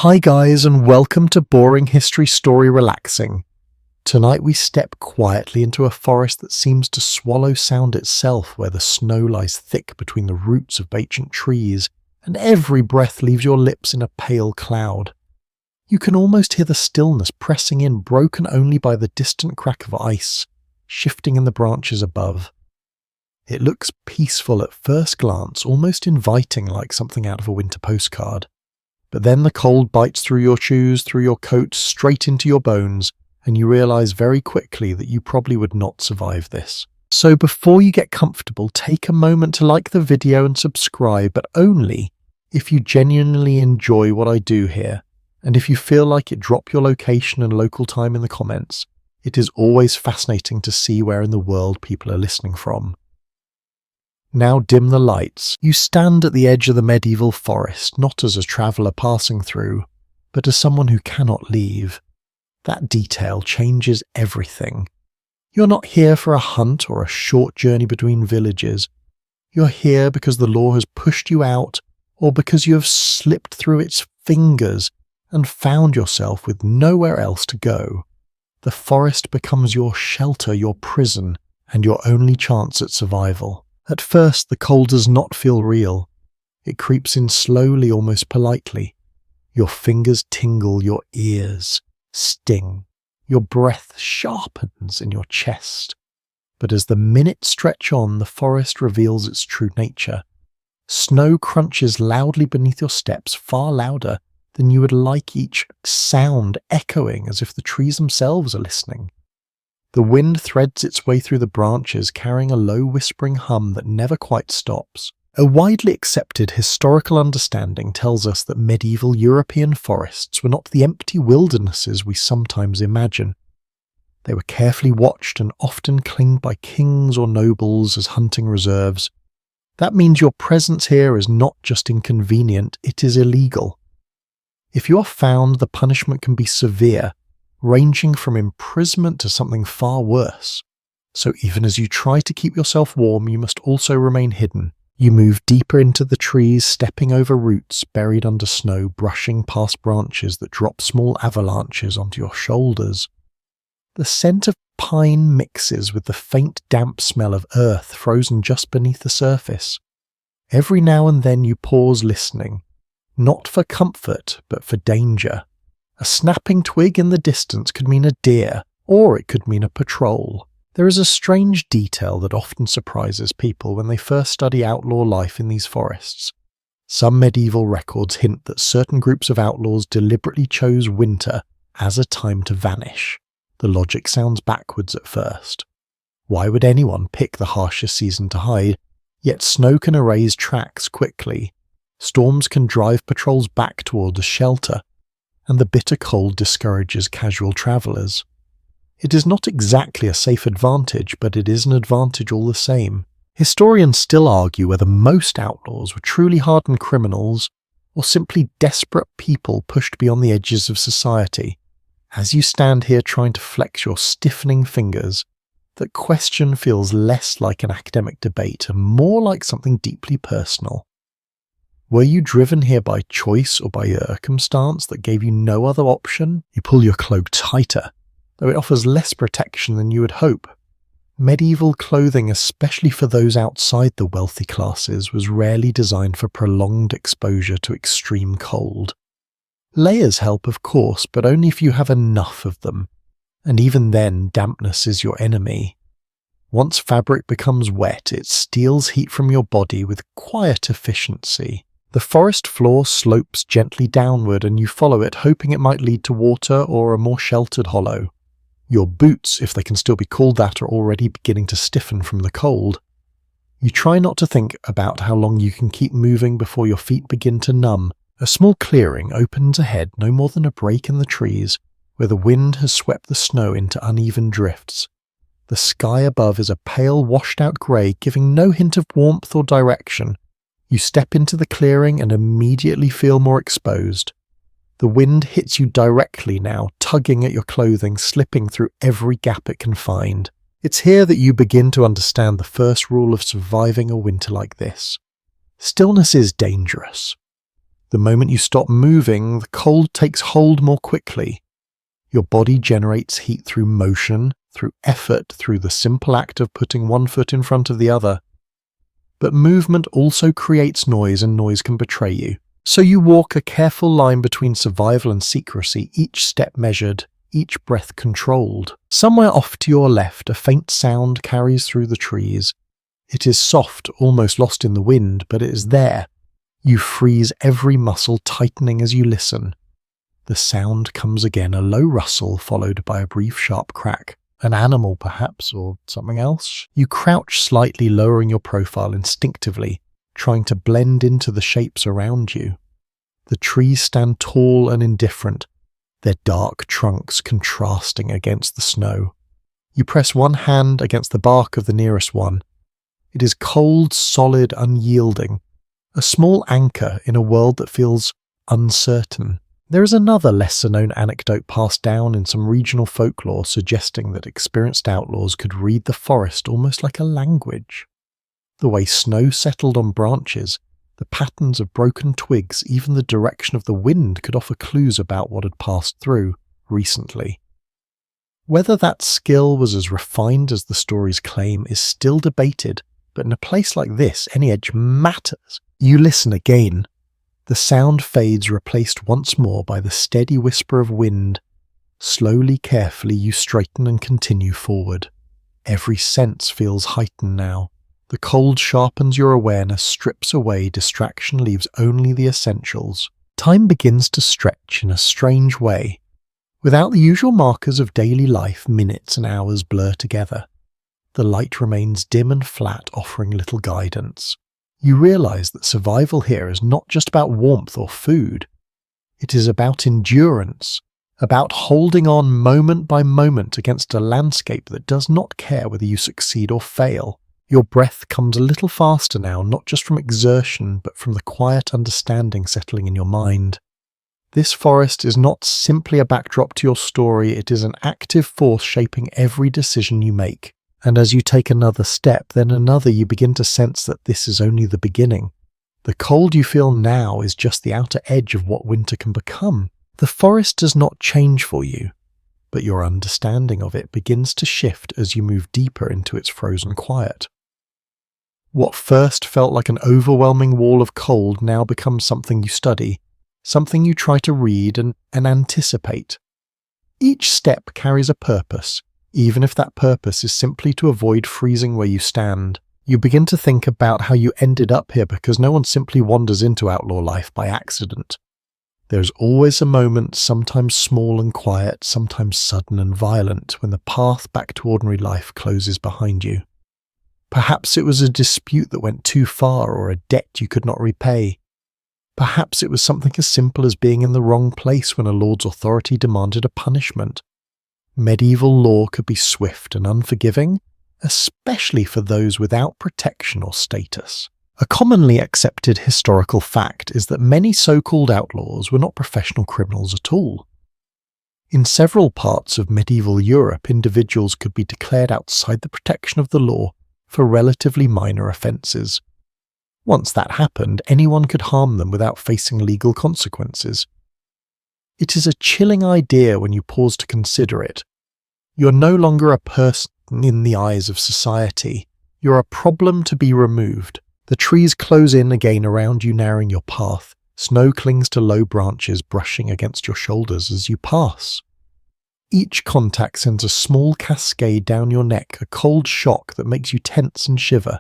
Hi guys, and welcome to Boring History Story Relaxing. Tonight we step quietly into a forest that seems to swallow sound itself, where the snow lies thick between the roots of ancient trees, and every breath leaves your lips in a pale cloud. You can almost hear the stillness pressing in, broken only by the distant crack of ice, shifting in the branches above. It looks peaceful at first glance, almost inviting, like something out of a winter postcard. But then the cold bites through your shoes, through your coat, straight into your bones, and you realize very quickly that you probably would not survive this. So before you get comfortable, take a moment to like the video and subscribe, but only if you genuinely enjoy what I do here. And if you feel like it, drop your location and local time in the comments. It is always fascinating to see where in the world people are listening from. Now dim the lights. You stand at the edge of the medieval forest, not as a traveller passing through, but as someone who cannot leave. That detail changes everything. You're not here for a hunt or a short journey between villages. You're here because the law has pushed you out, or because you have slipped through its fingers and found yourself with nowhere else to go. The forest becomes your shelter, your prison, and your only chance at survival. At first, the cold does not feel real. It creeps in slowly, almost politely. Your fingers tingle, your ears sting. Your breath sharpens in your chest. But as the minutes stretch on, the forest reveals its true nature. Snow crunches loudly beneath your steps, far louder than you would like, each sound echoing as if the trees themselves are listening. The wind threads its way through the branches, carrying a low whispering hum that never quite stops. A widely accepted historical understanding tells us that medieval European forests were not the empty wildernesses we sometimes imagine. They were carefully watched and often claimed by kings or nobles as hunting reserves. That means your presence here is not just inconvenient, it is illegal. If you are found, the punishment can be severe, ranging from imprisonment to something far worse. So even as you try to keep yourself warm, you must also remain hidden. You move deeper into the trees, stepping over roots buried under snow, brushing past branches that drop small avalanches onto your shoulders. The scent of pine mixes with the faint damp smell of earth frozen just beneath the surface. Every now and then you pause, listening, not for comfort, but for danger. A snapping twig in the distance could mean a deer, or it could mean a patrol. There is a strange detail that often surprises people when they first study outlaw life in these forests. Some medieval records hint that certain groups of outlaws deliberately chose winter as a time to vanish. The logic sounds backwards at first. Why would anyone pick the harshest season to hide? Yet snow can erase tracks quickly. Storms can drive patrols back toward a shelter, and the bitter cold discourages casual travellers. It is not exactly a safe advantage, but it is an advantage all the same. Historians still argue whether most outlaws were truly hardened criminals or simply desperate people pushed beyond the edges of society. As you stand here trying to flex your stiffening fingers, that question feels less like an academic debate and more like something deeply personal. Were you driven here by choice or by circumstance that gave you no other option? You pull your cloak tighter, though it offers less protection than you would hope. Medieval clothing, especially for those outside the wealthy classes, was rarely designed for prolonged exposure to extreme cold. Layers help, of course, but only if you have enough of them, and even then dampness is your enemy. Once fabric becomes wet, it steals heat from your body with quiet efficiency. The forest floor slopes gently downward and you follow it, hoping it might lead to water or a more sheltered hollow. Your boots, if they can still be called that, are already beginning to stiffen from the cold. You try not to think about how long you can keep moving before your feet begin to numb. A small clearing opens ahead, no more than a break in the trees, where the wind has swept the snow into uneven drifts. The sky above is a pale, washed-out grey, giving no hint of warmth or direction. You step into the clearing and immediately feel more exposed. The wind hits you directly now, tugging at your clothing, slipping through every gap it can find. It's here that you begin to understand the first rule of surviving a winter like this. Stillness is dangerous. The moment you stop moving, the cold takes hold more quickly. Your body generates heat through motion, through effort, through the simple act of putting one foot in front of the other. But movement also creates noise, and noise can betray you. So you walk a careful line between survival and secrecy, each step measured, each breath controlled. Somewhere off to your left, a faint sound carries through the trees. It is soft, almost lost in the wind, but it is there. You freeze every muscle, tightening as you listen. The sound comes again, a low rustle followed by a brief sharp crack. An animal, perhaps, or something else. You crouch slightly, lowering your profile instinctively, trying to blend into the shapes around you. The trees stand tall and indifferent, their dark trunks contrasting against the snow. You press one hand against the bark of the nearest one. It is cold, solid, unyielding, a small anchor in a world that feels uncertain. There is another lesser-known anecdote passed down in some regional folklore suggesting that experienced outlaws could read the forest almost like a language. The way snow settled on branches, the patterns of broken twigs, even the direction of the wind could offer clues about what had passed through recently. Whether that skill was as refined as the stories claim is still debated, but in a place like this, any edge matters. You listen again. The sound fades, replaced once more by the steady whisper of wind. Slowly, carefully, you straighten and continue forward. Every sense feels heightened now. The cold sharpens your awareness, strips away distraction, leaves only the essentials. Time begins to stretch in a strange way. Without the usual markers of daily life, minutes and hours blur together. The light remains dim and flat, offering little guidance. You realize that survival here is not just about warmth or food. It is about endurance, about holding on moment by moment against a landscape that does not care whether you succeed or fail. Your breath comes a little faster now, not just from exertion, but from the quiet understanding settling in your mind. This forest is not simply a backdrop to your story, it is an active force shaping every decision you make. And as you take another step, then another, you begin to sense that this is only the beginning. The cold you feel now is just the outer edge of what winter can become. The forest does not change for you, but your understanding of it begins to shift as you move deeper into its frozen quiet. What first felt like an overwhelming wall of cold now becomes something you study, something you try to read and anticipate. Each step carries a purpose. Even if that purpose is simply to avoid freezing where you stand. You begin to think about how you ended up here, because no one simply wanders into outlaw life by accident. There's always a moment, sometimes small and quiet, sometimes sudden and violent, when the path back to ordinary life closes behind you. Perhaps it was a dispute that went too far, or a debt you could not repay. Perhaps it was something as simple as being in the wrong place when a lord's authority demanded a punishment. Medieval law could be swift and unforgiving, especially for those without protection or status. A commonly accepted historical fact is that many so-called outlaws were not professional criminals at all. In several parts of medieval Europe, individuals could be declared outside the protection of the law for relatively minor offences. Once that happened, anyone could harm them without facing legal consequences. It is a chilling idea when you pause to consider it. You're no longer a person in the eyes of society. You're a problem to be removed. The trees close in again around you, narrowing your path. Snow clings to low branches, brushing against your shoulders as you pass. Each contact sends a small cascade down your neck, a cold shock that makes you tense and shiver.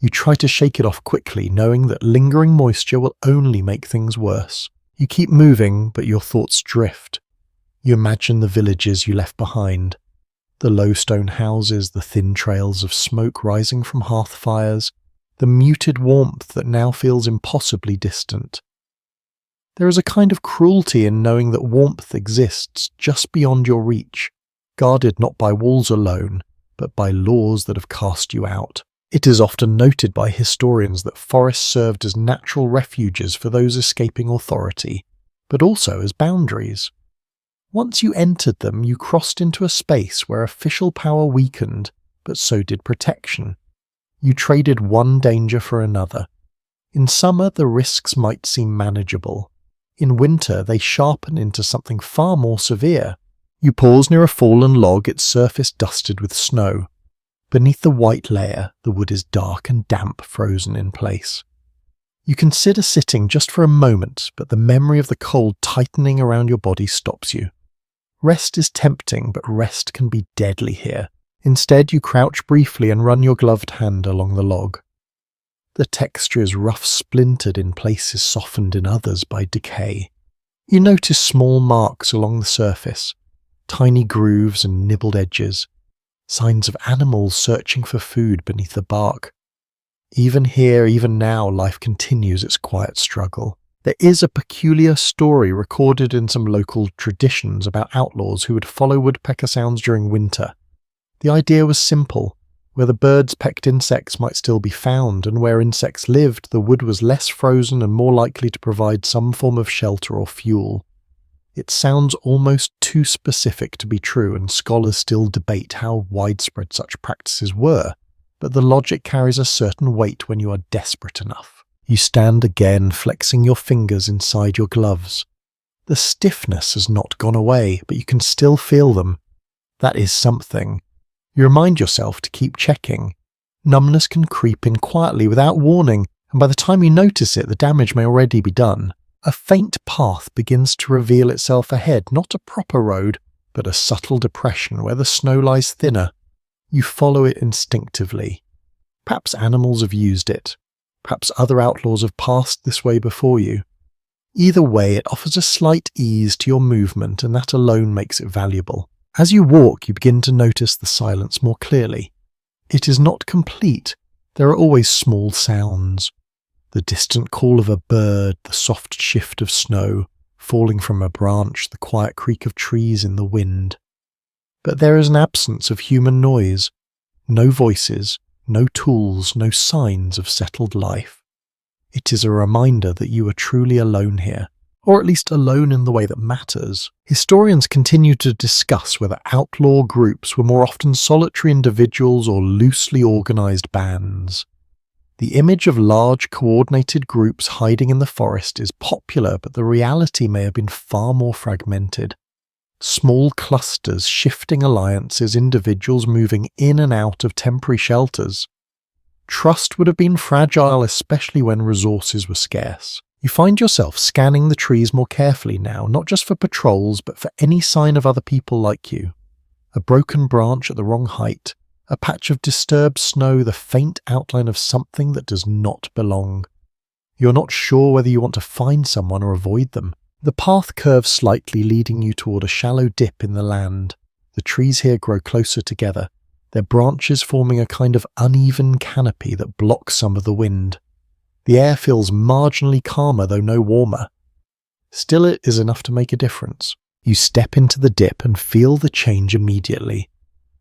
You try to shake it off quickly, knowing that lingering moisture will only make things worse. You keep moving, but your thoughts drift. You imagine the villages you left behind, the low stone houses, the thin trails of smoke rising from hearth fires, the muted warmth that now feels impossibly distant. There is a kind of cruelty in knowing that warmth exists just beyond your reach, guarded not by walls alone, but by laws that have cast you out. It is often noted by historians that forests served as natural refuges for those escaping authority, but also as boundaries. Once you entered them, you crossed into a space where official power weakened, but so did protection. You traded one danger for another. In summer, the risks might seem manageable. In winter, they sharpen into something far more severe. You pause near a fallen log, its surface dusted with snow. Beneath the white layer, the wood is dark and damp, frozen in place. You consider sitting just for a moment, but the memory of the cold tightening around your body stops you. Rest is tempting, but rest can be deadly here. Instead, you crouch briefly and run your gloved hand along the log. The texture is rough, splintered in places, softened in others by decay. You notice small marks along the surface, tiny grooves and nibbled edges, signs of animals searching for food beneath the bark. Even here, even now, life continues its quiet struggle. There is a peculiar story recorded in some local traditions about outlaws who would follow woodpecker sounds during winter. The idea was simple. Where the birds pecked insects might still be found, and where insects lived, the wood was less frozen and more likely to provide some form of shelter or fuel. It sounds almost too specific to be true, and scholars still debate how widespread such practices were, but the logic carries a certain weight when you are desperate enough. You stand again, flexing your fingers inside your gloves. The stiffness has not gone away, but you can still feel them. That is something. You remind yourself to keep checking. Numbness can creep in quietly without warning, and by the time you notice it, the damage may already be done. A faint path begins to reveal itself ahead, not a proper road, but a subtle depression where the snow lies thinner. You follow it instinctively. Perhaps animals have used it. Perhaps other outlaws have passed this way before you. Either way, it offers a slight ease to your movement, and that alone makes it valuable. As you walk, you begin to notice the silence more clearly. It is not complete. There are always small sounds. The distant call of a bird, the soft shift of snow, falling from a branch, the quiet creak of trees in the wind. But there is an absence of human noise. No voices, no tools, no signs of settled life. It is a reminder that you are truly alone here. Or at least alone in the way that matters. Historians continue to discuss whether outlaw groups were more often solitary individuals or loosely organized bands. The image of large, coordinated groups hiding in the forest is popular, but the reality may have been far more fragmented. Small clusters, shifting alliances, individuals moving in and out of temporary shelters. Trust would have been fragile, especially when resources were scarce. You find yourself scanning the trees more carefully now, not just for patrols, but for any sign of other people like you. A broken branch at the wrong height, a patch of disturbed snow, the faint outline of something that does not belong. You're not sure whether you want to find someone or avoid them. The path curves slightly, leading you toward a shallow dip in the land. The trees here grow closer together, their branches forming a kind of uneven canopy that blocks some of the wind. The air feels marginally calmer, though no warmer. Still, it is enough to make a difference. You step into the dip and feel the change immediately.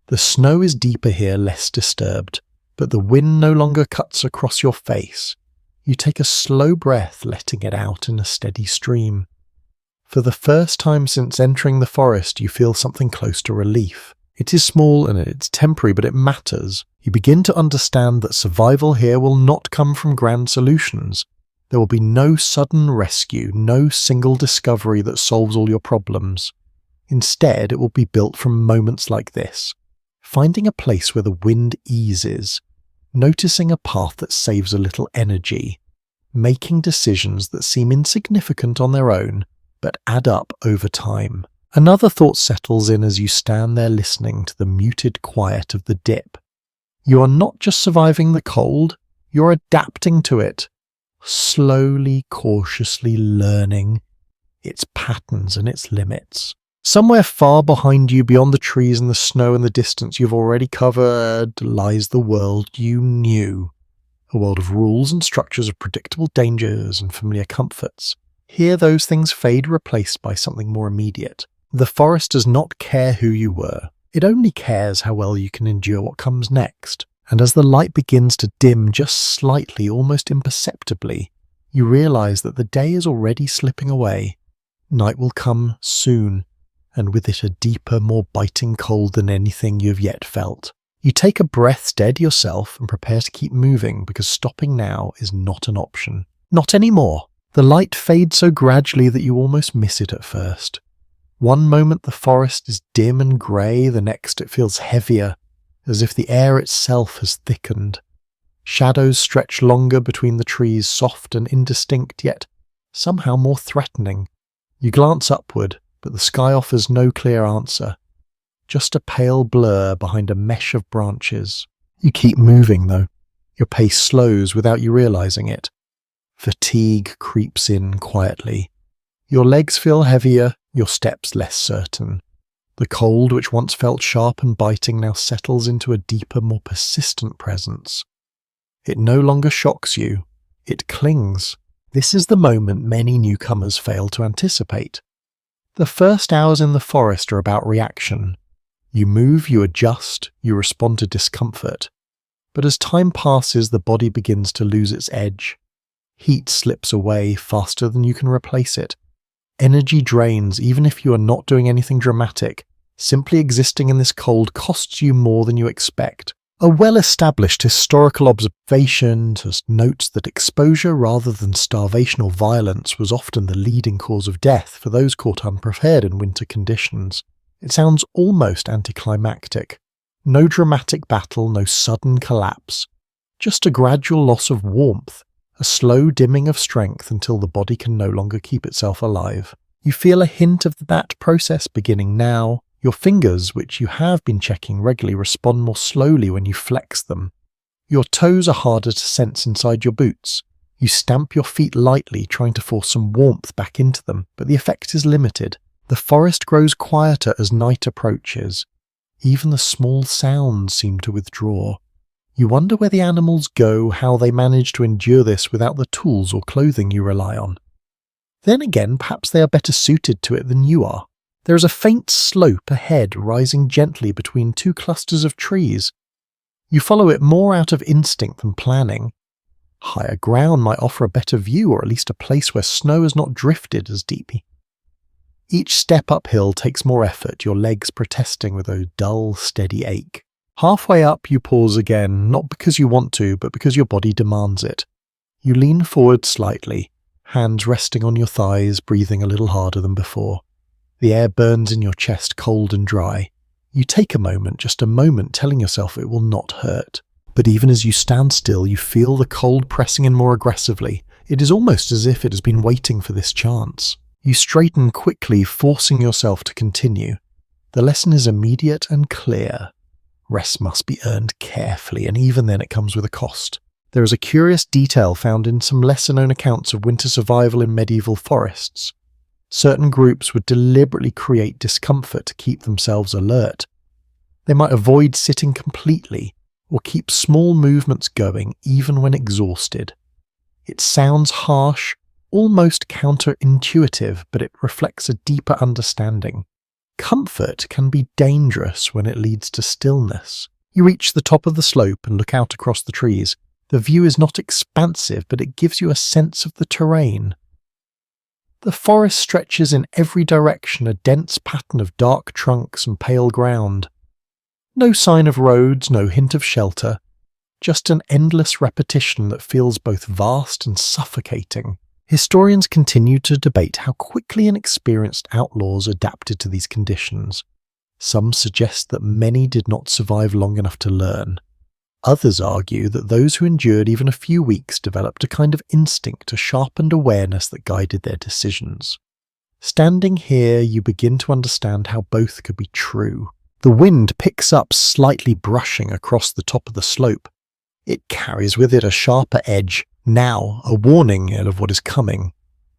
The snow is deeper here, less disturbed, but the wind no longer cuts across your face. You take a slow breath, letting it out in a steady stream. For the first time since entering the forest, you feel something close to relief. It is small and it's temporary, but it matters. You begin to understand that survival here will not come from grand solutions. There will be no sudden rescue, no single discovery that solves all your problems. Instead, it will be built from moments like this. Finding a place where the wind eases, noticing a path that saves a little energy, making decisions that seem insignificant on their own, but add up over time. Another thought settles in as you stand there listening to the muted quiet of the dip. You are not just surviving the cold, you're adapting to it, slowly, cautiously learning its patterns and its limits. Somewhere far behind you, beyond the trees and the snow and the distance you've already covered, lies the world you knew. A world of rules and structures, of predictable dangers and familiar comforts. Here those things fade, replaced by something more immediate. The forest does not care who you were. It only cares how well you can endure what comes next. And as the light begins to dim just slightly, almost imperceptibly, you realize that the day is already slipping away. Night will come soon, and with it a deeper, more biting cold than anything you have yet felt. You take a breath, steady yourself, and prepare to keep moving because stopping now is not an option. Not anymore. The light fades so gradually that you almost miss it at first. One moment the forest is dim and grey, the next it feels heavier, as if the air itself has thickened. Shadows stretch longer between the trees, soft and indistinct, yet somehow more threatening. You glance upward, but the sky offers no clear answer. Just a pale blur behind a mesh of branches. You keep moving, though. Your pace slows without you realizing it. Fatigue creeps in quietly. Your legs feel heavier, your steps less certain. The cold, which once felt sharp and biting, now settles into a deeper, more persistent presence. It no longer shocks you. It clings. This is the moment many newcomers fail to anticipate. The first hours in the forest are about reaction. You move, you adjust, you respond to discomfort. But as time passes, the body begins to lose its edge. Heat slips away faster than you can replace it. Energy drains even if you are not doing anything dramatic. Simply existing in this cold costs you more than you expect. A well-established historical observation notes that exposure rather than starvation or violence was often the leading cause of death for those caught unprepared in winter conditions. It sounds almost anticlimactic. No dramatic battle, no sudden collapse. Just a gradual loss of warmth, a slow dimming of strength until the body can no longer keep itself alive. You feel a hint of that process beginning now. Your fingers, which you have been checking regularly, respond more slowly when you flex them. Your toes are harder to sense inside your boots. You stamp your feet lightly, trying to force some warmth back into them, but the effect is limited. The forest grows quieter as night approaches. Even the small sounds seem to withdraw. You wonder where the animals go, how they manage to endure this without the tools or clothing you rely on. Then again, perhaps they are better suited to it than you are. There is a faint slope ahead, rising gently between two clusters of trees. You follow it more out of instinct than planning. Higher ground might offer a better view, or at least a place where snow has not drifted as deeply. Each step uphill takes more effort, your legs protesting with a dull, steady ache. Halfway up, you pause again, not because you want to, but because your body demands it. You lean forward slightly, hands resting on your thighs, breathing a little harder than before. The air burns in your chest, cold and dry. You take a moment, just a moment, telling yourself it will not hurt. But even as you stand still, you feel the cold pressing in more aggressively. It is almost as if it has been waiting for this chance. You straighten quickly, forcing yourself to continue. The lesson is immediate and clear. Rest must be earned carefully, and even then it comes with a cost. There is a curious detail found in some lesser-known accounts of winter survival in medieval forests. Certain groups would deliberately create discomfort to keep themselves alert. They might avoid sitting completely, or keep small movements going even when exhausted. It sounds harsh, almost counterintuitive, but it reflects a deeper understanding. Comfort can be dangerous when it leads to stillness. You reach the top of the slope and look out across the trees. The view is not expansive, but it gives you a sense of the terrain. The forest stretches in every direction, a dense pattern of dark trunks and pale ground. No sign of roads, no hint of shelter, just an endless repetition that feels both vast and suffocating. Historians continue to debate how quickly inexperienced outlaws adapted to these conditions. Some suggest that many did not survive long enough to learn. Others argue that those who endured even a few weeks developed a kind of instinct, a sharpened awareness that guided their decisions. Standing here, you begin to understand how both could be true. The wind picks up, slightly brushing across the top of the slope. It carries with it a sharper edge, now a warning of what is coming.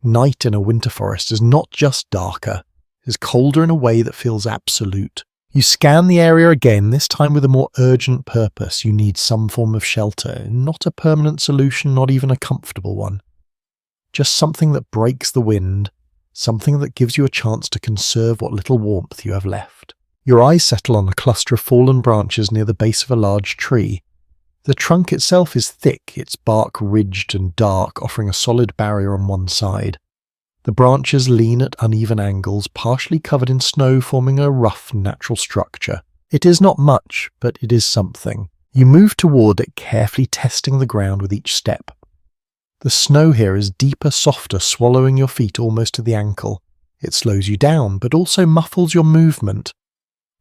Night in a winter forest is not just darker, it is colder in a way that feels absolute. You scan the area again, this time with a more urgent purpose. You need some form of shelter, not a permanent solution, not even a comfortable one. Just something that breaks the wind, something that gives you a chance to conserve what little warmth you have left. Your eyes settle on a cluster of fallen branches near the base of a large tree. The trunk itself is thick, its bark ridged and dark, offering a solid barrier on one side. The branches lean at uneven angles, partially covered in snow, forming a rough natural structure. It is not much, but it is something. You move toward it, carefully testing the ground with each step. The snow here is deeper, softer, swallowing your feet almost to the ankle. It slows you down, but also muffles your movement.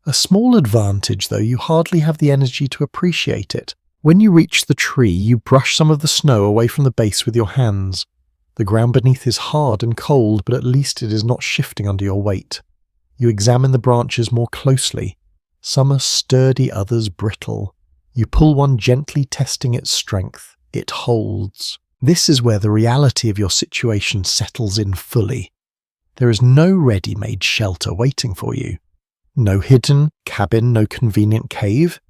A small advantage, though, you hardly have the energy to appreciate it. When you reach the tree, you brush some of the snow away from the base with your hands. The ground beneath is hard and cold, but at least it is not shifting under your weight. You examine the branches more closely. Some are sturdy, others brittle. You pull one gently, testing its strength. It holds. This is where the reality of your situation settles in fully. There is no ready-made shelter waiting for you. No hidden cabin, no convenient cave.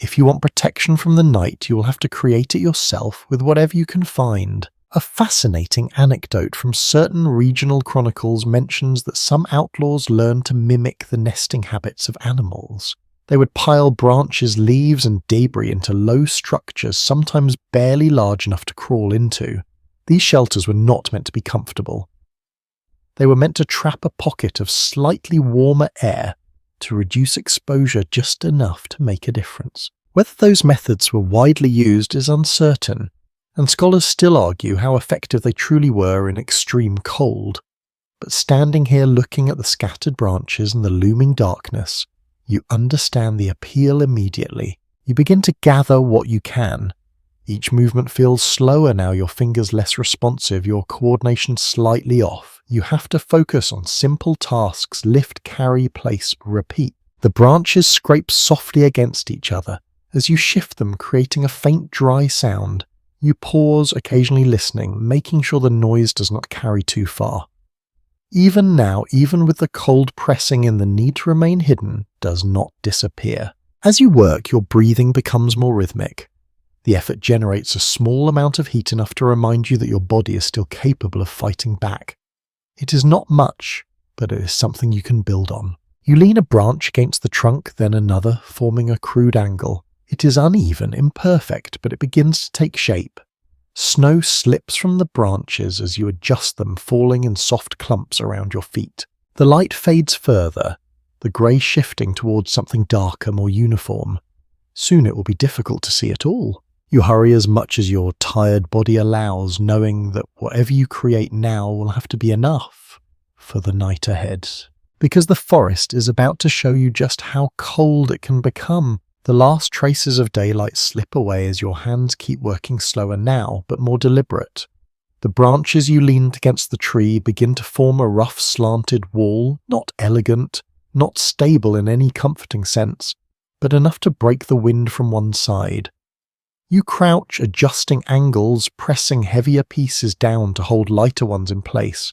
If you want protection from the night, you will have to create it yourself with whatever you can find. A fascinating anecdote from certain regional chronicles mentions that some outlaws learned to mimic the nesting habits of animals. They would pile branches, leaves, and debris into low structures, sometimes barely large enough to crawl into. These shelters were not meant to be comfortable. They were meant to trap a pocket of slightly warmer air to reduce exposure just enough to make a difference. Whether those methods were widely used is uncertain, and scholars still argue how effective they truly were in extreme cold. But standing here looking at the scattered branches and the looming darkness, you understand the appeal immediately. You begin to gather what you can. Each movement feels slower now, your fingers less responsive, your coordination slightly off. You have to focus on simple tasks: lift, carry, place, repeat. The branches scrape softly against each other. As you shift them, creating a faint dry sound, you pause, occasionally listening, making sure the noise does not carry too far. Even now, even with the cold pressing in, the need to remain hidden does not disappear. As you work, your breathing becomes more rhythmic. The effort generates a small amount of heat, enough to remind you that your body is still capable of fighting back. It is not much, but it is something you can build on. You lean a branch against the trunk, then another, forming a crude angle. It is uneven, imperfect, but it begins to take shape. Snow slips from the branches as you adjust them, falling in soft clumps around your feet. The light fades further, the grey shifting towards something darker, more uniform. Soon it will be difficult to see at all. You hurry as much as your tired body allows, knowing that whatever you create now will have to be enough for the night ahead. Because the forest is about to show you just how cold it can become. The last traces of daylight slip away as your hands keep working slower now, but more deliberate. The branches you leaned against the tree begin to form a rough slanted wall, not elegant, not stable in any comforting sense, but enough to break the wind from one side. You crouch, adjusting angles, pressing heavier pieces down to hold lighter ones in place.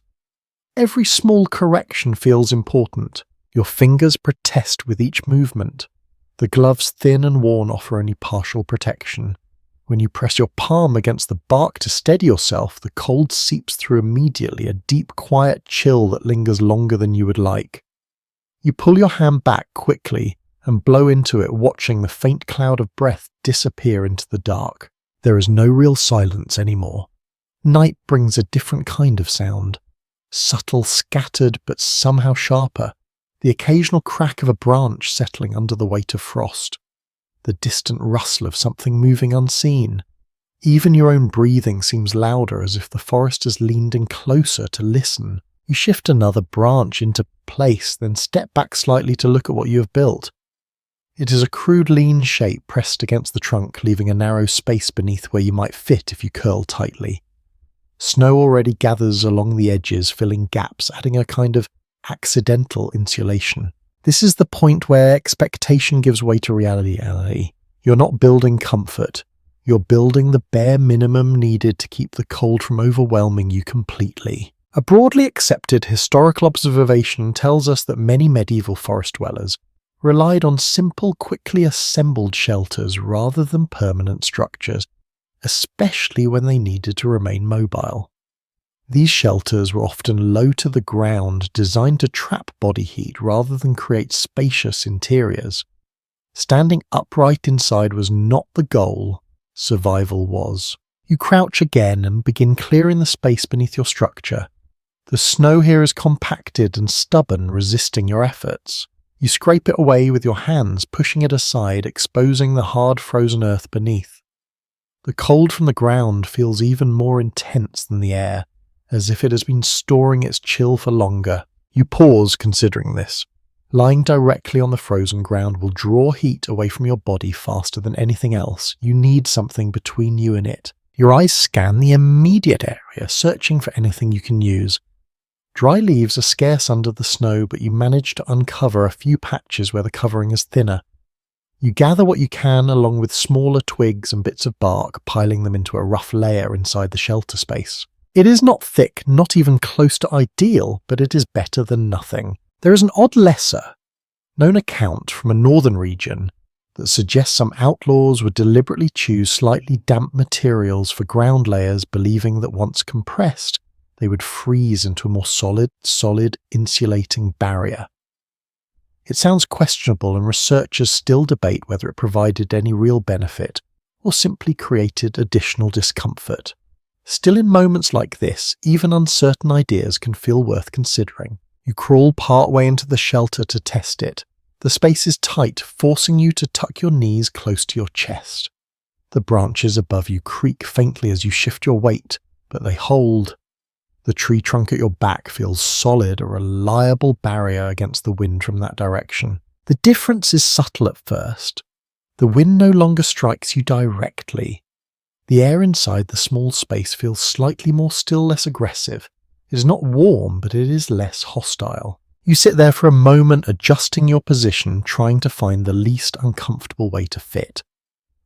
Every small correction feels important. Your fingers protest with each movement. The gloves, thin and worn, offer only partial protection. When you press your palm against the bark to steady yourself, the cold seeps through immediately, a deep, quiet chill that lingers longer than you would like. You pull your hand back quickly and blow into it, watching the faint cloud of breath disappear into the dark. There is no real silence anymore. Night brings a different kind of sound. Subtle, scattered, but somehow sharper. The occasional crack of a branch settling under the weight of frost. The distant rustle of something moving unseen. Even your own breathing seems louder, as if the forest has leaned in closer to listen. You shift another branch into place, then step back slightly to look at what you have built. It is a crude, lean shape pressed against the trunk, leaving a narrow space beneath where you might fit if you curl tightly. Snow already gathers along the edges, filling gaps, adding a kind of accidental insulation. This is the point where expectation gives way to reality. You're not building comfort. You're building the bare minimum needed to keep the cold from overwhelming you completely. A broadly accepted historical observation tells us that many medieval forest dwellers relied on simple, quickly assembled shelters rather than permanent structures, especially when they needed to remain mobile. These shelters were often low to the ground, designed to trap body heat rather than create spacious interiors. Standing upright inside was not the goal, survival was. You crouch again and begin clearing the space beneath your structure. The snow here is compacted and stubborn, resisting your efforts. You scrape it away with your hands, pushing it aside, exposing the hard frozen earth beneath. The cold from the ground feels even more intense than the air, as if it has been storing its chill for longer. You pause considering this. Lying directly on the frozen ground will draw heat away from your body faster than anything else. You need something between you and it. Your eyes scan the immediate area, searching for anything you can use. Dry leaves are scarce under the snow, but you manage to uncover a few patches where the covering is thinner. You gather what you can along with smaller twigs and bits of bark, piling them into a rough layer inside the shelter space. It is not thick, not even close to ideal, but it is better than nothing. There is an odd lesser-known account from a northern region that suggests some outlaws would deliberately choose slightly damp materials for ground layers, believing that once compressed, they would freeze into a more solid insulating barrier. It sounds questionable, and researchers still debate whether it provided any real benefit or simply created additional discomfort. Still, in moments like this, even uncertain ideas can feel worth considering. You crawl partway into the shelter to test it. The space is tight, forcing you to tuck your knees close to your chest. The branches above you creak faintly as you shift your weight, but they hold. The tree trunk at your back feels solid, a reliable barrier against the wind from that direction. The difference is subtle at first. The wind no longer strikes you directly. The air inside the small space feels slightly more still, less aggressive. It is not warm, but it is less hostile. You sit there for a moment, adjusting your position, trying to find the least uncomfortable way to fit.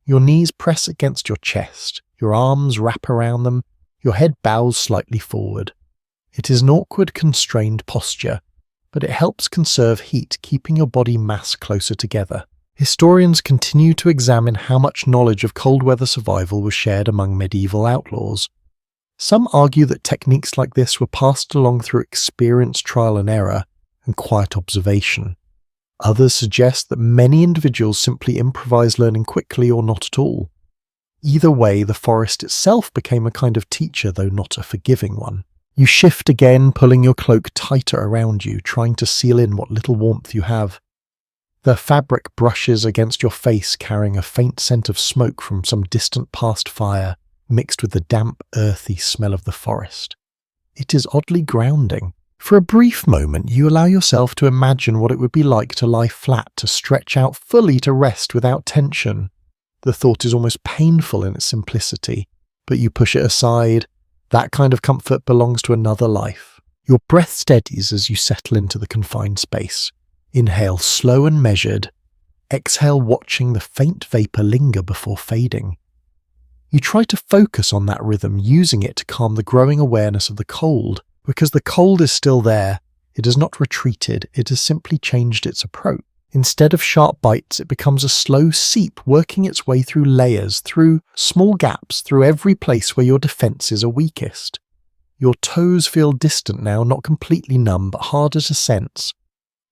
Your knees press against your chest, your arms wrap around them, your head bows slightly forward. It is an awkward, constrained posture, but it helps conserve heat, keeping your body mass closer together. Historians continue to examine how much knowledge of cold weather survival was shared among medieval outlaws. Some argue that techniques like this were passed along through experience, trial and error, and quiet observation. Others suggest that many individuals simply improvised, learning quickly or not at all. Either way, the forest itself became a kind of teacher, though not a forgiving one. You shift again, pulling your cloak tighter around you, trying to seal in what little warmth you have. The fabric brushes against your face, carrying a faint scent of smoke from some distant past fire, mixed with the damp, earthy smell of the forest. It is oddly grounding. For a brief moment, you allow yourself to imagine what it would be like to lie flat, to stretch out fully, to rest without tension. The thought is almost painful in its simplicity, but you push it aside. That kind of comfort belongs to another life. Your breath steadies as you settle into the confined space. Inhale slow and measured. Exhale, watching the faint vapor linger before fading. You try to focus on that rhythm, using it to calm the growing awareness of the cold. Because the cold is still there, it has not retreated, it has simply changed its approach. Instead of sharp bites, it becomes a slow seep, working its way through layers, through small gaps, through every place where your defenses are weakest. Your toes feel distant now, not completely numb, but harder to sense.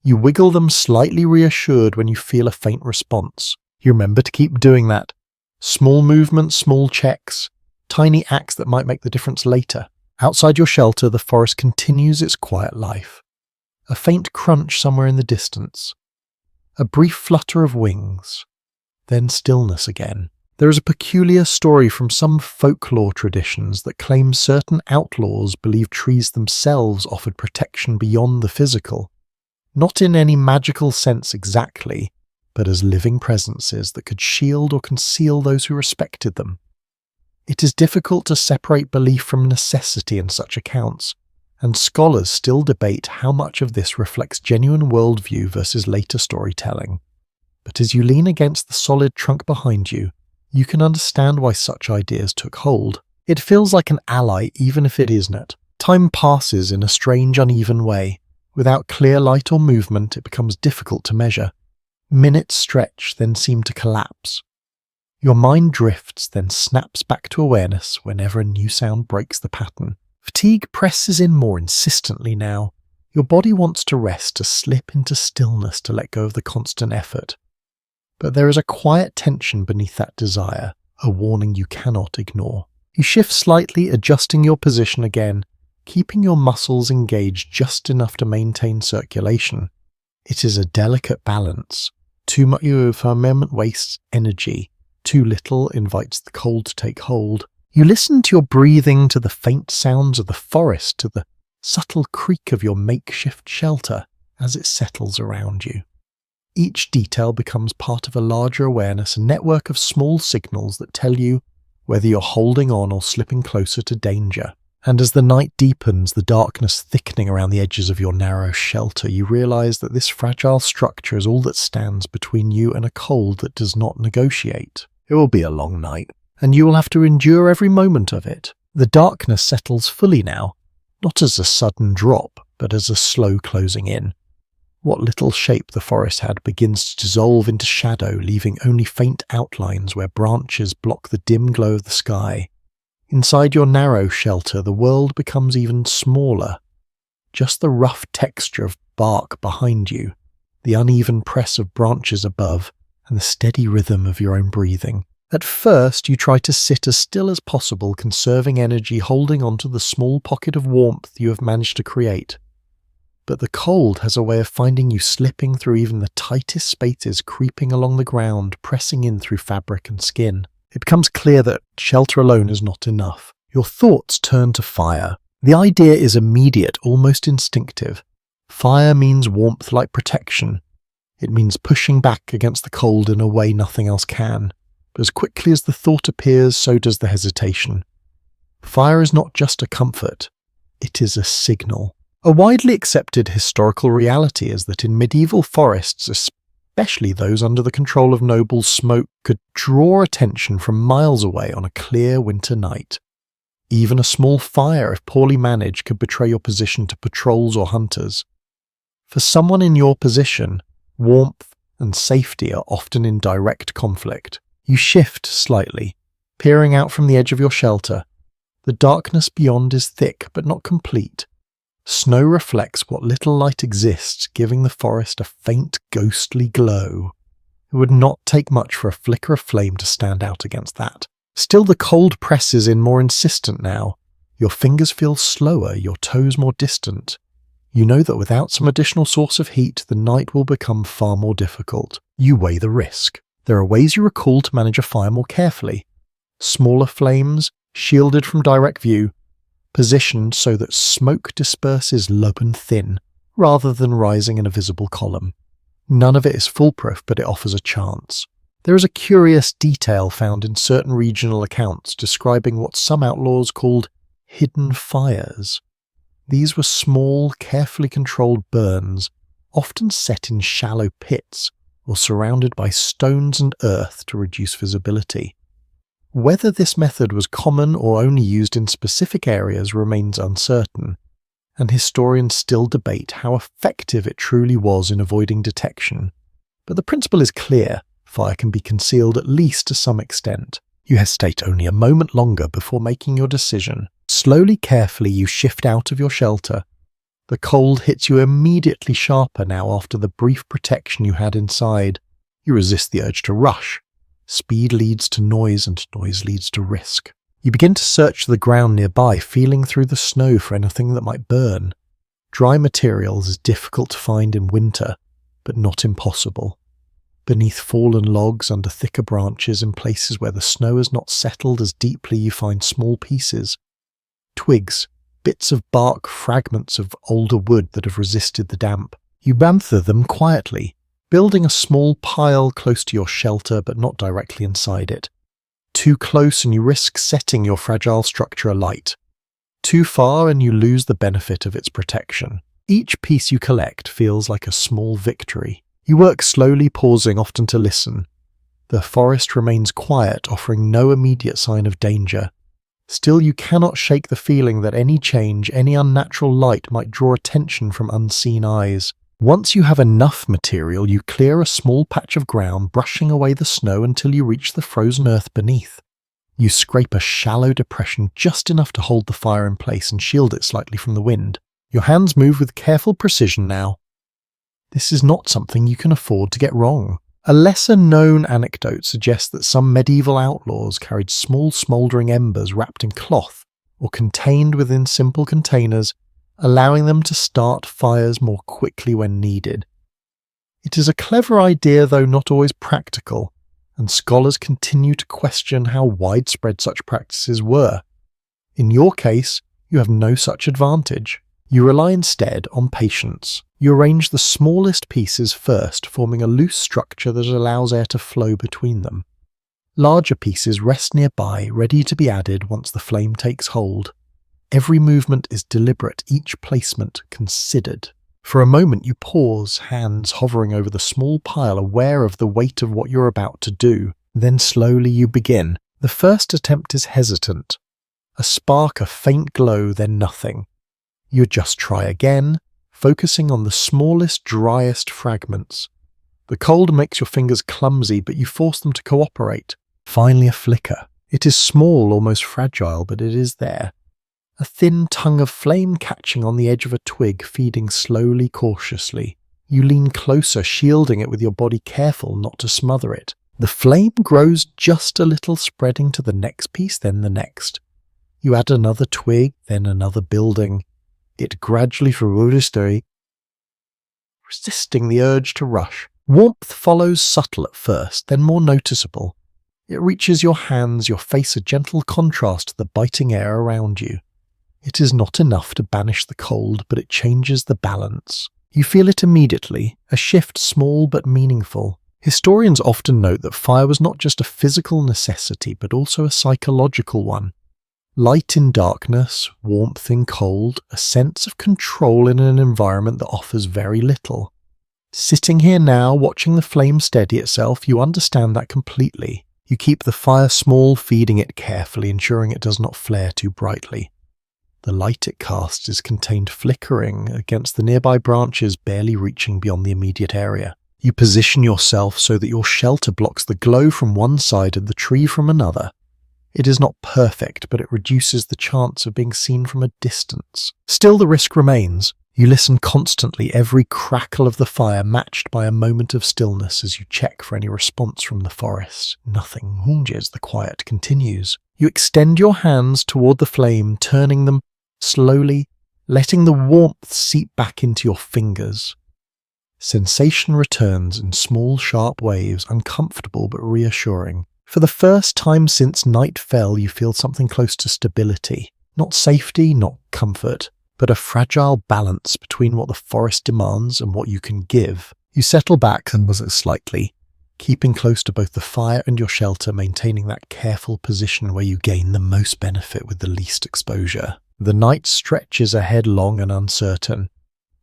You wiggle them, slightly reassured when you feel a faint response. You remember to keep doing that. Small movements, small checks, tiny acts that might make the difference later. Outside your shelter, the forest continues its quiet life. A faint crunch somewhere in the distance. A brief flutter of wings. Then stillness again. There is a peculiar story from some folklore traditions that claims certain outlaws believed trees themselves offered protection beyond the physical. Not in any magical sense exactly, but as living presences that could shield or conceal those who respected them. It is difficult to separate belief from necessity in such accounts, and scholars still debate how much of this reflects genuine worldview versus later storytelling. But as you lean against the solid trunk behind you, you can understand why such ideas took hold. It feels like an ally, even if it isn't. Time passes in a strange, uneven way. Without clear light or movement, it becomes difficult to measure. Minutes stretch, then seem to collapse. Your mind drifts, then snaps back to awareness whenever a new sound breaks the pattern. Fatigue presses in more insistently now. Your body wants to rest, to slip into stillness, to let go of the constant effort. But there is a quiet tension beneath that desire, a warning you cannot ignore. You shift slightly, adjusting your position again, keeping your muscles engaged just enough to maintain circulation. It is a delicate balance. Too much of a moment wastes energy. Too little invites the cold to take hold. You listen to your breathing, to the faint sounds of the forest, to the subtle creak of your makeshift shelter as it settles around you. Each detail becomes part of a larger awareness, a network of small signals that tell you whether you're holding on or slipping closer to danger. And as the night deepens, the darkness thickening around the edges of your narrow shelter, you realize that this fragile structure is all that stands between you and a cold that does not negotiate. It will be a long night, and you will have to endure every moment of it. The darkness settles fully now, not as a sudden drop, but as a slow closing in. What little shape the forest had begins to dissolve into shadow, leaving only faint outlines where branches block the dim glow of the sky. Inside your narrow shelter, the world becomes even smaller. Just the rough texture of bark behind you, the uneven press of branches above, and the steady rhythm of your own breathing. At first, you try to sit as still as possible, conserving energy, holding on to the small pocket of warmth you have managed to create. But the cold has a way of finding you slipping through even the tightest spaces, creeping along the ground, pressing in through fabric and skin. It becomes clear that shelter alone is not enough. Your thoughts turn to fire. The idea is immediate, almost instinctive. Fire means warmth like protection. It means pushing back against the cold in a way nothing else can. But as quickly as the thought appears, so does the hesitation. Fire is not just a comfort. It is a signal. A widely accepted historical reality is that in medieval forests, especially those under the control of nobles, smoke could draw attention from miles away on a clear winter night. Even a small fire, if poorly managed, could betray your position to patrols or hunters. For someone in your position, warmth and safety are often in direct conflict. You shift slightly, peering out from the edge of your shelter. The darkness beyond is thick, but not complete. Snow reflects what little light exists, giving the forest a faint, ghostly glow. It would not take much for a flicker of flame to stand out against that. Still, the cold presses in more insistent now. Your fingers feel slower, your toes more distant. You know that without some additional source of heat, the night will become far more difficult. You weigh the risk. There are ways you recall to manage a fire more carefully. Smaller flames, shielded from direct view, positioned so that smoke disperses low and thin, rather than rising in a visible column. None of it is foolproof, but it offers a chance. There is a curious detail found in certain regional accounts describing what some outlaws called hidden fires. These were small, carefully controlled burns, often set in shallow pits or surrounded by stones and earth to reduce visibility. Whether this method was common or only used in specific areas remains uncertain, and historians still debate how effective it truly was in avoiding detection. But the principle is clear: fire can be concealed at least to some extent. You hesitate only a moment longer before making your decision. Slowly, carefully, you shift out of your shelter. The cold hits you immediately sharper now after the brief protection you had inside. You resist the urge to rush. Speed leads to noise, and noise leads to risk. You begin to search the ground nearby, feeling through the snow for anything that might burn. Dry materials is difficult to find in winter, but not impossible. Beneath fallen logs, under thicker branches, in places where the snow has not settled as deeply, you find small pieces. Twigs, bits of bark, fragments of older wood that have resisted the damp. You banther them quietly, building a small pile close to your shelter but not directly inside it. Too close and you risk setting your fragile structure alight. Too far and you lose the benefit of its protection. Each piece you collect feels like a small victory. You work slowly, pausing often to listen. The forest remains quiet, offering no immediate sign of danger. Still, you cannot shake the feeling that any change, any unnatural light might draw attention from unseen eyes. Once you have enough material, you clear a small patch of ground, brushing away the snow until you reach the frozen earth beneath. You scrape a shallow depression just enough to hold the fire in place and shield it slightly from the wind. Your hands move with careful precision now. This is not something you can afford to get wrong. A lesser-known anecdote suggests that some medieval outlaws carried small smouldering embers wrapped in cloth or contained within simple containers, allowing them to start fires more quickly when needed. It is a clever idea, though not always practical, and scholars continue to question how widespread such practices were. In your case, you have no such advantage. You rely instead on patience. You arrange the smallest pieces first, forming a loose structure that allows air to flow between them. Larger pieces rest nearby, ready to be added once the flame takes hold. Every movement is deliberate, each placement considered. For a moment you pause, hands hovering over the small pile, aware of the weight of what you're about to do. Then slowly you begin. The first attempt is hesitant. A spark, a faint glow, then nothing. You just try again, focusing on the smallest, driest fragments. The cold makes your fingers clumsy, but you force them to cooperate. Finally a flicker. It is small, almost fragile, but it is there. A thin tongue of flame catching on the edge of a twig, feeding slowly, cautiously. You lean closer, shielding it with your body, careful not to smother it. The flame grows just a little, spreading to the next piece, then the next. You add another twig, then another, building. It gradually resisting the urge to rush. Warmth follows, subtle at first, then more noticeable. It reaches your hands, your face a gentle contrast to the biting air around you. It is not enough to banish the cold, but it changes the balance. You feel it immediately, a shift small but meaningful. Historians often note that fire was not just a physical necessity, but also a psychological one. Light in darkness, warmth in cold, a sense of control in an environment that offers very little. Sitting here now, watching the flame steady itself, you understand that completely. You keep the fire small, feeding it carefully, ensuring it does not flare too brightly. The light it casts is contained, flickering against the nearby branches, barely reaching beyond the immediate area. You position yourself so that your shelter blocks the glow from one side and the tree from another. It is not perfect, but it reduces the chance of being seen from a distance. Still, the risk remains. You listen constantly, every crackle of the fire matched by a moment of stillness as you check for any response from the forest. Nothing. Hunges, the quiet continues. You extend your hands toward the flame, turning them slowly, letting the warmth seep back into your fingers. Sensation returns in small, sharp waves, uncomfortable but reassuring. For the first time since night fell, you feel something close to stability. Not safety, not comfort, but a fragile balance between what the forest demands and what you can give. You settle back and was slightly, keeping close to both the fire and your shelter, maintaining that careful position where you gain the most benefit with the least exposure. The night stretches ahead, long and uncertain.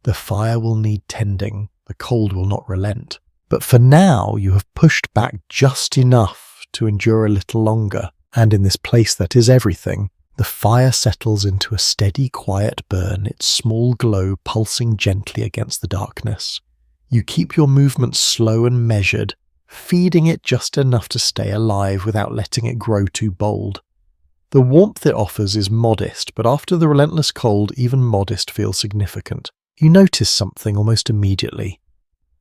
The fire will need tending, the cold will not relent. But for now, you have pushed back just enough to endure a little longer, and in this place that is everything, the fire settles into a steady, quiet burn, its small glow pulsing gently against the darkness. You keep your movements slow and measured, feeding it just enough to stay alive without letting it grow too bold. The warmth it offers is modest, but after the relentless cold, even modest feels significant. You notice something almost immediately.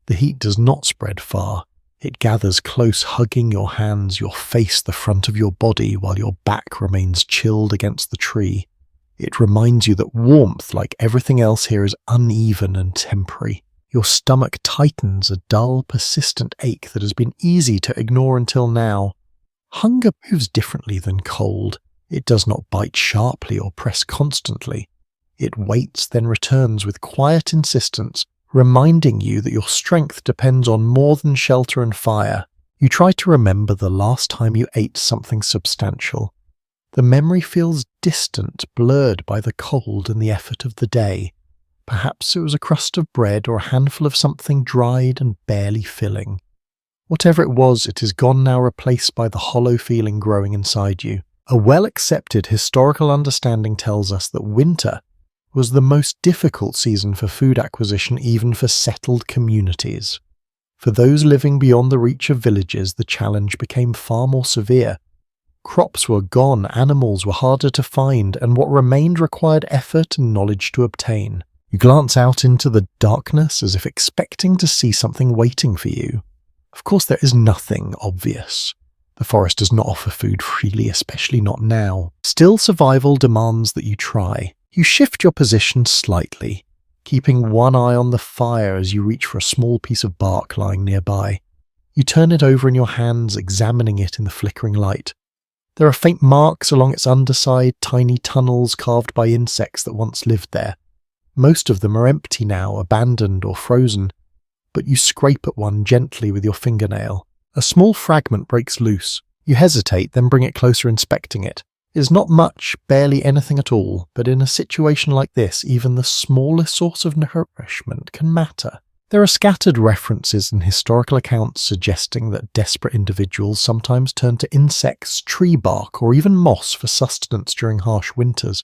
The heat does not spread far. It gathers close, hugging your hands, your face, the front of your body, while your back remains chilled against the tree. It reminds you that warmth, like everything else here, is uneven and temporary. Your stomach tightens, a dull, persistent ache that has been easy to ignore until now. Hunger moves differently than cold. It does not bite sharply or press constantly. It waits, then returns with quiet insistence, reminding you that your strength depends on more than shelter and fire. You try to remember the last time you ate something substantial. The memory feels distant, blurred by the cold and the effort of the day. Perhaps it was a crust of bread or a handful of something dried and barely filling. Whatever it was, it is gone now, replaced by the hollow feeling growing inside you. A well-accepted historical understanding tells us that winter was the most difficult season for food acquisition, even for settled communities. For those living beyond the reach of villages, the challenge became far more severe. Crops were gone, animals were harder to find, and what remained required effort and knowledge to obtain. You glance out into the darkness as if expecting to see something waiting for you. Of course, there is nothing obvious. The forest does not offer food freely, especially not now. Still, survival demands that you try. You shift your position slightly, keeping one eye on the fire as you reach for a small piece of bark lying nearby. You turn it over in your hands, examining it in the flickering light. There are faint marks along its underside, tiny tunnels carved by insects that once lived there. Most of them are empty now, abandoned or frozen, but you scrape at one gently with your fingernail. A small fragment breaks loose. You hesitate, then bring it closer, inspecting it. It is not much, barely anything at all, but in a situation like this, even the smallest source of nourishment can matter. There are scattered references in historical accounts suggesting that desperate individuals sometimes turn to insects, tree bark, or even moss for sustenance during harsh winters.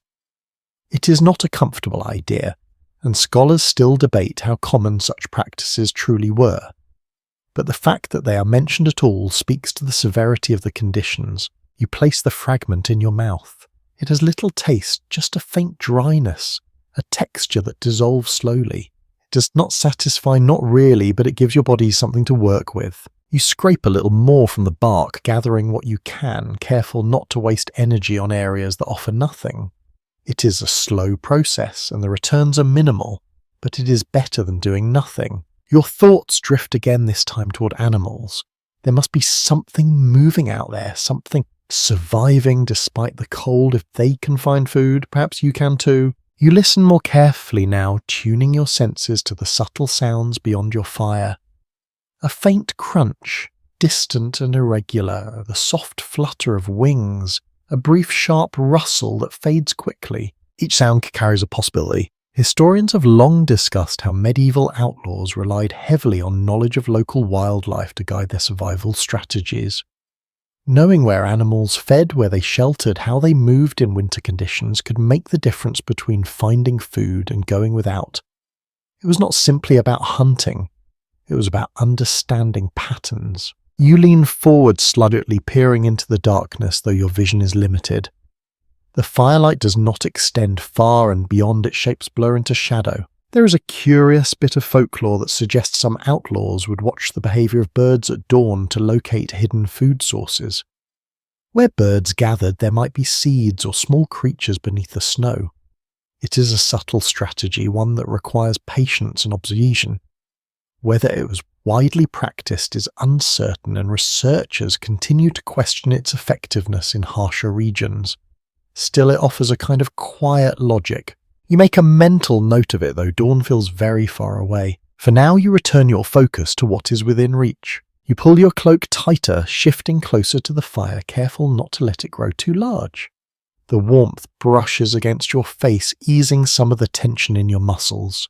It is not a comfortable idea, and scholars still debate how common such practices truly were. But the fact that they are mentioned at all speaks to the severity of the conditions. You place the fragment in your mouth. It has little taste, just a faint dryness, a texture that dissolves slowly. It does not satisfy, not really, but it gives your body something to work with. You scrape a little more from the bark, gathering what you can, careful not to waste energy on areas that offer nothing. It is a slow process, and the returns are minimal, but it is better than doing nothing. Your thoughts drift again, this time toward animals. There must be something moving out there, something surviving despite the cold. If they can find food, perhaps you can too. You listen more carefully now, tuning your senses to the subtle sounds beyond your fire. A faint crunch, distant and irregular, the soft flutter of wings, a brief sharp rustle that fades quickly. Each sound carries a possibility. Historians have long discussed how medieval outlaws relied heavily on knowledge of local wildlife to guide their survival strategies. Knowing where animals fed, where they sheltered, how they moved in winter conditions could make the difference between finding food and going without. It was not simply about hunting. It was about understanding patterns. You lean forward sluggerly, peering into the darkness, though your vision is limited. The firelight does not extend far, and beyond its shapes blur into shadow. There is a curious bit of folklore that suggests some outlaws would watch the behavior of birds at dawn to locate hidden food sources. Where birds gathered, there might be seeds or small creatures beneath the snow. It is a subtle strategy, one that requires patience and observation. Whether it was widely practiced is uncertain, and researchers continue to question its effectiveness in harsher regions. Still, it offers a kind of quiet logic. You make a mental note of it, though dawn feels very far away. For now, you return your focus to what is within reach. You pull your cloak tighter, shifting closer to the fire, careful not to let it grow too large. The warmth brushes against your face, easing some of the tension in your muscles.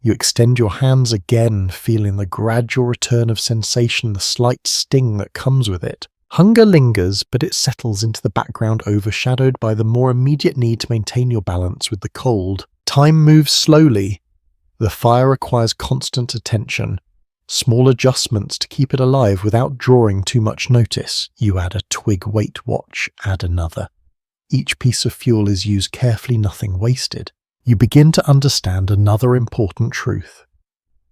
You extend your hands again, feeling the gradual return of sensation, the slight sting that comes with it. Hunger lingers, but it settles into the background, overshadowed by the more immediate need to maintain your balance with the cold. Time moves slowly. The fire requires constant attention. Small adjustments to keep it alive without drawing too much notice. You add a twig weight watch, add another. Each piece of fuel is used carefully, nothing wasted. You begin to understand another important truth.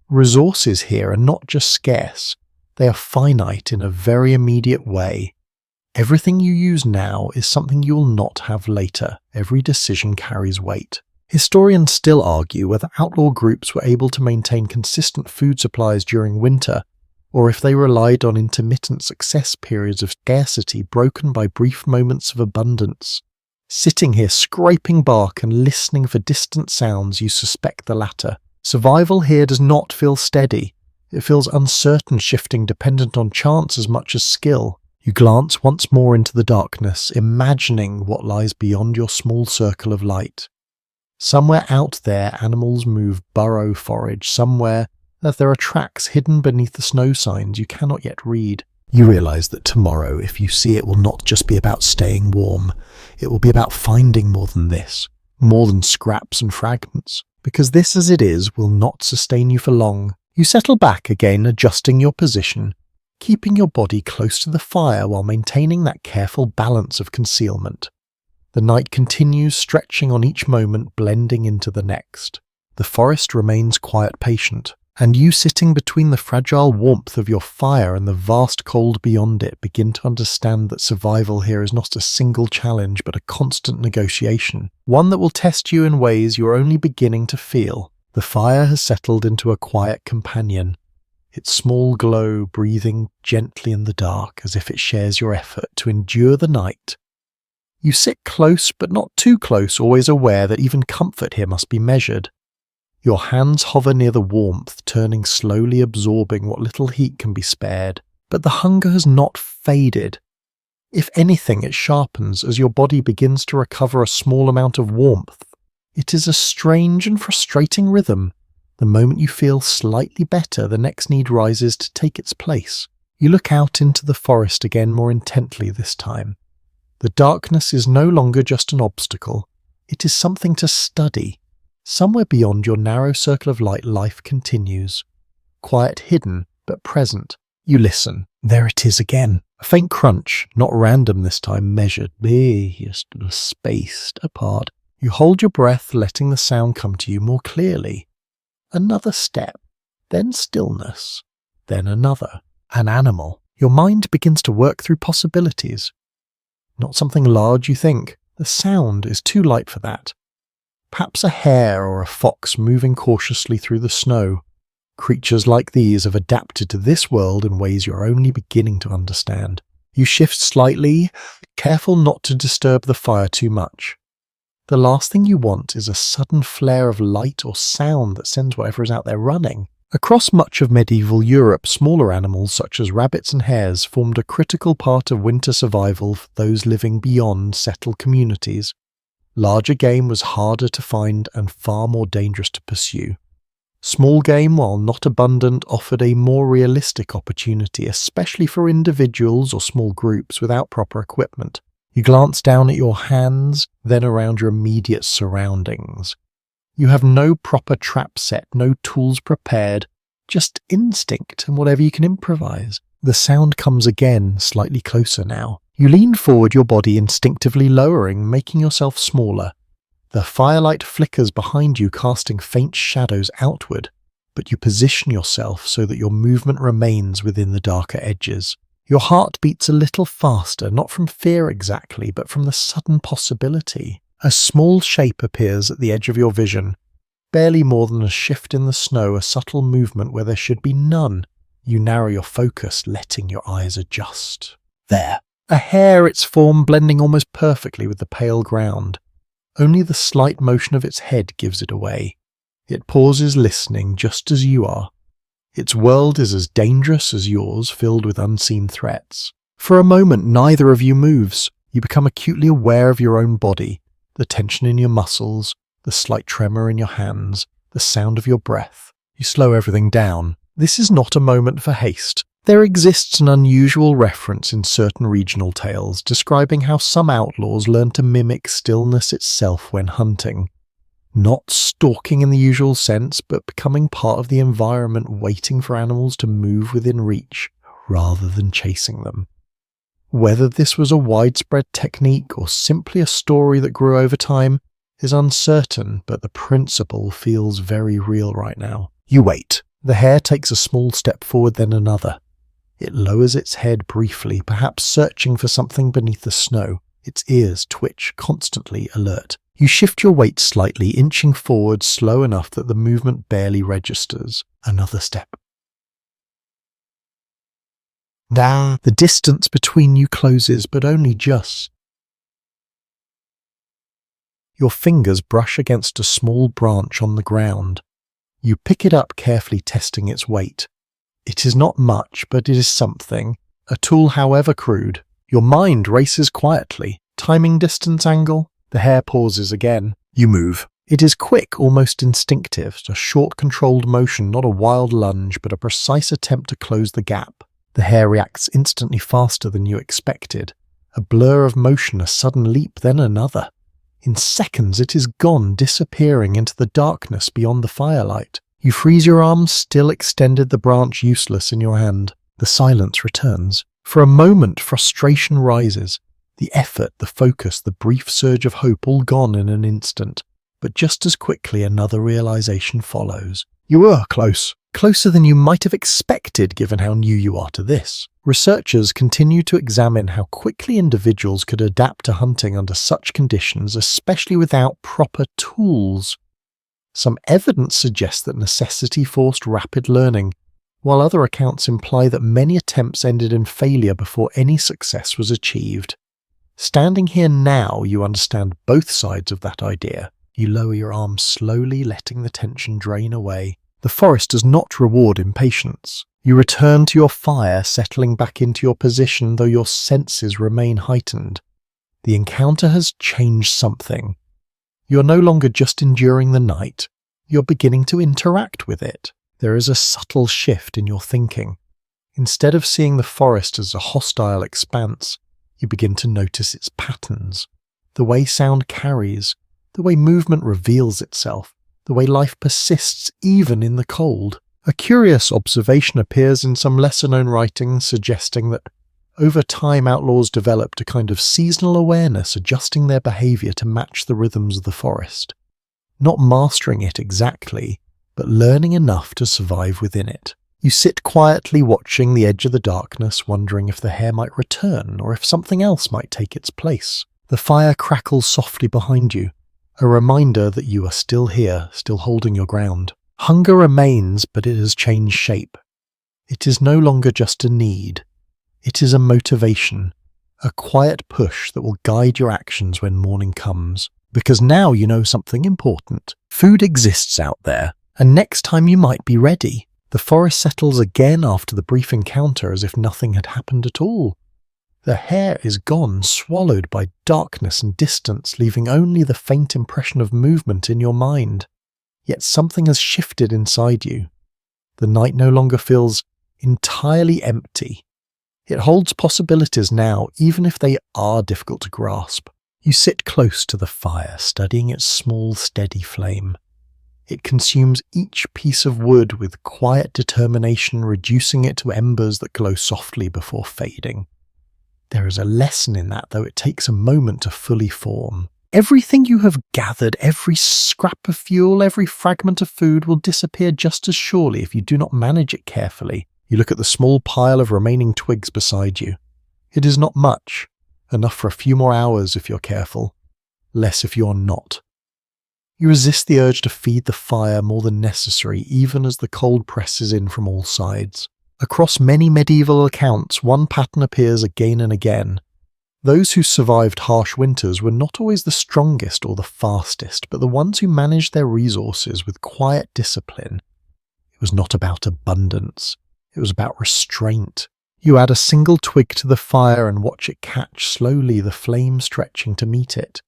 Resources here are not just scarce. They are finite in a very immediate way. Everything you use now is something you will not have later. Every decision carries weight. Historians still argue whether outlaw groups were able to maintain consistent food supplies during winter, or if they relied on intermittent success periods of scarcity broken by brief moments of abundance. Sitting here scraping bark and listening for distant sounds, you suspect the latter. Survival here does not feel steady. It feels uncertain, shifting, dependent on chance as much as skill. You glance once more into the darkness, imagining what lies beyond your small circle of light. Somewhere out there, animals move, burrow, forage. Somewhere that there are tracks hidden beneath the snow signs you cannot yet read. You realize that tomorrow, if you see it, will not just be about staying warm. It will be about finding more than this, more than scraps and fragments, because this as it is will not sustain you for long. You settle back again, adjusting your position, keeping your body close to the fire while maintaining that careful balance of concealment. The night continues, stretching on each moment, blending into the next. The forest remains quiet, patient, and you, sitting between the fragile warmth of your fire and the vast cold beyond it, begin to understand that survival here is not a single challenge but a constant negotiation, one that will test you in ways you are only beginning to feel. The fire has settled into a quiet companion, its small glow breathing gently in the dark as if it shares your effort to endure the night. You sit close but not too close, always aware that even comfort here must be measured. Your hands hover near the warmth, turning slowly, absorbing what little heat can be spared. But the hunger has not faded. If anything, it sharpens as your body begins to recover a small amount of warmth. It is a strange and frustrating rhythm. The moment you feel slightly better, the next need rises to take its place. You look out into the forest again more intently this time. The darkness is no longer just an obstacle. It is something to study. Somewhere beyond your narrow circle of light, life continues. Quiet, hidden, but present. You listen. There it is again. A faint crunch, not random this time, measured, just spaced apart. You hold your breath, letting the sound come to you more clearly. Another step, then stillness, then another. An animal. Your mind begins to work through possibilities. Not something large, you think. The sound is too light for that. Perhaps a hare or a fox moving cautiously through the snow. Creatures like these have adapted to this world in ways you're only beginning to understand. You shift slightly, careful not to disturb the fire too much. The last thing you want is a sudden flare of light or sound that sends whatever is out there running. Across much of medieval Europe, smaller animals such as rabbits and hares formed a critical part of winter survival for those living beyond settled communities. Larger game was harder to find and far more dangerous to pursue. Small game, while not abundant, offered a more realistic opportunity, especially for individuals or small groups without proper equipment. You glance down at your hands, then around your immediate surroundings. You have no proper trap set, no tools prepared, just instinct and whatever you can improvise. The sound comes again, slightly closer now. You lean forward, your body instinctively lowering, making yourself smaller. The firelight flickers behind you, casting faint shadows outward, but you position yourself so that your movement remains within the darker edges. Your heart beats a little faster, not from fear exactly, but from the sudden possibility. A small shape appears at the edge of your vision, barely more than a shift in the snow, a subtle movement where there should be none. You narrow your focus, letting your eyes adjust. There. A hare, its form blending almost perfectly with the pale ground. Only the slight motion of its head gives it away. It pauses, listening, just as you are. Its world is as dangerous as yours, filled with unseen threats. For a moment, neither of you moves. You become acutely aware of your own body. The tension in your muscles, the slight tremor in your hands, the sound of your breath. You slow everything down. This is not a moment for haste. There exists an unusual reference in certain regional tales describing how some outlaws learn to mimic stillness itself when hunting. Not stalking in the usual sense, but becoming part of the environment, waiting for animals to move within reach, rather than chasing them. Whether this was a widespread technique or simply a story that grew over time is uncertain, but the principle feels very real right now. You wait. The hare takes a small step forward, then another. It lowers its head briefly, perhaps searching for something beneath the snow. Its ears twitch, constantly alert. You shift your weight slightly, inching forward slow enough that the movement barely registers. Another step. Down. The distance between you closes, but only just. Your fingers brush against a small branch on the ground. You pick it up, carefully testing its weight. It is not much, but it is something. A tool, however crude. Your mind races quietly. Timing, distance, angle. The hare pauses again. You move. It is quick, almost instinctive. A short, controlled motion, not a wild lunge, but a precise attempt to close the gap. The hare reacts instantly, faster than you expected. A blur of motion, a sudden leap, then another. In seconds it is gone, disappearing into the darkness beyond the firelight. You freeze your arm, still extended, the branch useless in your hand. The silence returns. For a moment, frustration rises. The effort, the focus, the brief surge of hope, all gone in an instant. But just as quickly, another realization follows. You were close. Closer than you might have expected, given how new you are to this. Researchers continue to examine how quickly individuals could adapt to hunting under such conditions, especially without proper tools. Some evidence suggests that necessity forced rapid learning, while other accounts imply that many attempts ended in failure before any success was achieved. Standing here now, you understand both sides of that idea. You lower your arms slowly, letting the tension drain away. The forest does not reward impatience. You return to your fire, settling back into your position, though your senses remain heightened. The encounter has changed something. You're no longer just enduring the night. You're beginning to interact with it. There is a subtle shift in your thinking. Instead of seeing the forest as a hostile expanse, you begin to notice its patterns, the way sound carries, the way movement reveals itself, the way life persists even in the cold. A curious observation appears in some lesser-known writings suggesting that over time outlaws developed a kind of seasonal awareness, adjusting their behavior to match the rhythms of the forest. Not mastering it exactly, but learning enough to survive within it. You sit quietly watching the edge of the darkness, wondering if the hare might return or if something else might take its place. The fire crackles softly behind you, a reminder that you are still here, still holding your ground. Hunger remains, but it has changed shape. It is no longer just a need. It is a motivation, a quiet push that will guide your actions when morning comes. Because now you know something important. Food exists out there, and next time you might be ready. The forest settles again after the brief encounter as if nothing had happened at all. The hare is gone, swallowed by darkness and distance, leaving only the faint impression of movement in your mind. Yet something has shifted inside you. The night no longer feels entirely empty. It holds possibilities now, even if they are difficult to grasp. You sit close to the fire, studying its small, steady flame. It consumes each piece of wood with quiet determination, reducing it to embers that glow softly before fading. There is a lesson in that, though it takes a moment to fully form. Everything you have gathered, every scrap of fuel, every fragment of food will disappear just as surely if you do not manage it carefully. You look at the small pile of remaining twigs beside you. It is not much, enough for a few more hours if you're careful, less if you're not. You resist the urge to feed the fire more than necessary, even as the cold presses in from all sides. Across many medieval accounts, one pattern appears again and again. Those who survived harsh winters were not always the strongest or the fastest, but the ones who managed their resources with quiet discipline. It was not about abundance. It was about restraint. You add a single twig to the fire and watch it catch slowly, the flame stretching to meet it.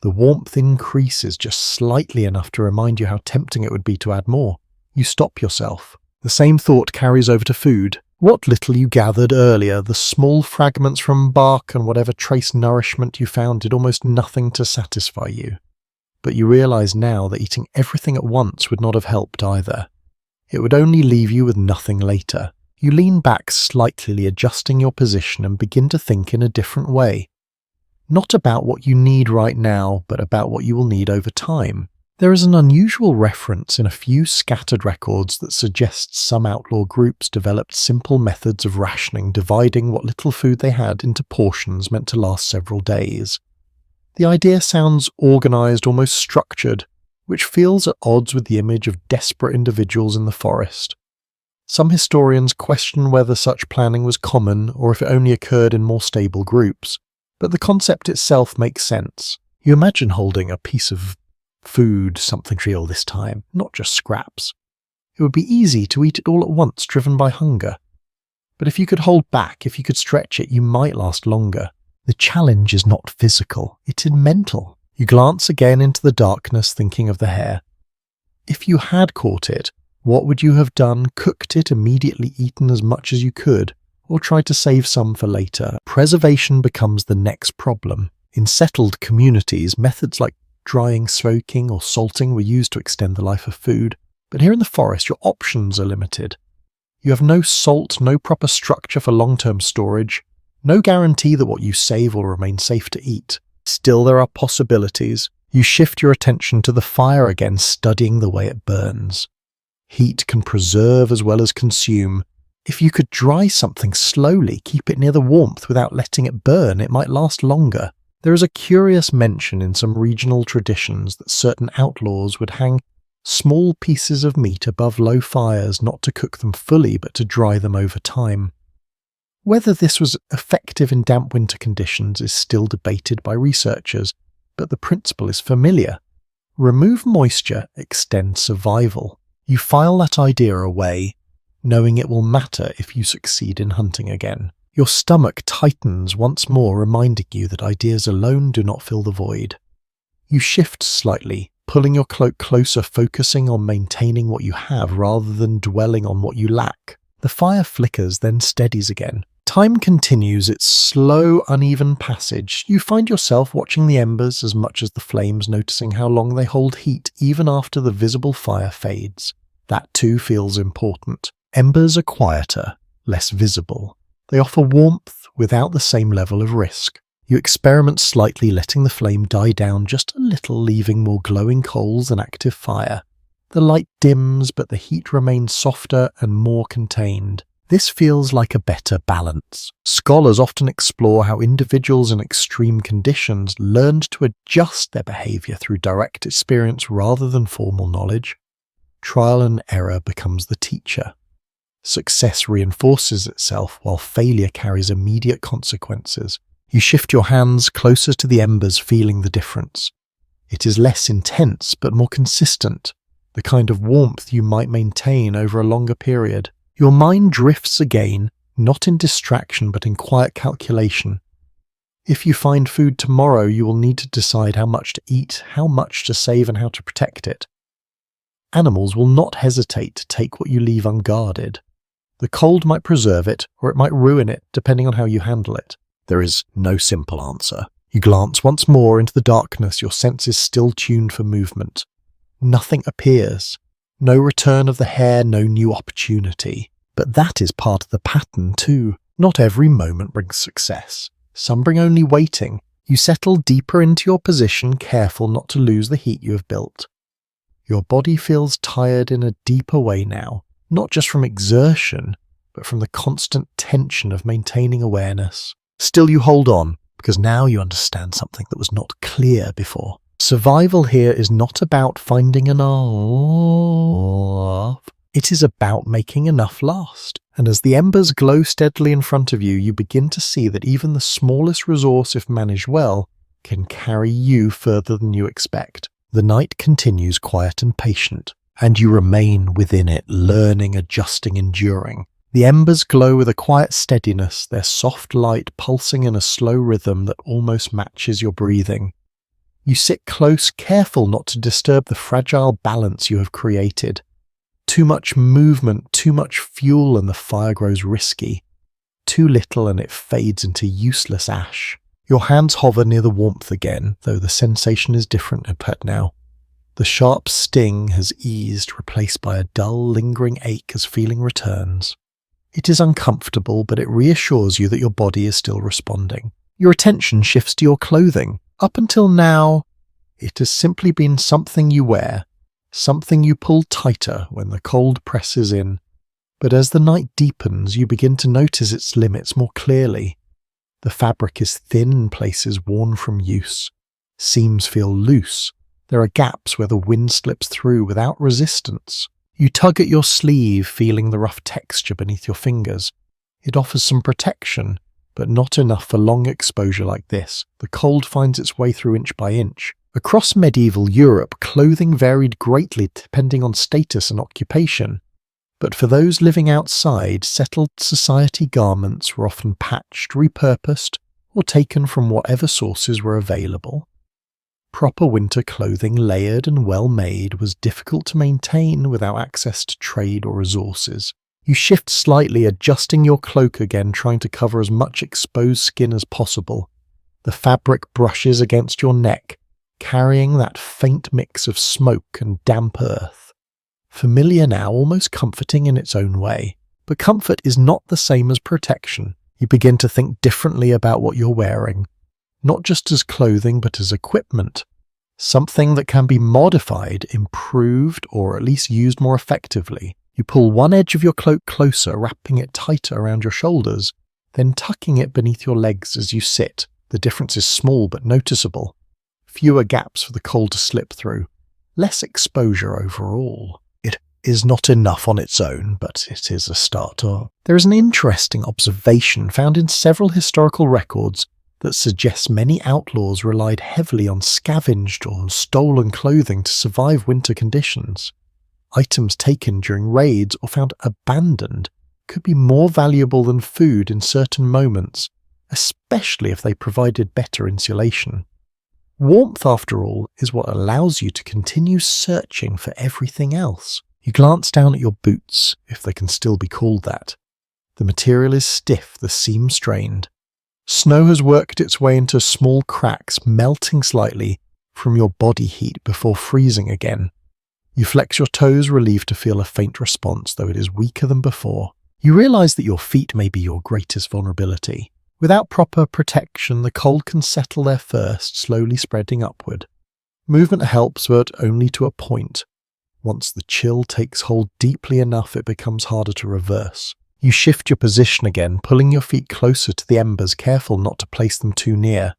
The warmth increases just slightly enough to remind you how tempting it would be to add more. You stop yourself. The same thought carries over to food. What little you gathered earlier, the small fragments from bark and whatever trace nourishment you found, did almost nothing to satisfy you. But you realize now that eating everything at once would not have helped either. It would only leave you with nothing later. You lean back slightly, adjusting your position, and begin to think in a different way. Not about what you need right now, but about what you will need over time. There is an unusual reference in a few scattered records that suggests some outlaw groups developed simple methods of rationing, dividing what little food they had into portions meant to last several days. The idea sounds organized, almost structured, which feels at odds with the image of desperate individuals in the forest. Some historians question whether such planning was common or if it only occurred in more stable groups. But the concept itself makes sense. You imagine holding a piece of food, something real this time, not just scraps. It would be easy to eat it all at once, driven by hunger. But if you could hold back, if you could stretch it, you might last longer. The challenge is not physical, it is mental. You glance again into the darkness, thinking of the hare. If you had caught it, what would you have done? Cooked it, immediately eaten as much as you could, or tried to save some for later? Preservation becomes the next problem. In settled communities, methods like drying, smoking, or salting were used to extend the life of food. But here in the forest, your options are limited. You have no salt, no proper structure for long-term storage, no guarantee that what you save will remain safe to eat. Still, there are possibilities. You shift your attention to the fire again, studying the way it burns. Heat can preserve as well as consume. If you could dry something slowly, keep it near the warmth without letting it burn, it might last longer. There is a curious mention in some regional traditions that certain outlaws would hang small pieces of meat above low fires, not to cook them fully but to dry them over time. Whether this was effective in damp winter conditions is still debated by researchers, but the principle is familiar. Remove moisture, extend survival. You file that idea away, knowing it will matter if you succeed in hunting again. Your stomach tightens once more, reminding you that ideas alone do not fill the void. You shift slightly, pulling your cloak closer, focusing on maintaining what you have rather than dwelling on what you lack. The fire flickers, then steadies again. Time continues its slow, uneven passage. You find yourself watching the embers as much as the flames, noticing how long they hold heat even after the visible fire fades. That too feels important. Embers are quieter, less visible. They offer warmth without the same level of risk. You experiment slightly, letting the flame die down just a little, leaving more glowing coals than active fire. The light dims, but the heat remains softer and more contained. This feels like a better balance. Scholars often explore how individuals in extreme conditions learned to adjust their behavior through direct experience rather than formal knowledge. Trial and error becomes the teacher. Success reinforces itself while failure carries immediate consequences. You shift your hands closer to the embers, feeling the difference. It is less intense but more consistent, the kind of warmth you might maintain over a longer period. Your mind drifts again, not in distraction but in quiet calculation. If you find food tomorrow, you will need to decide how much to eat, how much to save, and how to protect it. Animals will not hesitate to take what you leave unguarded. The cold might preserve it, or it might ruin it, depending on how you handle it. There is no simple answer. You glance once more into the darkness, your senses still tuned for movement. Nothing appears. No return of the hare, no new opportunity. But that is part of the pattern too. Not every moment brings success. Some bring only waiting. You settle deeper into your position, careful not to lose the heat you have built. Your body feels tired in a deeper way now. Not just from exertion, but from the constant tension of maintaining awareness. Still you hold on, because now you understand something that was not clear before. Survival here is not about finding enough. It is about making enough last. And as the embers glow steadily in front of you, you begin to see that even the smallest resource, if managed well, can carry you further than you expect. The night continues quiet and patient, and you remain within it, learning, adjusting, enduring. The embers glow with a quiet steadiness, their soft light pulsing in a slow rhythm that almost matches your breathing. You sit close, careful not to disturb the fragile balance you have created. Too much movement, too much fuel, and the fire grows risky. Too little and it fades into useless ash. Your hands hover near the warmth again, though the sensation is different now. The sharp sting has eased, replaced by a dull, lingering ache as feeling returns. It is uncomfortable, but it reassures you that your body is still responding. Your attention shifts to your clothing. Up until now, it has simply been something you wear, something you pull tighter when the cold presses in. But as the night deepens, you begin to notice its limits more clearly. The fabric is thin in places, worn from use. Seams feel loose. There are gaps where the wind slips through without resistance. You tug at your sleeve, feeling the rough texture beneath your fingers. It offers some protection, but not enough for long exposure like this. The cold finds its way through inch by inch. Across medieval Europe, clothing varied greatly depending on status and occupation. But for those living outside, settled society garments were often patched, repurposed, or taken from whatever sources were available. Proper winter clothing, layered and well made, was difficult to maintain without access to trade or resources. You shift slightly, adjusting your cloak again, trying to cover as much exposed skin as possible. The fabric brushes against your neck, carrying that faint mix of smoke and damp earth. Familiar now, almost comforting in its own way. But comfort is not the same as protection. You begin to think differently about what you're wearing. Not just as clothing, but as equipment. Something that can be modified, improved, or at least used more effectively. You pull one edge of your cloak closer, wrapping it tighter around your shoulders, then tucking it beneath your legs as you sit. The difference is small but noticeable. Fewer gaps for the cold to slip through. less exposure overall. It is not enough on its own, but it is a start. There is an interesting observation found in several historical records that suggests many outlaws relied heavily on scavenged or stolen clothing to survive winter conditions. Items taken during raids or found abandoned could be more valuable than food in certain moments, especially if they provided better insulation. Warmth, after all, is what allows you to continue searching for everything else. You glance down at your boots, if they can still be called that. The material is stiff, the seam strained. Snow has worked its way into small cracks, melting slightly from your body heat before freezing again. You flex your toes, relieved to feel a faint response, though it is weaker than before. You realize that your feet may be your greatest vulnerability. Without proper protection, the cold can settle there first, slowly spreading upward. Movement helps, but only to a point. Once the chill takes hold deeply enough, it becomes harder to reverse. You shift your position again, pulling your feet closer to the embers, careful not to place them too near.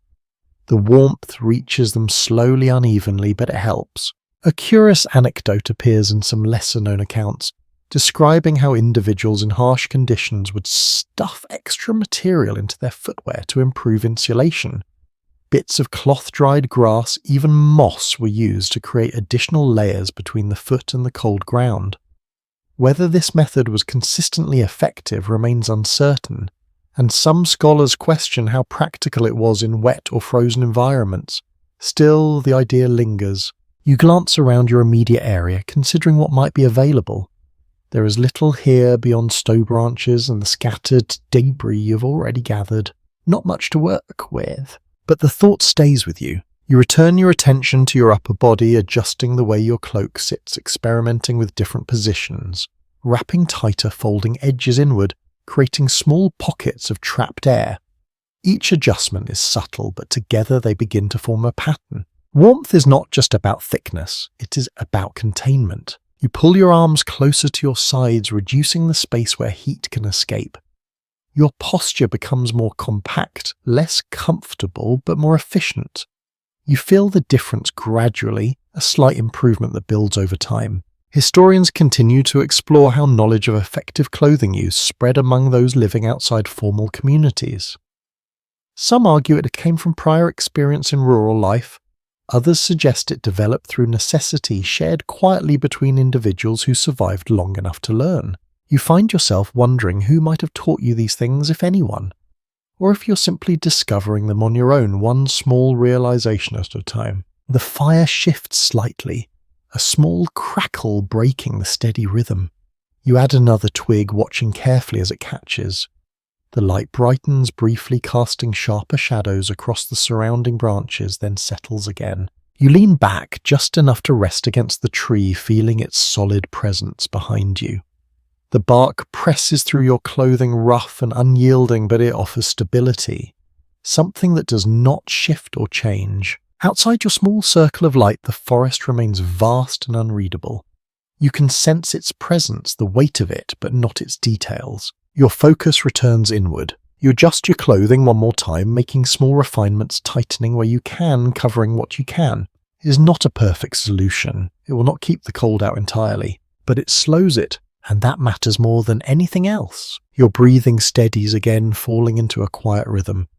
The warmth reaches them slowly, unevenly, but it helps. A curious anecdote appears in some lesser-known accounts, describing how individuals in harsh conditions would stuff extra material into their footwear to improve insulation. Bits of cloth-dried grass, even moss, were used to create additional layers between the foot and the cold ground. Whether this method was consistently effective remains uncertain, and some scholars question how practical it was in wet or frozen environments. Still, the idea lingers. You glance around your immediate area, considering what might be available. There is little here beyond stow branches and the scattered debris you've already gathered. Not much to work with. But the thought stays with you. You return your attention to your upper body, adjusting the way your cloak sits, experimenting with different positions, wrapping tighter, folding edges inward, creating small pockets of trapped air. Each adjustment is subtle, but together they begin to form a pattern. Warmth is not just about thickness, it is about containment. You pull your arms closer to your sides, reducing the space where heat can escape. Your posture becomes more compact, less comfortable, but more efficient. You feel the difference gradually, a slight improvement that builds over time. Historians continue to explore how knowledge of effective clothing use spread among those living outside formal communities. Some argue it came from prior experience in rural life. Others suggest it developed through necessity shared quietly between individuals who survived long enough to learn. You find yourself wondering who might have taught you these things, if anyone, or if you're simply discovering them on your own, one small realization at a time. The fire shifts slightly, a small crackle breaking the steady rhythm. You add another twig, watching carefully as it catches. The light brightens, briefly casting sharper shadows across the surrounding branches, then settles again. You lean back just enough to rest against the tree, feeling its solid presence behind you. The bark presses through your clothing, rough and unyielding, but it offers stability, something that does not shift or change. Outside your small circle of light, the forest remains vast and unreadable. You can sense its presence, the weight of it, but not its details. Your focus returns inward. You adjust your clothing one more time, making small refinements, tightening where you can, covering what you can. It is not a perfect solution. It will not keep the cold out entirely, but it slows it. And that matters more than anything else. Your breathing steadies again, falling into a quiet rhythm.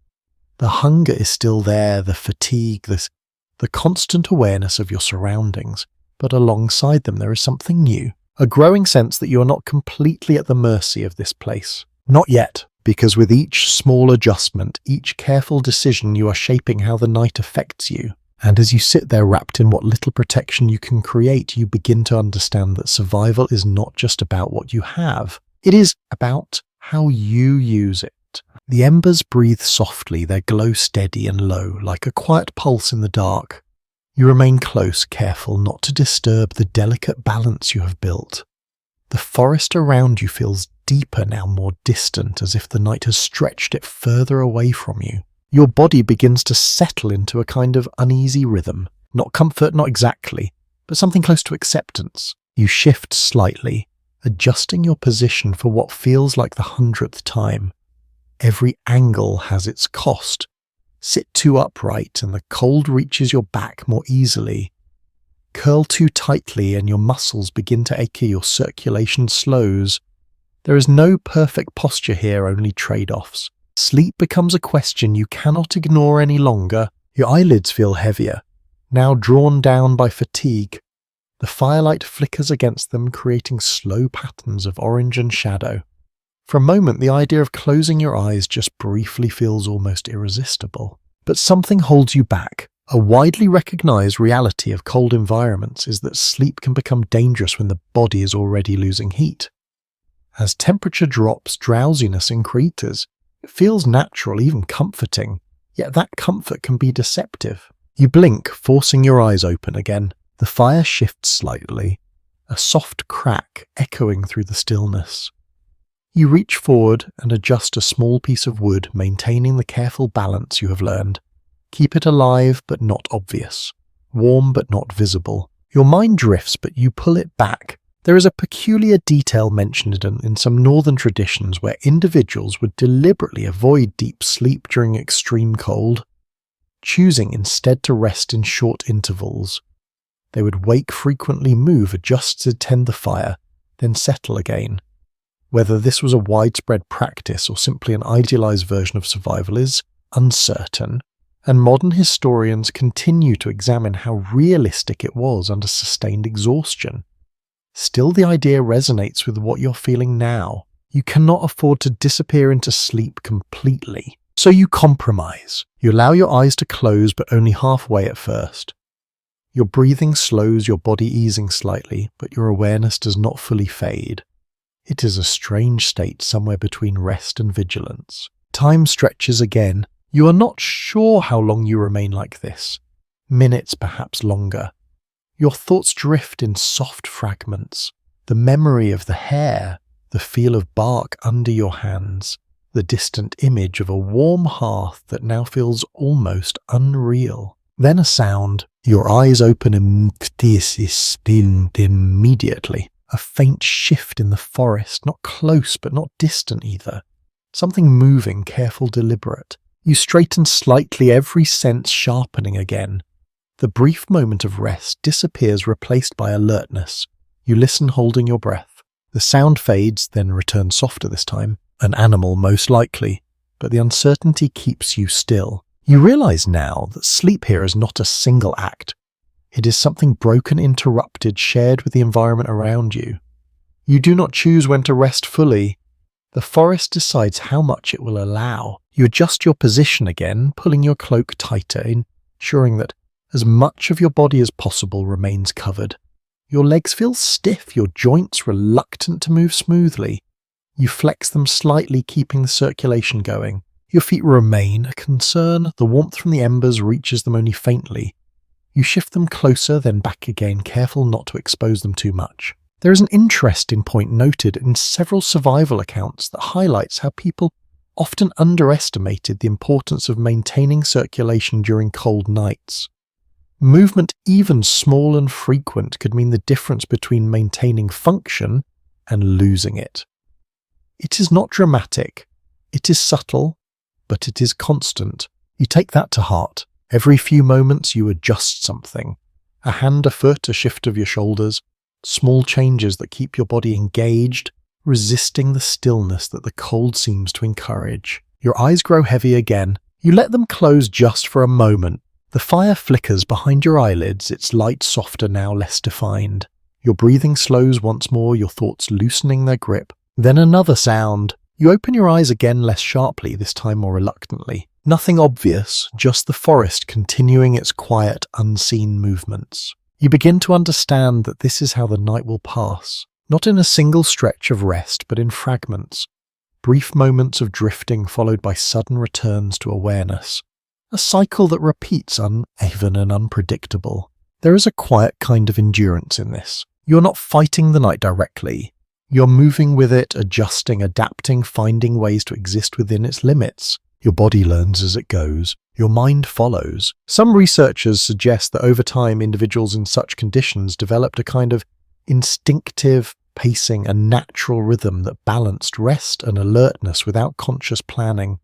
The hunger is still there, the fatigue, the constant awareness of your surroundings. But alongside them there is something new. A growing sense that you are not completely at the mercy of this place. Not yet, because with each small adjustment, each careful decision, you are shaping how the night affects you. And as you sit there wrapped in what little protection you can create, you begin to understand that survival is not just about what you have. It is about how you use it. The embers breathe softly, their glow steady and low, like a quiet pulse in the dark. You remain close, careful not to disturb the delicate balance you have built. The forest around you feels deeper now, more distant, as if the night has stretched it further away from you. Your body begins to settle into a kind of uneasy rhythm. Not comfort, not exactly, but something close to acceptance. You shift slightly, adjusting your position for what feels like the 100th time. Every angle has its cost. Sit too upright and the cold reaches your back more easily. curl too tightly and your muscles begin to ache, your circulation slows. There is no perfect posture here, only trade-offs. Sleep becomes a question you cannot ignore any longer. Your eyelids feel heavier, now drawn down by fatigue. The firelight flickers against them, creating slow patterns of orange and shadow. For a moment, the idea of closing your eyes just briefly feels almost irresistible. But something holds you back. A widely recognized reality of cold environments is that sleep can become dangerous when the body is already losing heat. As temperature drops, drowsiness increases. It feels natural, even comforting, yet that comfort can be deceptive. You blink, forcing your eyes open again. The fire shifts slightly, a soft crack echoing through the stillness. You reach forward and adjust a small piece of wood, maintaining the careful balance you have learned. Keep it alive but not obvious, warm but not visible. Your mind drifts, but you pull it back. There is a peculiar detail mentioned in some northern traditions where individuals would deliberately avoid deep sleep during extreme cold, choosing instead to rest in short intervals. They would wake frequently, move, adjust to tend the fire, then settle again. Whether this was a widespread practice or simply an idealized version of survival is uncertain, and modern historians continue to examine how realistic it was under sustained exhaustion. Still, the idea resonates with what you're feeling now. You cannot afford to disappear into sleep completely, so you compromise. You allow your eyes to close, but only halfway at first. Your breathing slows, your body easing slightly, but your awareness does not fully fade. It is a strange state somewhere between rest and vigilance. Time stretches again. You are not sure how long you remain like this. Minutes, perhaps longer. Your thoughts drift in soft fragments. The memory of the hair, the feel of bark under your hands, the distant image of a warm hearth that now feels almost unreal. Then a sound. Your eyes open immediately. A faint shift in the forest, not close but not distant either. Something moving, careful, deliberate. You straighten slightly, every sense sharpening again. The brief moment of rest disappears, replaced by alertness. You listen, holding your breath. The sound fades, then returns softer this time. An animal, most likely, but the uncertainty keeps you still. You realize now that sleep here is not a single act. It is something broken, interrupted, shared with the environment around you. You do not choose when to rest fully. The forest decides how much it will allow. You adjust your position again, pulling your cloak tighter, ensuring that as much of your body as possible remains covered. Your legs feel stiff, your joints reluctant to move smoothly. You flex them slightly, keeping the circulation going. Your feet remain a concern. The warmth from the embers reaches them only faintly. You shift them closer, then back again, careful not to expose them too much. There is an interesting point noted in several survival accounts that highlights how people often underestimated the importance of maintaining circulation during cold nights. Movement, even small and frequent, could mean the difference between maintaining function and losing it. It is not dramatic. It is subtle, but it is constant. You take that to heart. Every few moments you adjust something. A hand, a foot, a shift of your shoulders. Small changes that keep your body engaged, resisting the stillness that the cold seems to encourage. Your eyes grow heavy again. You let them close just for a moment. The fire flickers behind your eyelids, its light softer now, less defined. Your breathing slows once more, your thoughts loosening their grip. Then another sound. You open your eyes again, less sharply, this time more reluctantly. Nothing obvious, just the forest continuing its quiet, unseen movements. You begin to understand that this is how the night will pass, not in a single stretch of rest, but in fragments. Brief moments of drifting followed by sudden returns to awareness. A cycle that repeats, uneven and unpredictable. There is a quiet kind of endurance in this. You're not fighting the night directly. You're moving with it, adjusting, adapting, finding ways to exist within its limits. Your body learns as it goes. Your mind follows. Some researchers suggest that over time, individuals in such conditions developed a kind of instinctive pacing, a natural rhythm that balanced rest and alertness without conscious planning.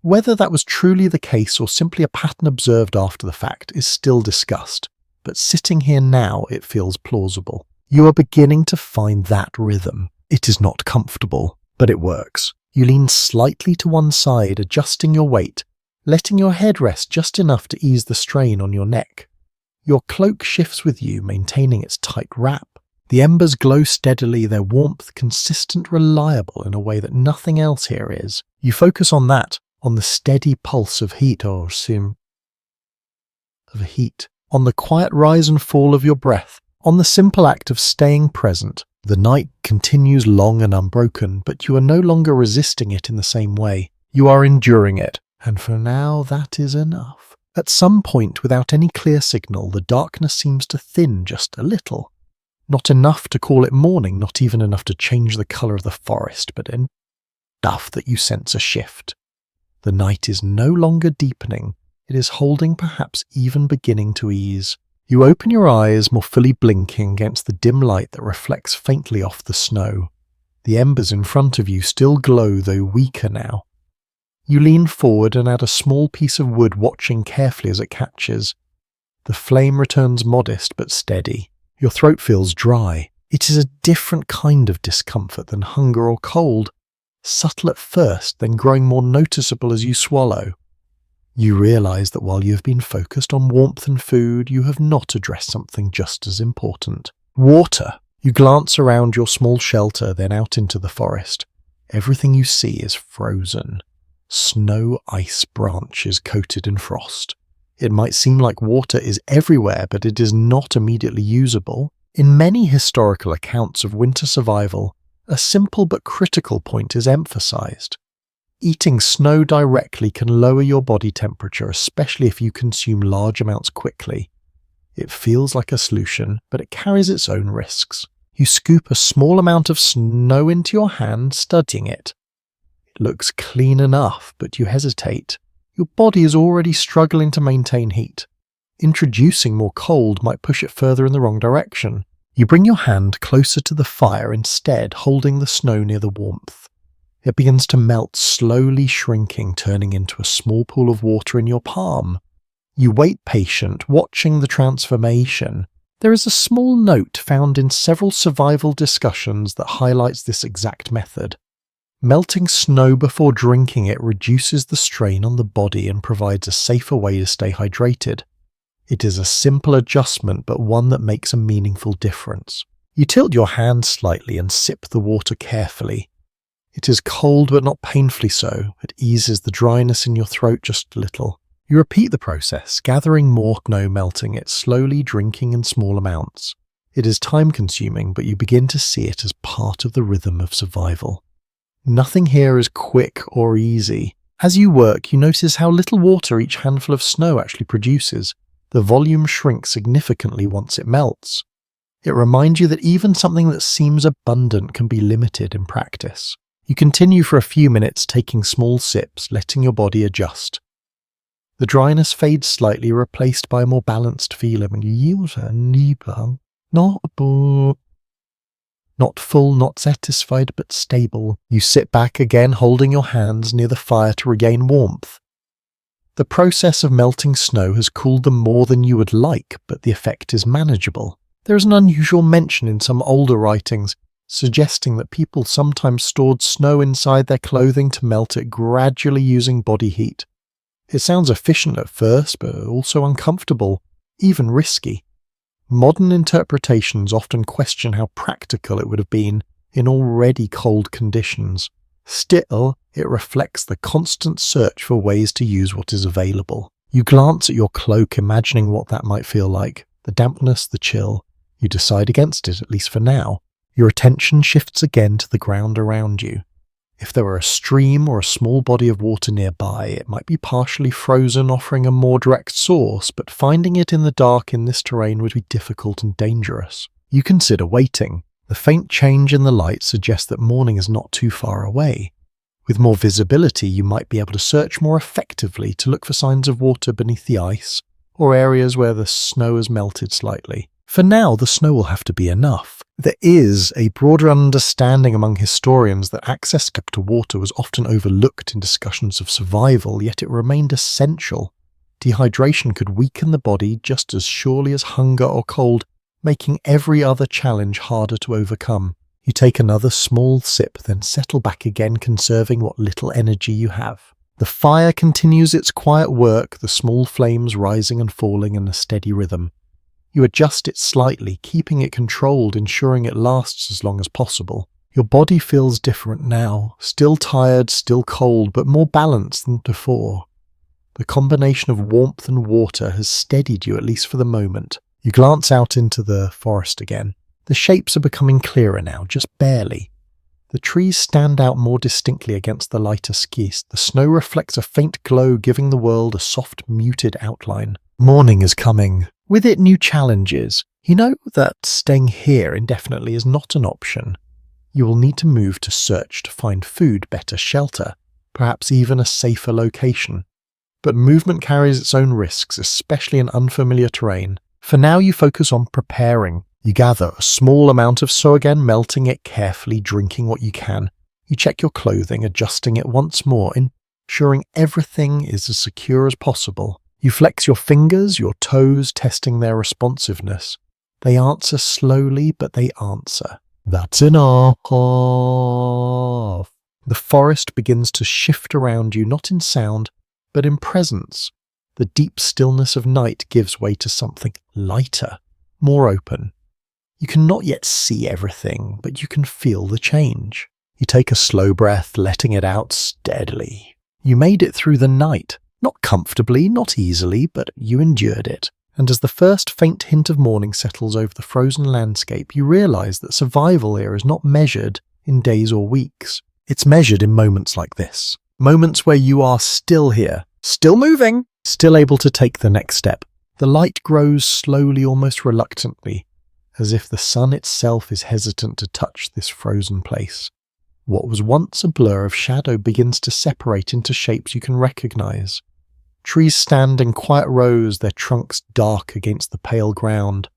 Whether that was truly the case or simply a pattern observed after the fact is still discussed. but sitting here now it feels plausible. You are beginning to find that rhythm. It is not comfortable, but it works. You lean slightly to one side, adjusting your weight, letting your head rest just enough to ease the strain on your neck. Your cloak shifts with you, maintaining its tight wrap. The embers glow steadily, their warmth consistent, reliable in a way that nothing else here is. You focus on that, on the steady pulse of heat, on the quiet rise and fall of your breath, on the simple act of staying present. The night continues long and unbroken, but you are no longer resisting it in the same way. You are enduring it, and for now that is enough. At some point, without any clear signal, the darkness seems to thin just a little. Not enough to call it morning, not even enough to change the colour of the forest, but enough that you sense a shift. The night is no longer deepening, it is holding, perhaps even beginning to ease. You open your eyes, more fully blinking against the dim light that reflects faintly off the snow. The embers in front of you still glow, though weaker now. You lean forward and add a small piece of wood, watching carefully as it catches. The flame returns modest but steady. Your throat feels dry. It is a different kind of discomfort than hunger or cold, subtle at first, then growing more noticeable as you swallow. You realize that while you have been focused on warmth and food, you have not addressed something just as important. Water. You glance around your small shelter, then out into the forest. Everything you see is frozen. Snow ice branches coated in frost. It might seem like water is everywhere, but it is not immediately usable. In many historical accounts of winter survival, a simple but critical point is emphasized. Eating snow directly can lower your body temperature, especially if you consume large amounts quickly. It feels like a solution, but it carries its own risks. You scoop a small amount of snow into your hand, studying it. It looks clean enough, but you hesitate. Your body is already struggling to maintain heat. Introducing more cold might push it further in the wrong direction. You bring your hand closer to the fire instead, holding the snow near the warmth. It begins to melt, slowly shrinking, turning into a small pool of water in your palm. You wait patient, watching the transformation. There is a small note found in several survival discussions that highlights this exact method. Melting snow before drinking it reduces the strain on the body and provides a safer way to stay hydrated. It is a simple adjustment, but one that makes a meaningful difference. You tilt your hand slightly and sip the water carefully. It is cold, but not painfully so. It eases the dryness in your throat just a little. You repeat the process, gathering more snow, melting it, slowly drinking in small amounts. It is time-consuming, but you begin to see it as part of the rhythm of survival. Nothing here is quick or easy. As you work, you notice how little water each handful of snow actually produces. The volume shrinks significantly once it melts. It reminds you that even something that seems abundant can be limited in practice. You continue for a few minutes, taking small sips, letting your body adjust. The dryness fades slightly, replaced by a more balanced feeling. Not full, not satisfied, but stable. You sit back again, holding your hands near the fire to regain warmth. The process of melting snow has cooled them more than you would like, but the effect is manageable. There is an unusual mention in some older writings, suggesting that people sometimes stored snow inside their clothing to melt it gradually using body heat. It sounds efficient at first, but also uncomfortable, even risky. Modern interpretations often question how practical it would have been in already cold conditions. Still, it reflects the constant search for ways to use what is available. You glance at your cloak, imagining what that might feel like. The dampness, the chill. You decide against it, at least for now. Your attention shifts again to the ground around you. If there were a stream or a small body of water nearby, it might be partially frozen, offering a more direct source, but finding it in the dark in this terrain would be difficult and dangerous. You consider waiting. The faint change in the light suggests that morning is not too far away. With more visibility, you might be able to search more effectively to look for signs of water beneath the ice, or areas where the snow has melted slightly. For now, the snow will have to be enough. There is a broader understanding among historians that access to water was often overlooked in discussions of survival, yet it remained essential. Dehydration could weaken the body just as surely as hunger or cold, making every other challenge harder to overcome. You take another small sip, then settle back again, conserving what little energy you have. The fire continues its quiet work, the small flames rising and falling in a steady rhythm. You adjust it slightly, keeping it controlled, ensuring it lasts as long as possible. Your body feels different now, still tired, still cold, but more balanced than before. The combination of warmth and water has steadied you, at least for the moment. You glance out into the forest again. The shapes are becoming clearer now, just barely. The trees stand out more distinctly against the lighter skies. The snow reflects a faint glow, giving the world a soft, muted outline. Morning is coming. With it, new challenges. You know that staying here indefinitely is not an option. You will need to move to search to find food, better shelter, perhaps even a safer location. But movement carries its own risks, especially in unfamiliar terrain. For now, you focus on preparing. You gather a small amount of snow again, melting it carefully, drinking what you can. You check your clothing, adjusting it once more, ensuring everything is as secure as possible. You flex your fingers, your toes, testing their responsiveness. They answer slowly, but they answer. That's enough. The forest begins to shift around you, not in sound, but in presence. The deep stillness of night gives way to something lighter, more open. You cannot yet see everything, but you can feel the change. You take a slow breath, letting it out steadily. You made it through the night. Not comfortably, not easily, but you endured it. And as the first faint hint of morning settles over the frozen landscape, you realize that survival here is not measured in days or weeks. It's measured in moments like this. Moments where you are still here, still moving, still able to take the next step. The light grows slowly, almost reluctantly, as if the sun itself is hesitant to touch this frozen place. What was once a blur of shadow begins to separate into shapes you can recognize. Trees stand in quiet rows, their trunks dark against the pale ground.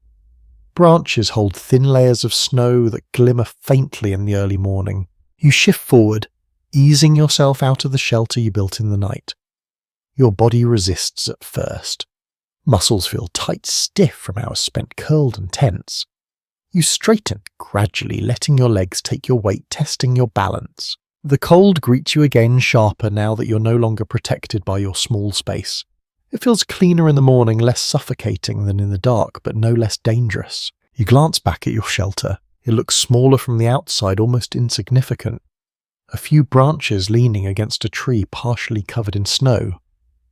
Branches hold thin layers of snow that glimmer faintly in the early morning. You shift forward, easing yourself out of the shelter you built in the night. Your body resists at first. Muscles feel tight, stiff from hours spent curled and tense. You straighten, gradually letting your legs take your weight, testing your balance. The cold greets you again, sharper now that you're no longer protected by your small space. It feels cleaner in the morning, less suffocating than in the dark, but no less dangerous. You glance back at your shelter. It looks smaller from the outside, almost insignificant. A few branches leaning against a tree partially covered in snow.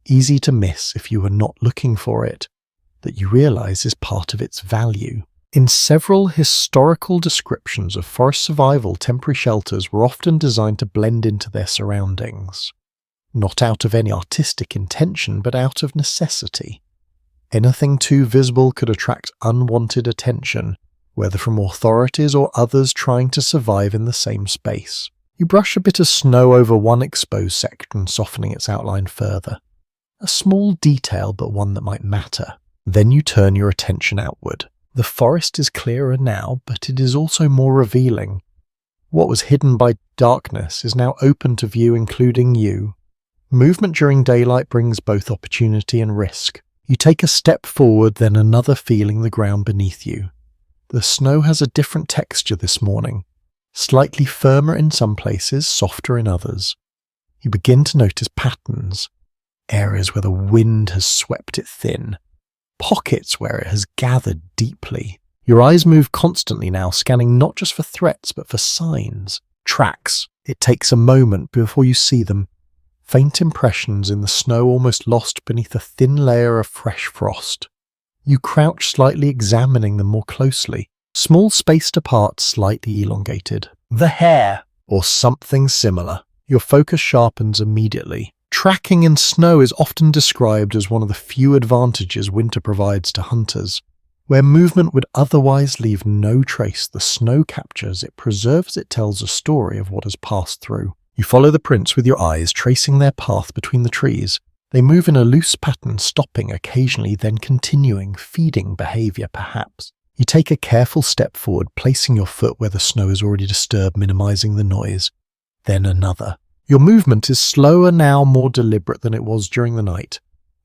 Easy to miss if you were not looking for it, that you realize is part of its value. In several historical descriptions of forest survival, temporary shelters were often designed to blend into their surroundings. Not out of any artistic intention, but out of necessity. Anything too visible could attract unwanted attention, whether from authorities or others trying to survive in the same space. You brush a bit of snow over one exposed section, softening its outline further. A small detail, but one that might matter. Then you turn your attention outward. The forest is clearer now, but it is also more revealing. What was hidden by darkness is now open to view, including you. Movement during daylight brings both opportunity and risk. You take a step forward, then another, feeling the ground beneath you. The snow has a different texture this morning. Slightly firmer in some places, softer in others. You begin to notice patterns. Areas where the wind has swept it thin. Pockets where it has gathered deeply. Your eyes move constantly now, scanning not just for threats, but for signs. Tracks. It takes a moment before you see them. Faint impressions in the snow almost lost beneath a thin layer of fresh frost. You crouch slightly, examining them more closely. Small spaced apart, slightly elongated. The hair, or something similar. Your focus sharpens immediately. Tracking in snow is often described as one of the few advantages winter provides to hunters. Where movement would otherwise leave no trace, the snow captures, it preserves, it tells a story of what has passed through. You follow the prints with your eyes, tracing their path between the trees. They move in a loose pattern, stopping occasionally, then continuing, feeding behavior perhaps. You take a careful step forward, placing your foot where the snow is already disturbed, minimizing the noise. Then another. Your movement is slower now, more deliberate than it was during the night.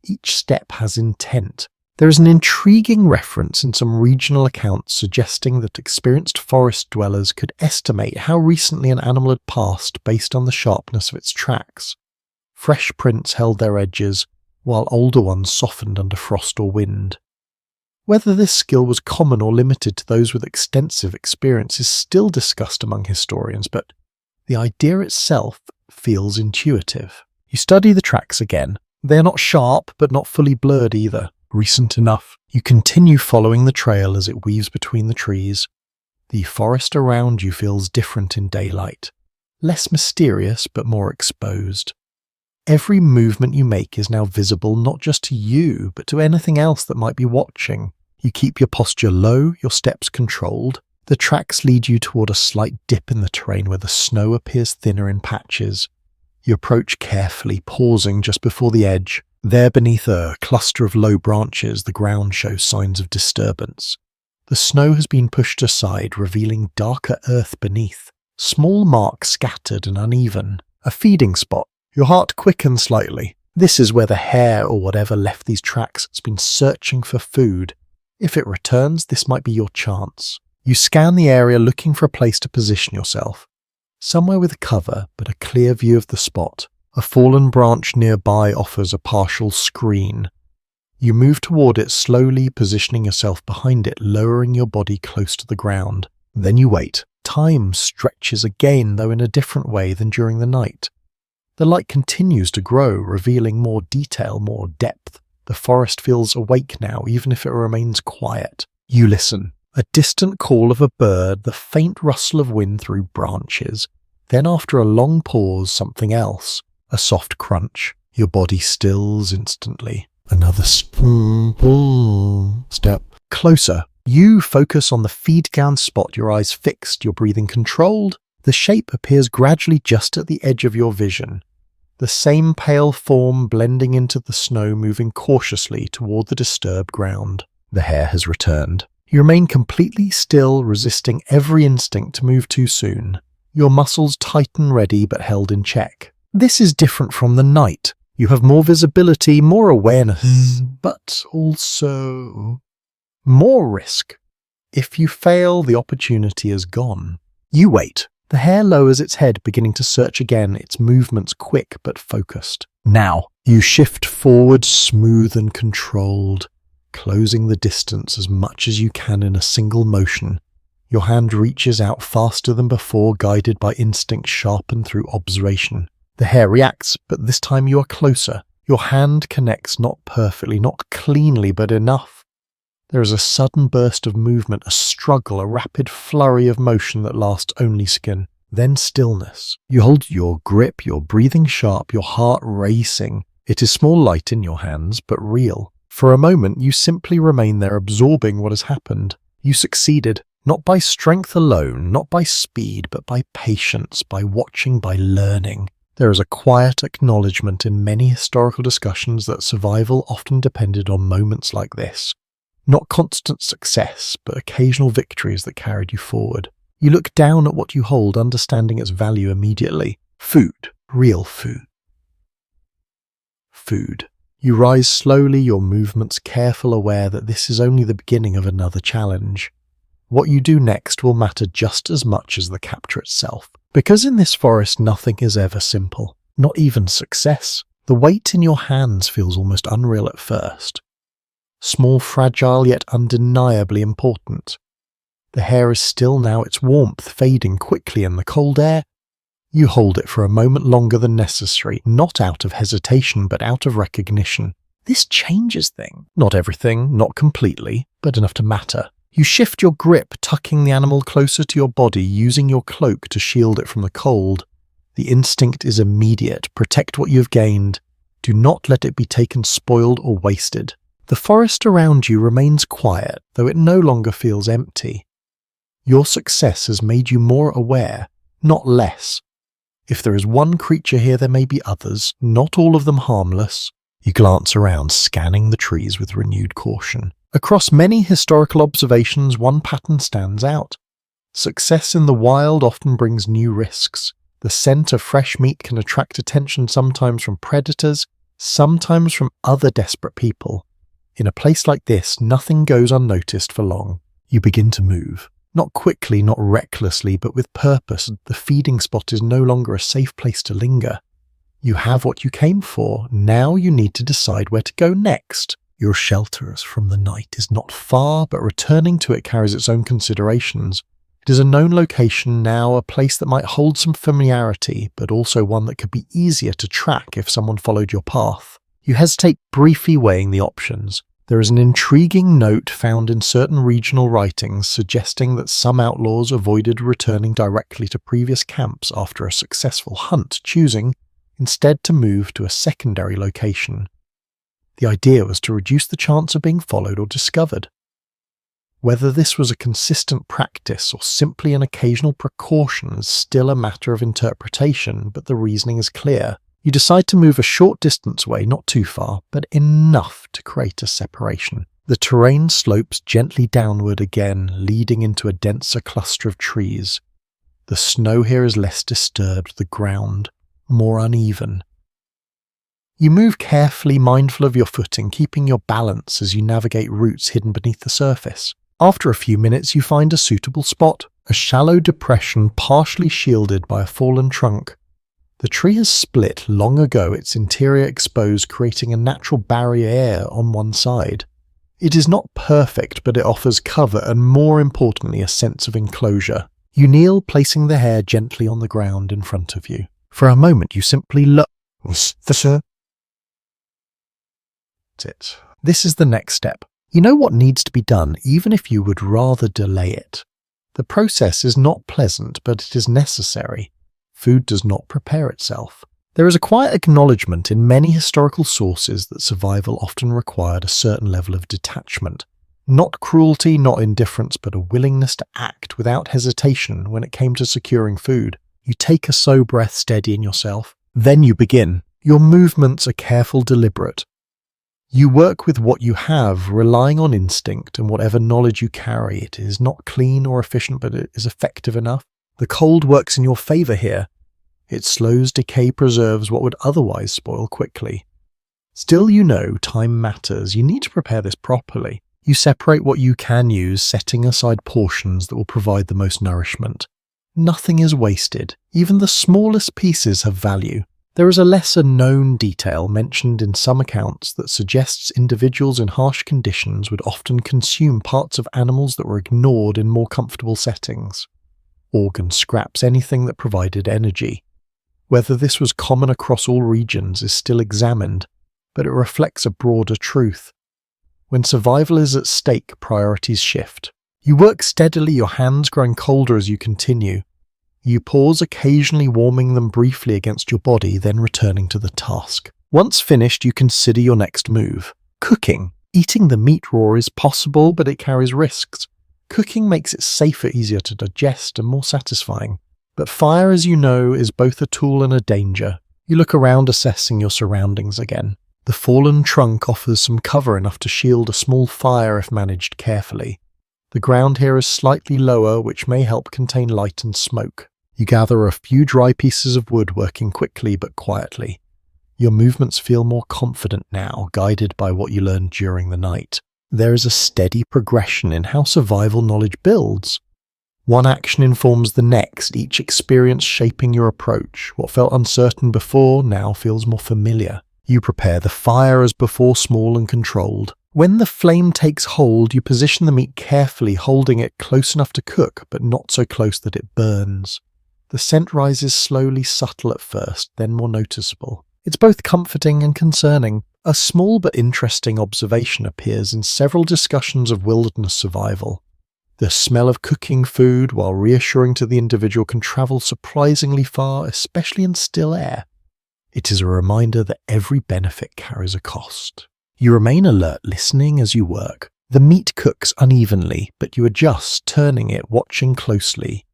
Each step has intent. There is an intriguing reference in some regional accounts suggesting that experienced forest dwellers could estimate how recently an animal had passed based on the sharpness of its tracks. Fresh prints held their edges, while older ones softened under frost or wind. Whether this skill was common or limited to those with extensive experience is still discussed among historians, but the idea itself feels intuitive. You study the tracks again. They are not sharp, but not fully blurred either. Recent enough. You continue following the trail as it weaves between the trees. The forest around you feels different in daylight. Less mysterious, but more exposed. Every movement you make is now visible not just to you, but to anything else that might be watching. You keep your posture low, your steps controlled. The tracks lead you toward a slight dip in the terrain where the snow appears thinner in patches. You approach carefully, pausing just before the edge. There beneath a cluster of low branches, the ground shows signs of disturbance. The snow has been pushed aside, revealing darker earth beneath. Small marks scattered and uneven. A feeding spot. Your heart quickens slightly. This is where the hare or whatever left these tracks has been searching for food. If it returns, this might be your chance. You scan the area looking for a place to position yourself. Somewhere with cover, but a clear view of the spot. A fallen branch nearby offers a partial screen. You move toward it slowly, positioning yourself behind it, lowering your body close to the ground. Then you wait. Time stretches again, though in a different way than during the night. The light continues to grow, revealing more detail, more depth. The forest feels awake now, even if it remains quiet. You listen. A distant call of a bird, the faint rustle of wind through branches. Then after a long pause, something else. A soft crunch. Your body stills instantly. Another step. Closer. You focus on the feed-down spot, your eyes fixed, your breathing controlled. The shape appears gradually just at the edge of your vision. The same pale form blending into the snow, moving cautiously toward the disturbed ground. The hare has returned. You remain completely still, resisting every instinct to move too soon. Your muscles tighten ready but held in check. This is different from the night. You have more visibility, more awareness, but also more risk. If you fail, the opportunity is gone. You wait. The hare lowers its head, beginning to search again, its movements quick but focused. Now, you shift forward, smooth and controlled, closing the distance as much as you can in a single motion. Your hand reaches out faster than before, guided by instinct sharpened through observation. The hare reacts, but this time you are closer. Your hand connects not perfectly, not cleanly, but enough. There is a sudden burst of movement, a struggle, a rapid flurry of motion that lasts only skin. Then stillness. You hold your grip, your breathing sharp, your heart racing. It is small light in your hands, but real. For a moment, you simply remain there, absorbing what has happened. You succeeded, not by strength alone, not by speed, but by patience, by watching, by learning. There is a quiet acknowledgement in many historical discussions that survival often depended on moments like this. Not constant success, but occasional victories that carried you forward. You look down at what you hold, understanding its value immediately. Food. Real food. Food. You rise slowly, your movements careful, aware that this is only the beginning of another challenge. What you do next will matter just as much as the capture itself. Because in this forest nothing is ever simple. Not even success. The weight in your hands feels almost unreal at first. Small, fragile, yet undeniably important. The hare is still now, its warmth fading quickly in the cold air. You hold it for a moment longer than necessary, not out of hesitation, but out of recognition. This changes things. Not everything, not completely, but enough to matter. You shift your grip, tucking the animal closer to your body, using your cloak to shield it from the cold. The instinct is immediate. Protect what you have gained. Do not let it be taken spoiled or wasted. The forest around you remains quiet, though it no longer feels empty. Your success has made you more aware, not less. If there is one creature here, there may be others, not all of them harmless. You glance around, scanning the trees with renewed caution. Across many historical observations, one pattern stands out. Success in the wild often brings new risks. The scent of fresh meat can attract attention sometimes from predators, sometimes from other desperate people. In a place like this, nothing goes unnoticed for long. You begin to move. Not quickly, not recklessly, but with purpose. The feeding spot is no longer a safe place to linger. You have what you came for. Now you need to decide where to go next. Your shelter from the night is not far, but returning to it carries its own considerations. It is a known location now, a place that might hold some familiarity, but also one that could be easier to track if someone followed your path. You hesitate, briefly weighing the options. There is an intriguing note found in certain regional writings suggesting that some outlaws avoided returning directly to previous camps after a successful hunt, choosing instead to move to a secondary location. The idea was to reduce the chance of being followed or discovered. Whether this was a consistent practice or simply an occasional precaution is still a matter of interpretation, but the reasoning is clear. You decide to move a short distance away, not too far, but enough to create a separation. The terrain slopes gently downward again, leading into a denser cluster of trees. The snow here is less disturbed, the ground more uneven. You move carefully, mindful of your footing, keeping your balance as you navigate routes hidden beneath the surface. After a few minutes, you find a suitable spot, a shallow depression partially shielded by a fallen trunk. The tree has split long ago, its interior exposed, creating a natural barrier on one side. It is not perfect, but it offers cover and, more importantly, a sense of enclosure. You kneel, placing the hair gently on the ground in front of you. For a moment, you simply look. This is the next step. You know what needs to be done, even if you would rather delay it. The process is not pleasant, but it is necessary. Food does not prepare itself. There is a quiet acknowledgement in many historical sources that survival often required a certain level of detachment. Not cruelty, not indifference, but a willingness to act without hesitation when it came to securing food. You take a slow breath, steadying yourself. Then you begin. Your movements are careful, deliberate. You work with what you have, relying on instinct and whatever knowledge you carry. It is not clean or efficient, but it is effective enough. The cold works in your favor here. It slows decay, preserves what would otherwise spoil quickly. Still, you know, time matters. You need to prepare this properly. You separate what you can use, setting aside portions that will provide the most nourishment. Nothing is wasted. Even the smallest pieces have value. There is a lesser-known detail mentioned in some accounts that suggests individuals in harsh conditions would often consume parts of animals that were ignored in more comfortable settings. Organ scraps, anything that provided energy. Whether this was common across all regions is still examined, but it reflects a broader truth. When survival is at stake, priorities shift. You work steadily, your hands growing colder as you continue. You pause, occasionally warming them briefly against your body, then returning to the task. Once finished, you consider your next move. Cooking. Eating the meat raw is possible, but it carries risks. Cooking makes it safer, easier to digest, and more satisfying. But fire, as you know, is both a tool and a danger. You look around, assessing your surroundings again. The fallen trunk offers some cover enough to shield a small fire if managed carefully. The ground here is slightly lower, which may help contain light and smoke. You gather a few dry pieces of wood, working quickly but quietly. Your movements feel more confident now, guided by what you learned during the night. There is a steady progression in how survival knowledge builds. One action informs the next, each experience shaping your approach. What felt uncertain before now feels more familiar. You prepare the fire as before, small and controlled. When the flame takes hold, you position the meat carefully, holding it close enough to cook, but not so close that it burns. The scent rises slowly, subtle at first, then more noticeable. It's both comforting and concerning. A small but interesting observation appears in several discussions of wilderness survival. The smell of cooking food, while reassuring to the individual, can travel surprisingly far, especially in still air. It is a reminder that every benefit carries a cost. You remain alert, listening as you work. The meat cooks unevenly, but you adjust, turning it, watching closely.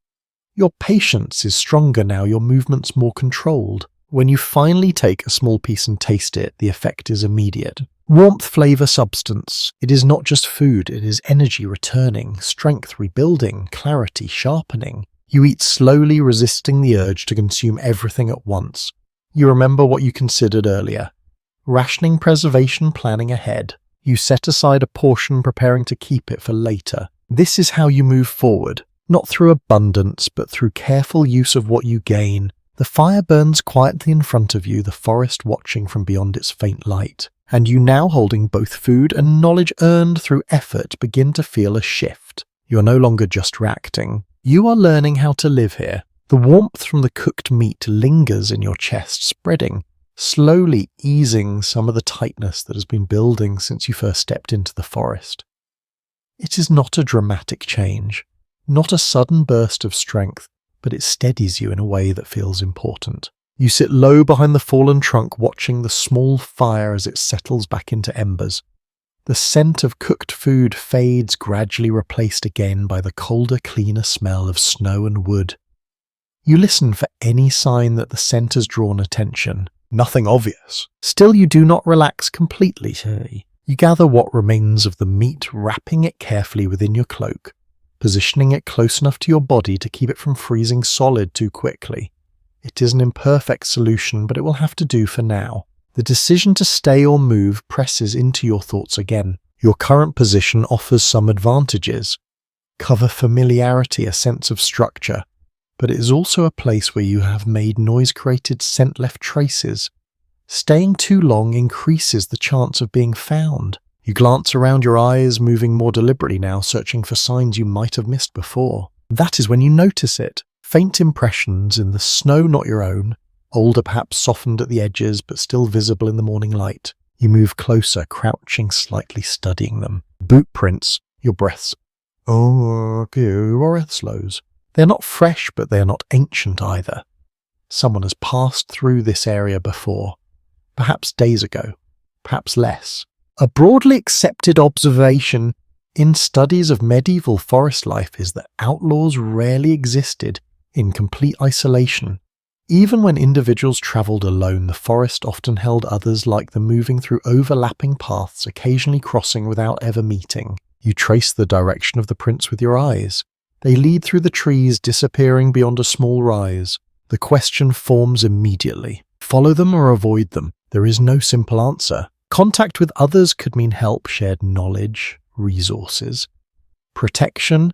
Your patience is stronger now, your movements more controlled. When you finally take a small piece and taste it, the effect is immediate. Warmth, flavor, substance. It is not just food, it is energy returning, strength rebuilding, clarity sharpening. You eat slowly, resisting the urge to consume everything at once. You remember what you considered earlier. Rationing preservation planning ahead. You set aside a portion preparing to keep it for later. This is how you move forward, not through abundance, but through careful use of what you gain. The fire burns quietly in front of you, the forest watching from beyond its faint light. And you now holding both food and knowledge earned through effort begin to feel a shift. You're no longer just reacting. You are learning how to live here. The warmth from the cooked meat lingers in your chest, spreading, slowly easing some of the tightness that has been building since you first stepped into the forest. It is not a dramatic change, not a sudden burst of strength, but it steadies you in a way that feels important. You sit low behind the fallen trunk, watching the small fire as it settles back into embers. The scent of cooked food fades, gradually replaced again by the colder, cleaner smell of snow and wood. You listen for any sign that the scent has drawn attention. Nothing obvious. Still, you do not relax completely. You gather what remains of the meat, wrapping it carefully within your cloak, positioning it close enough to your body to keep it from freezing solid too quickly. It is an imperfect solution, but it will have to do for now. The decision to stay or move presses into your thoughts again. Your current position offers some advantages. Cover familiarity, a sense of structure, but it is also a place where you have made noise-created scent-left traces. Staying too long increases the chance of being found. You glance around, your eyes moving more deliberately now, searching for signs you might have missed before. That is when you notice it. Faint impressions in the snow not your own, older perhaps softened at the edges but still visible in the morning light. You move closer, crouching slightly, studying them. Boot prints, your breaths. Your breath slows. They are not fresh, but they are not ancient either. Someone has passed through this area before, perhaps days ago, perhaps less. A broadly accepted observation in studies of medieval forest life is that outlaws rarely existed in complete isolation. Even when individuals travelled alone, the forest often held others like them, moving through overlapping paths, occasionally crossing without ever meeting. You trace the direction of the prints with your eyes. They lead through the trees, disappearing beyond a small rise. The question forms immediately. Follow them or avoid them? There is no simple answer. Contact with others could mean help, shared knowledge, resources, protection,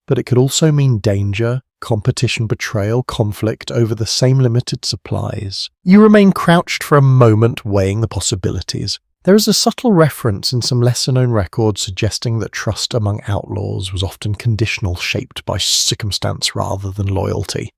but it could also mean danger, competition, betrayal, conflict over the same limited supplies. You remain crouched for a moment, weighing the possibilities. There is a subtle reference in some lesser-known records suggesting that trust among outlaws was often conditional, shaped by circumstance rather than loyalty.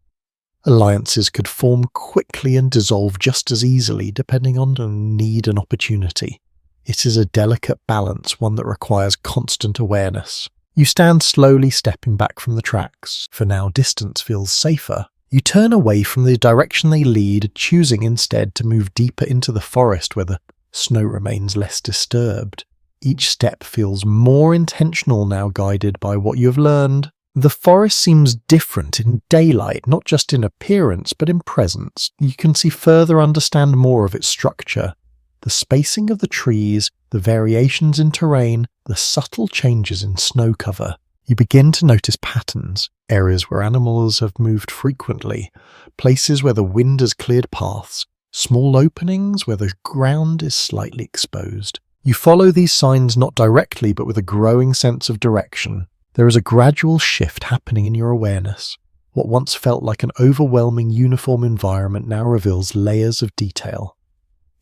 Alliances could form quickly and dissolve just as easily, depending on need and opportunity. It is a delicate balance, one that requires constant awareness. You stand slowly, stepping back from the tracks. For now, distance feels safer. You turn away from the direction they lead, choosing instead to move deeper into the forest where the snow remains less disturbed. Each step feels more intentional now, guided by what you have learned. The forest seems different in daylight, not just in appearance, but in presence. You can see further, understand more of its structure. The spacing of the trees, the variations in terrain, the subtle changes in snow cover. You begin to notice patterns, areas where animals have moved frequently, places where the wind has cleared paths, small openings where the ground is slightly exposed. You follow these signs not directly, but with a growing sense of direction. There is a gradual shift happening in your awareness. What once felt like an overwhelming uniform environment now reveals layers of detail.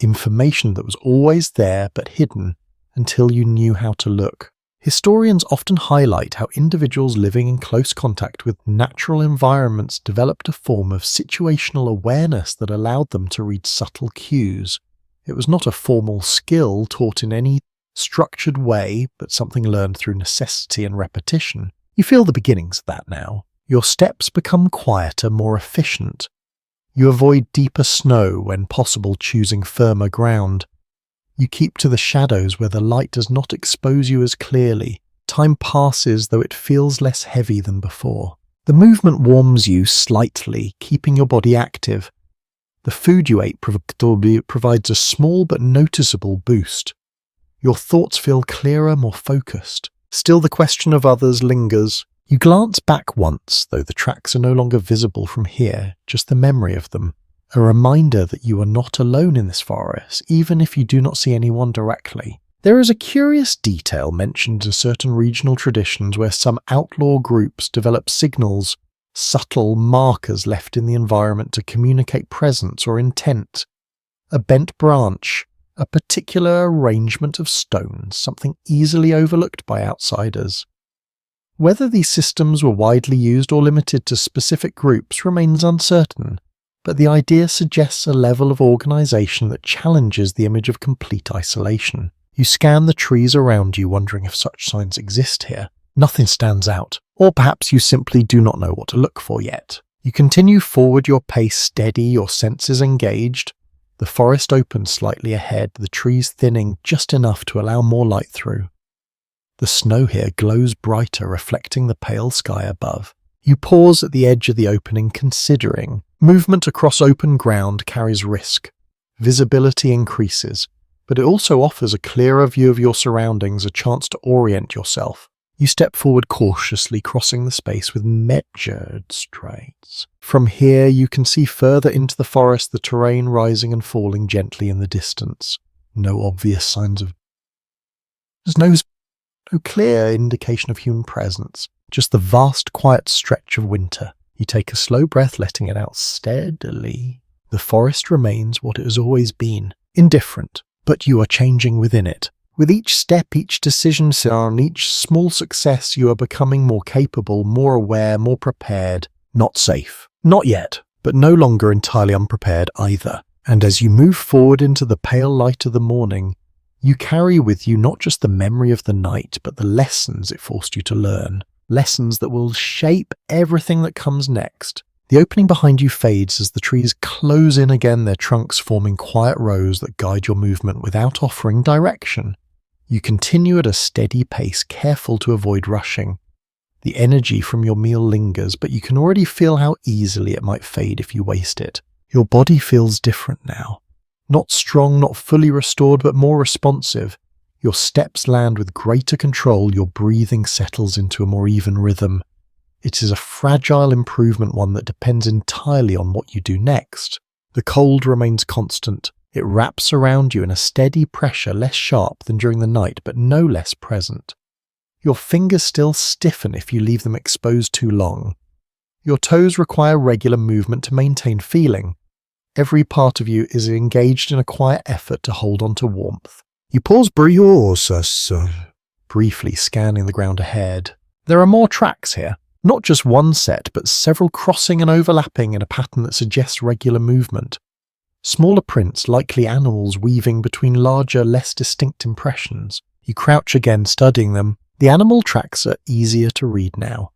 Information that was always there but hidden until you knew how to look. Historians often highlight how individuals living in close contact with natural environments developed a form of situational awareness that allowed them to read subtle cues. It was not a formal skill taught in any structured way, but something learned through necessity and repetition. You feel the beginnings of that now. Your steps become quieter, more efficient. You avoid deeper snow when possible, choosing firmer ground. You keep to the shadows where the light does not expose you as clearly. Time passes, though it feels less heavy than before. The movement warms you slightly, keeping your body active. The food you ate provides a small but noticeable boost. Your thoughts feel clearer, more focused. Still, the question of others lingers. You glance back once, though the tracks are no longer visible from here, just the memory of them. a reminder that you are not alone in this forest, even if you do not see anyone directly. There is a curious detail mentioned in certain regional traditions where some outlaw groups develop signals, subtle markers left in the environment to communicate presence or intent. A bent branch, a particular arrangement of stones, something easily overlooked by outsiders. Whether these systems were widely used or limited to specific groups remains uncertain, but the idea suggests a level of organization that challenges the image of complete isolation. You scan the trees around you, wondering if such signs exist here. Nothing stands out, or perhaps you simply do not know what to look for yet. You continue forward, your pace steady, your senses engaged. The forest opens slightly ahead, the trees thinning just enough to allow more light through. The snow here glows brighter, reflecting the pale sky above. You pause at the edge of the opening, considering. Movement across open ground carries risk. Visibility increases, but it also offers a clearer view of your surroundings, a chance to orient yourself. You step forward cautiously, crossing the space with measured strides. From here, you can see further into the forest, the terrain rising and falling gently in the distance. No obvious signs of... There's no clear indication of human presence, just the vast, quiet stretch of winter. You take a slow breath, letting it out steadily. The forest remains what it has always been, indifferent, but you are changing within it. With each step, each decision, and each small success, you are becoming more capable, more aware, more prepared. Not safe. Not yet, but no longer entirely unprepared either. And as you move forward into the pale light of the morning, you carry with you not just the memory of the night, but the lessons it forced you to learn. Lessons that will shape everything that comes next. The opening behind you fades as the trees close in again, their trunks forming quiet rows that guide your movement without offering direction. You continue at a steady pace, careful to avoid rushing. The energy from your meal lingers, but you can already feel how easily it might fade if you waste it. Your body feels different now. Not strong, not fully restored, but more responsive. Your steps land with greater control, your breathing settles into a more even rhythm. It is a fragile improvement, one that depends entirely on what you do next. The cold remains constant. It wraps around you in a steady pressure, less sharp than during the night, but no less present. Your fingers still stiffen if you leave them exposed too long. Your toes require regular movement to maintain feeling. Every part of you is engaged in a quiet effort to hold on to warmth. You pause briefly, scanning the ground ahead. There are more tracks here. Not just one set, but several crossing and overlapping in a pattern that suggests regular movement. Smaller prints, likely animals weaving between larger, less distinct impressions. You crouch again, studying them. The animal tracks are easier to read now.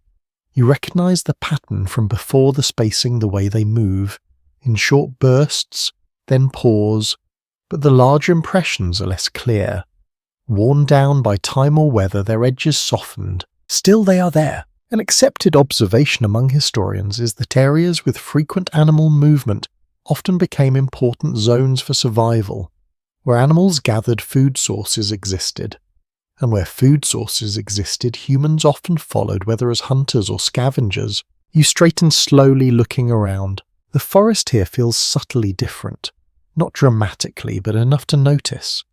You recognize the pattern from before, the spacing, the way they move. In short bursts, then pause, but the larger impressions are less clear. Worn down by time or weather, their edges softened. Still they are there. An accepted observation among historians is that areas with frequent animal movement often became important zones for survival. Where animals gathered, food sources existed. And where food sources existed, humans often followed, whether as hunters or scavengers. You straighten slowly, looking around. The forest here feels subtly different. Not dramatically, but enough to notice.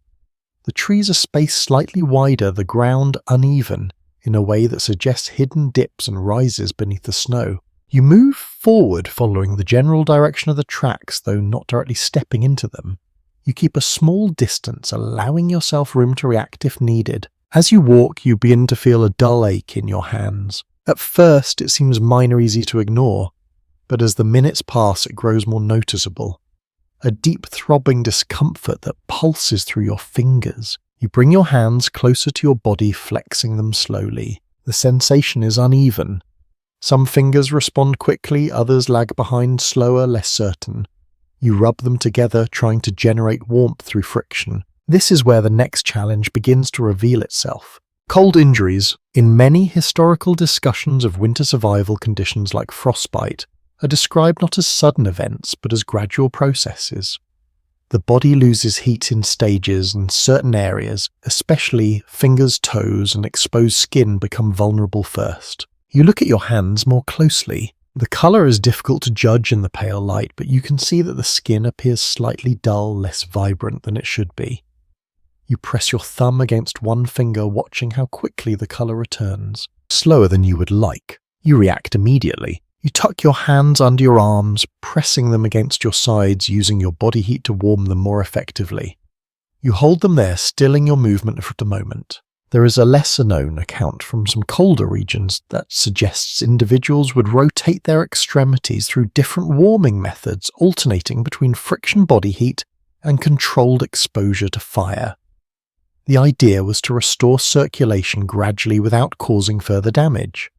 The trees are spaced slightly wider, the ground uneven, in a way that suggests hidden dips and rises beneath the snow. You move forward following the general direction of the tracks, though not directly stepping into them. You keep a small distance, allowing yourself room to react if needed. As you walk, you begin to feel a dull ache in your hands. At first, it seems minor, easy to ignore, but as the minutes pass, it grows more noticeable. A deep throbbing discomfort that pulses through your fingers. You bring your hands closer to your body, flexing them slowly. The sensation is uneven. Some fingers respond quickly, others lag behind, slower, less certain. You rub them together, trying to generate warmth through friction. This is where the next challenge begins to reveal itself. Cold injuries. In many historical discussions of winter survival, conditions like frostbite are described not as sudden events, but as gradual processes. The body loses heat in stages, and certain areas, especially fingers, toes, and exposed skin, become vulnerable first. You look at your hands more closely. The colour is difficult to judge in the pale light, but you can see that the skin appears slightly dull, less vibrant than it should be. You press your thumb against one finger, watching how quickly the colour returns. Slower than you would like. You react immediately. You tuck your hands under your arms, pressing them against your sides, using your body heat to warm them more effectively. You hold them there, stilling your movement for the moment. There is a lesser-known account from some colder regions that suggests individuals would rotate their extremities through different warming methods, alternating between friction body heat and controlled exposure to fire. The idea was to restore circulation gradually without causing further damage.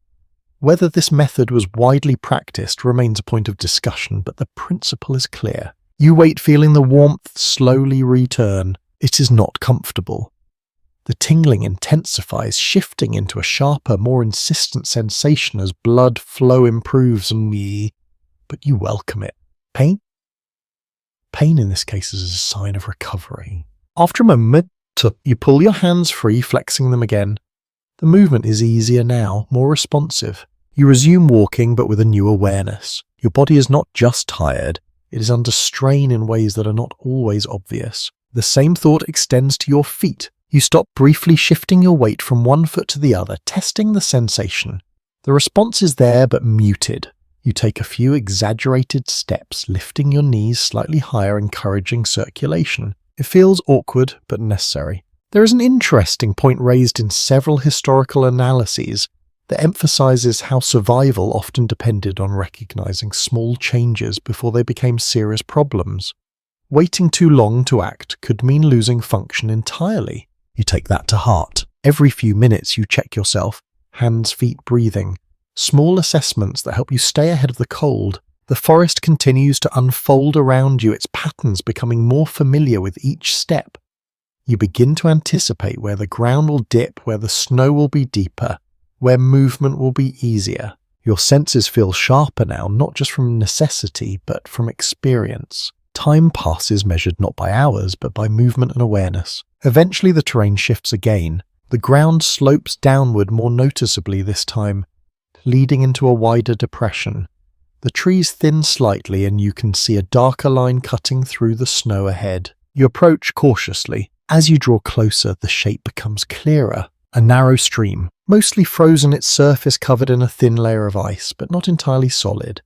Whether this method was widely practiced remains a point of discussion, but the principle is clear. You wait, feeling the warmth slowly return. It is not comfortable. The tingling intensifies, shifting into a sharper, more insistent sensation as blood flow improves but you welcome it. Pain? Pain in this case is a sign of recovery. After a moment, you pull your hands free, flexing them again. The movement is easier now, more responsive. You resume walking, but with a new awareness. Your body is not just tired, it is under strain in ways that are not always obvious. The same thought extends to your feet. You stop briefly, shifting your weight from one foot to the other, testing the sensation. The response is there, but muted. You take a few exaggerated steps, lifting your knees slightly higher, encouraging circulation. It feels awkward, but necessary. There is an interesting point raised in several historical analyses that emphasizes how survival often depended on recognizing small changes before they became serious problems. Waiting too long to act could mean losing function entirely. You take that to heart. Every few minutes you check yourself, hands, feet, breathing. Small assessments that help you stay ahead of the cold. The forest continues to unfold around you, its patterns becoming more familiar with each step. You begin to anticipate where the ground will dip, where the snow will be deeper, where movement will be easier. Your senses feel sharper now, not just from necessity, but from experience. Time passes measured not by hours, but by movement and awareness. Eventually the terrain shifts again. The ground slopes downward more noticeably this time, leading into a wider depression. The trees thin slightly and you can see a darker line cutting through the snow ahead. You approach cautiously. As you draw closer, the shape becomes clearer. A narrow stream, mostly frozen, its surface covered in a thin layer of ice, but not entirely solid.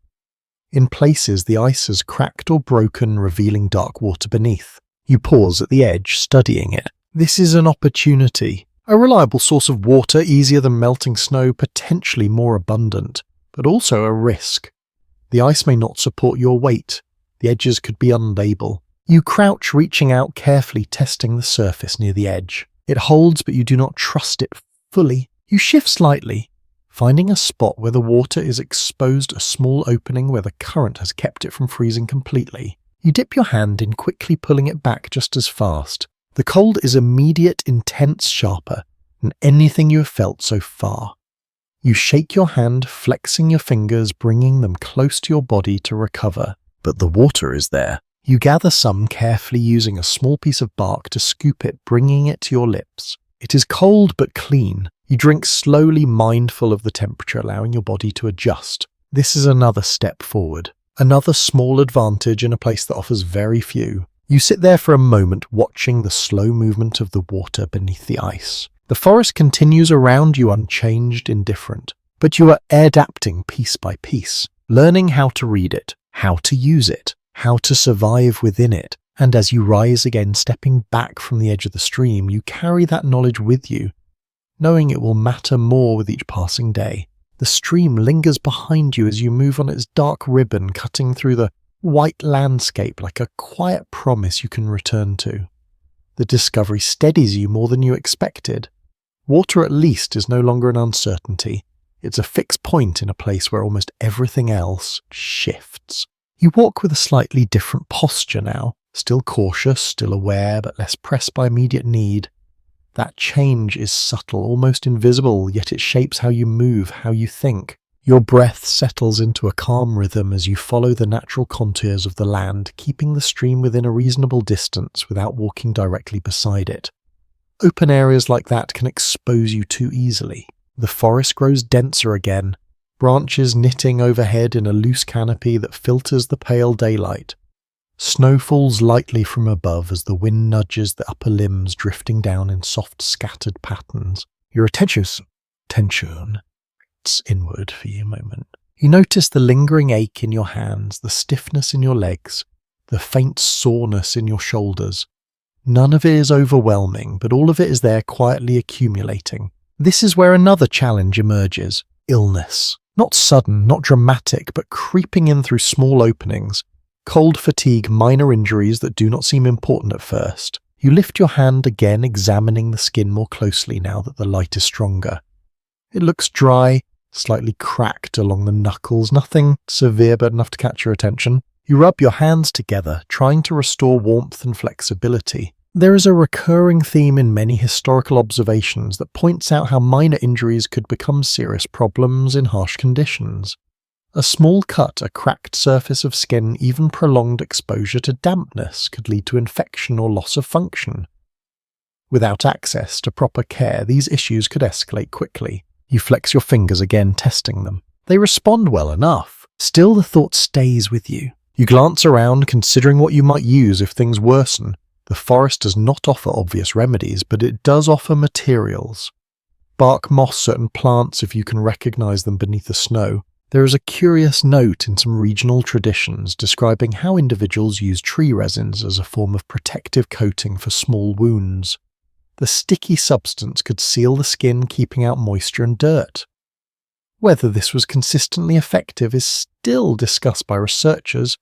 In places, the ice has cracked or broken, revealing dark water beneath. You pause at the edge, studying it. This is an opportunity. A reliable source of water, easier than melting snow, potentially more abundant, but also a risk. The ice may not support your weight. The edges could be unstable. You crouch, reaching out carefully, testing the surface near the edge. It holds, but you do not trust it fully. You shift slightly, finding a spot where the water is exposed, a small opening where the current has kept it from freezing completely. You dip your hand in, quickly pulling it back just as fast. The cold is immediate, intense, sharper than anything you have felt so far. You shake your hand, flexing your fingers, bringing them close to your body to recover. But the water is there. You gather some, carefully using a small piece of bark to scoop it, bringing it to your lips. It is cold but clean. You drink slowly, mindful of the temperature, allowing your body to adjust. This is another step forward. Another small advantage in a place that offers very few. You sit there for a moment, watching the slow movement of the water beneath the ice. The forest continues around you, unchanged, indifferent. But you are adapting piece by piece, learning how to read it, how to use it, how to survive within it. And as you rise again, stepping back from the edge of the stream, you carry that knowledge with you, knowing it will matter more with each passing day. The stream lingers behind you as you move on its dark ribbon, cutting through the white landscape like a quiet promise you can return to. The discovery steadies you more than you expected. Water, at least, is no longer an uncertainty. It's a fixed point in a place where almost everything else shifts. You walk with a slightly different posture now, still cautious, still aware, but less pressed by immediate need. That change is subtle, almost invisible, yet it shapes how you move, how you think. Your breath settles into a calm rhythm as you follow the natural contours of the land, keeping the stream within a reasonable distance without walking directly beside it. Open areas like that can expose you too easily. The forest grows denser again, branches knitting overhead in a loose canopy that filters the pale daylight. Snow falls lightly from above as the wind nudges the upper limbs, drifting down in soft scattered patterns. Your attention it's inward for you a moment. You notice the lingering ache in your hands, the stiffness in your legs, the faint soreness in your shoulders. None of it is overwhelming, but all of it is there quietly accumulating. This is where another challenge emerges: illness. Not sudden, not dramatic, but creeping in through small openings. Cold fatigue, minor injuries that do not seem important at first. You lift your hand again, examining the skin more closely now that the light is stronger. It looks dry, slightly cracked along the knuckles, nothing severe but enough to catch your attention. You rub your hands together, trying to restore warmth and flexibility. There is a recurring theme in many historical observations that points out how minor injuries could become serious problems in harsh conditions. A small cut, a cracked surface of skin, even prolonged exposure to dampness could lead to infection or loss of function. Without access to proper care, these issues could escalate quickly. You flex your fingers again, testing them. They respond well enough. Still, the thought stays with you. You glance around, considering what you might use if things worsen. The forest does not offer obvious remedies, but it does offer materials. Bark moss certain plants if you can recognize them beneath the snow. There is a curious note in some regional traditions describing how individuals use tree resins as a form of protective coating for small wounds. The sticky substance could seal the skin, keeping out moisture and dirt. Whether this was consistently effective is still discussed by researchers,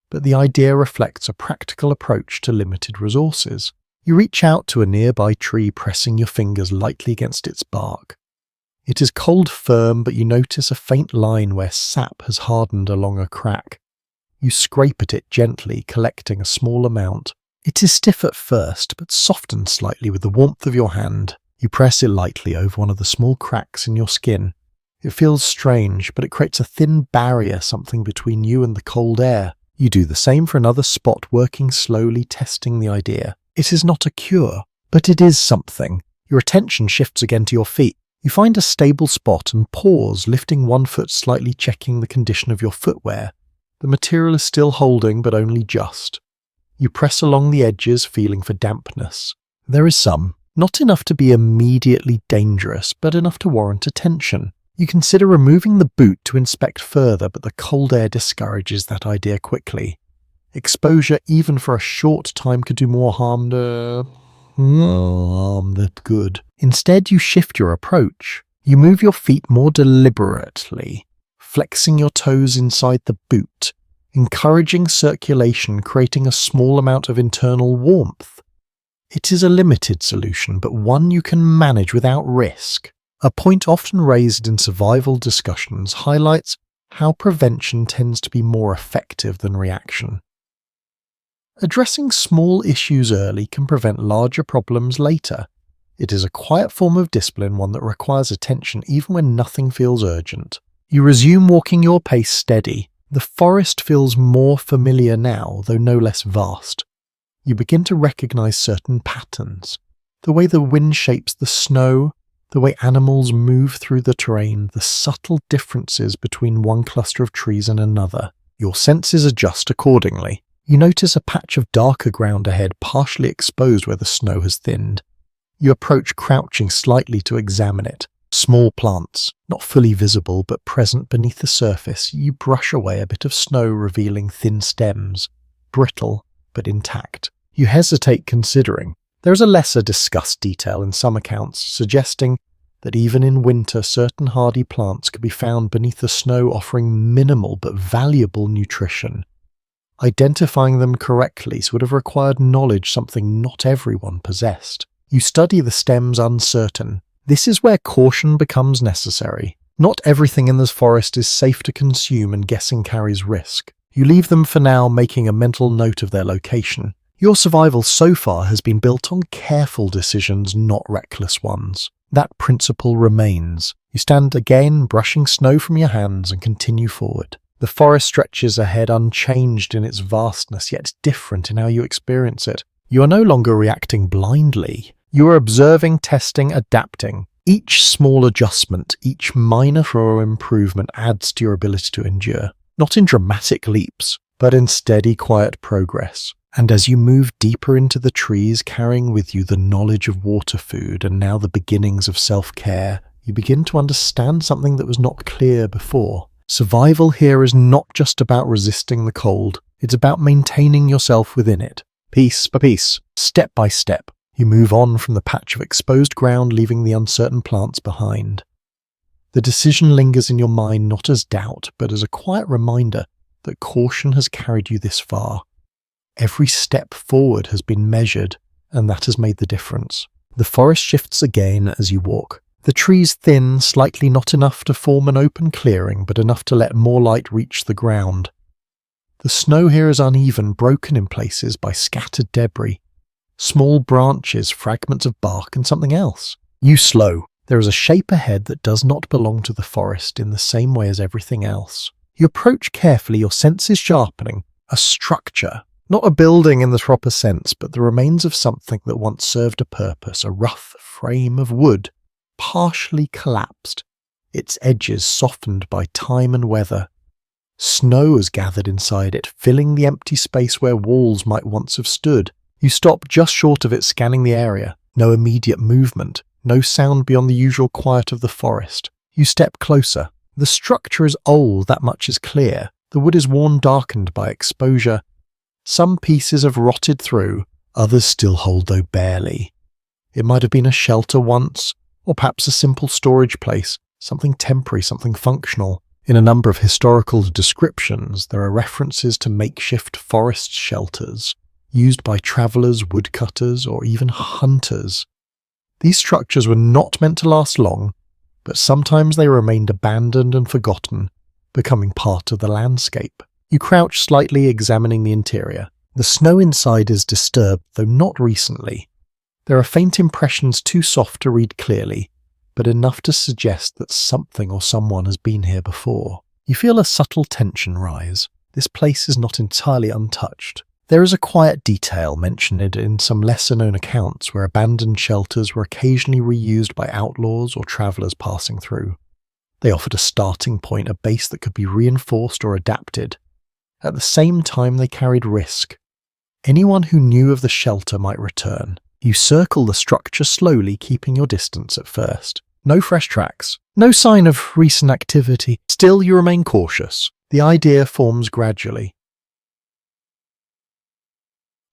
but the idea reflects a practical approach to limited resources. You reach out to a nearby tree, pressing your fingers lightly against its bark. It is cold firm, but you notice a faint line where sap has hardened along a crack. You scrape at it gently, collecting a small amount. It is stiff at first, but softens slightly with the warmth of your hand. You press it lightly over one of the small cracks in your skin. It feels strange, but it creates a thin barrier, something between you and the cold air. You do the same for another spot, working slowly, testing the idea. It is not a cure, but it is something. Your attention shifts again to your feet. You find a stable spot and pause, lifting one foot slightly, checking the condition of your footwear. The material is still holding, but only just. You press along the edges, feeling for dampness. There is some, not enough to be immediately dangerous, but enough to warrant attention. You consider removing the boot to inspect further, but the cold air discourages that idea quickly. Exposure, even for a short time, could do more harm than good. Instead, you shift your approach. You move your feet more deliberately, flexing your toes inside the boot, encouraging circulation, creating a small amount of internal warmth. It is a limited solution, but one you can manage without risk. A point often raised in survival discussions highlights how prevention tends to be more effective than reaction. Addressing small issues early can prevent larger problems later. It is a quiet form of discipline, one that requires attention even when nothing feels urgent. You resume walking your pace steady. The forest feels more familiar now, though no less vast. You begin to recognize certain patterns. The way the wind shapes the snow, the way animals move through the terrain, the subtle differences between one cluster of trees and another. Your senses adjust accordingly. You notice a patch of darker ground ahead, partially exposed where the snow has thinned. You approach, crouching slightly to examine it. Small plants, not fully visible but present beneath the surface. You brush away a bit of snow, revealing thin stems, brittle but intact. You hesitate, considering. There is a lesser discussed detail in some accounts, suggesting that even in winter certain hardy plants could be found beneath the snow, offering minimal but valuable nutrition. Identifying them correctly would have required knowledge, something not everyone possessed. You study the stems, uncertain. This is where caution becomes necessary. Not everything in this forest is safe to consume, and guessing carries risk. You leave them for now, making a mental note of their location. Your survival so far has been built on careful decisions, not reckless ones. That principle remains. You stand again, brushing snow from your hands, and continue forward. The forest stretches ahead, unchanged in its vastness, yet different in how you experience it. You are no longer reacting blindly. You are observing, testing, adapting. Each small adjustment, each minor improvement adds to your ability to endure, not in dramatic leaps, but in steady, quiet progress. And as you move deeper into the trees, carrying with you the knowledge of water food and now the beginnings of self-care, you begin to understand something that was not clear before. Survival here is not just about resisting the cold, it's about maintaining yourself within it. Piece by piece, step by step, you move on from the patch of exposed ground, leaving the uncertain plants behind. The decision lingers in your mind not as doubt, but as a quiet reminder that caution has carried you this far. Every step forward has been measured, and that has made the difference. The forest shifts again as you walk. The trees thin, slightly, not enough to form an open clearing, but enough to let more light reach the ground. The snow here is uneven, broken in places by scattered debris. Small branches, fragments of bark, and something else. You slow. There is a shape ahead that does not belong to the forest in the same way as everything else. You approach carefully, your senses sharpening. A structure. Not a building in the proper sense, but the remains of something that once served a purpose, a rough frame of wood. Partially collapsed, its edges softened by time and weather. Snow has gathered inside it, filling the empty space where walls might once have stood. You stop just short of it, scanning the area. No immediate movement, no sound beyond the usual quiet of the forest. You step closer. The structure is old, that much is clear. The wood is worn, darkened by exposure. Some pieces have rotted through, others still hold, though barely. It might have been a shelter once, or perhaps a simple storage place, something temporary, something functional. In a number of historical descriptions, there are references to makeshift forest shelters, used by travellers, woodcutters, or even hunters. These structures were not meant to last long, but sometimes they remained abandoned and forgotten, becoming part of the landscape. You crouch slightly, examining the interior. The snow inside is disturbed, though not recently. There are faint impressions too soft to read clearly, but enough to suggest that something or someone has been here before. You feel a subtle tension rise. This place is not entirely untouched. There is a quiet detail mentioned in some lesser-known accounts where abandoned shelters were occasionally reused by outlaws or travellers passing through. They offered a starting point, a base that could be reinforced or adapted. At the same time, they carried risk. Anyone who knew of the shelter might return. You circle the structure slowly, keeping your distance at first. No fresh tracks. No sign of recent activity. Still, you remain cautious. The idea forms gradually.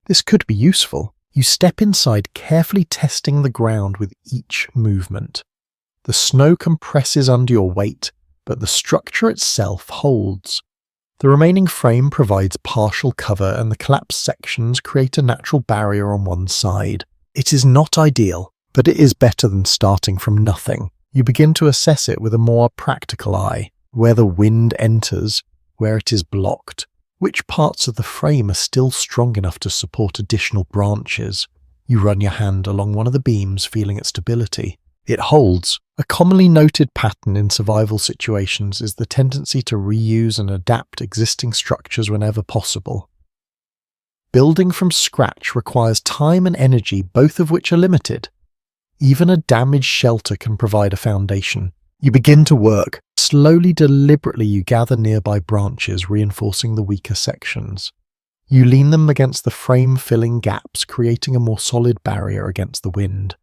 This could be useful. You step inside, carefully testing the ground with each movement. The snow compresses under your weight, but the structure itself holds. The remaining frame provides partial cover, and the collapsed sections create a natural barrier on one side. It is not ideal, but it is better than starting from nothing. You begin to assess it with a more practical eye, where the wind enters, where it is blocked, which parts of the frame are still strong enough to support additional branches. You run your hand along one of the beams, feeling its stability. It holds. A commonly noted pattern in survival situations is the tendency to reuse and adapt existing structures whenever possible. Building from scratch requires time and energy, both of which are limited. Even a damaged shelter can provide a foundation. You begin to work. Slowly, deliberately, you gather nearby branches, reinforcing the weaker sections. You lean them against the frame, filling gaps, creating a more solid barrier against the wind.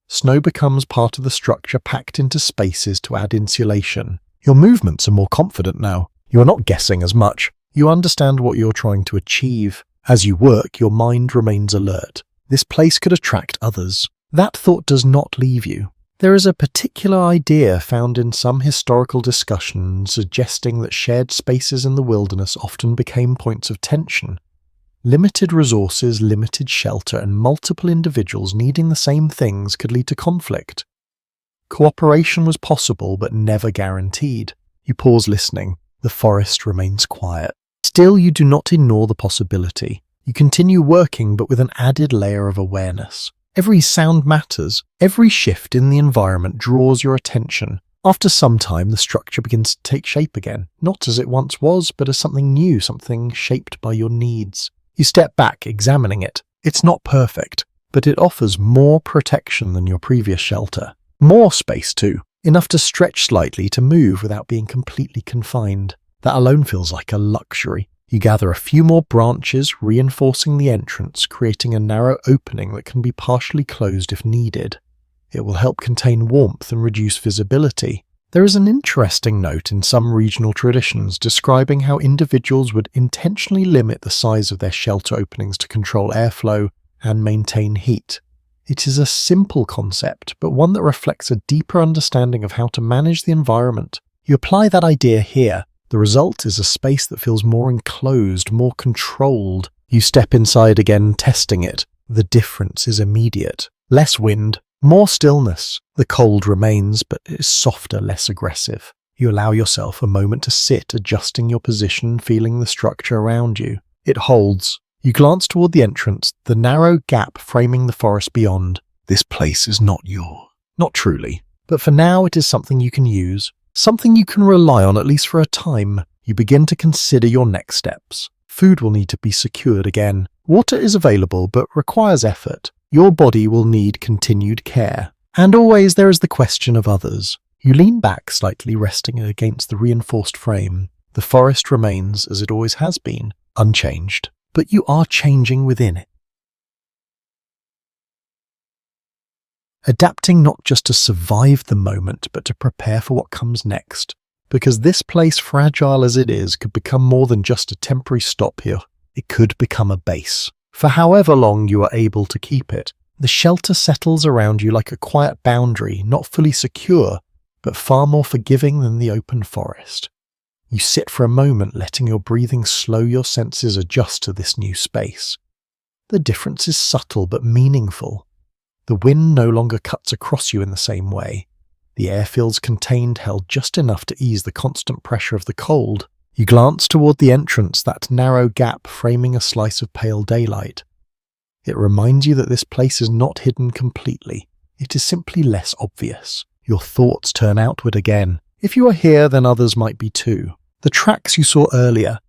Snow becomes part of the structure, packed into spaces to add insulation. Your movements are more confident now. You are not guessing as much. You understand what you're trying to achieve. As you work, your mind remains alert. This place could attract others. That thought does not leave you. There is a particular idea found in some historical discussion suggesting that shared spaces in the wilderness often became points of tension. Limited resources, limited shelter, and multiple individuals needing the same things could lead to conflict. Cooperation was possible, but never guaranteed. You pause, listening. The forest remains quiet. Still, you do not ignore the possibility. You continue working, but with an added layer of awareness. Every sound matters. Every shift in the environment draws your attention. After some time, the structure begins to take shape again, not as it once was, but as something new, something shaped by your needs. You step back, examining it. It's not perfect, but it offers more protection than your previous shelter. More space too, enough to stretch slightly to move without being completely confined. That alone feels like a luxury. You gather a few more branches, reinforcing the entrance, creating a narrow opening that can be partially closed if needed. It will help contain warmth and reduce visibility. There is an interesting note in some regional traditions describing how individuals would intentionally limit the size of their shelter openings to control airflow and maintain heat. It is a simple concept, but one that reflects a deeper understanding of how to manage the environment. You apply that idea here. The result is a space that feels more enclosed, more controlled. You step inside again, testing it. The difference is immediate. Less wind, more stillness. The cold remains, but it is softer, less aggressive. You allow yourself a moment to sit, adjusting your position, feeling the structure around you. It holds. You glance toward the entrance, the narrow gap framing the forest beyond. This place is not yours. Not truly. But for now it is something you can use. Something you can rely on at least for a time. You begin to consider your next steps. Food will need to be secured again. Water is available but requires effort. Your body will need continued care. And always there is the question of others. You lean back slightly, resting against the reinforced frame. The forest remains as it always has been, unchanged. But you are changing within it. Adapting not just to survive the moment, but to prepare for what comes next. Because this place, fragile as it is, could become more than just a temporary stop here. It could become a base. For however long you are able to keep it, the shelter settles around you like a quiet boundary, not fully secure, but far more forgiving than the open forest. You sit for a moment, letting your breathing slow, your senses adjust to this new space. The difference is subtle but meaningful. The wind no longer cuts across you in the same way. The air feels contained, held just enough to ease the constant pressure of the cold. You glance toward the entrance, that narrow gap framing a slice of pale daylight. It reminds you that this place is not hidden completely. It is simply less obvious. Your thoughts turn outward again. If you are here, then others might be too. The tracks you saw earlier,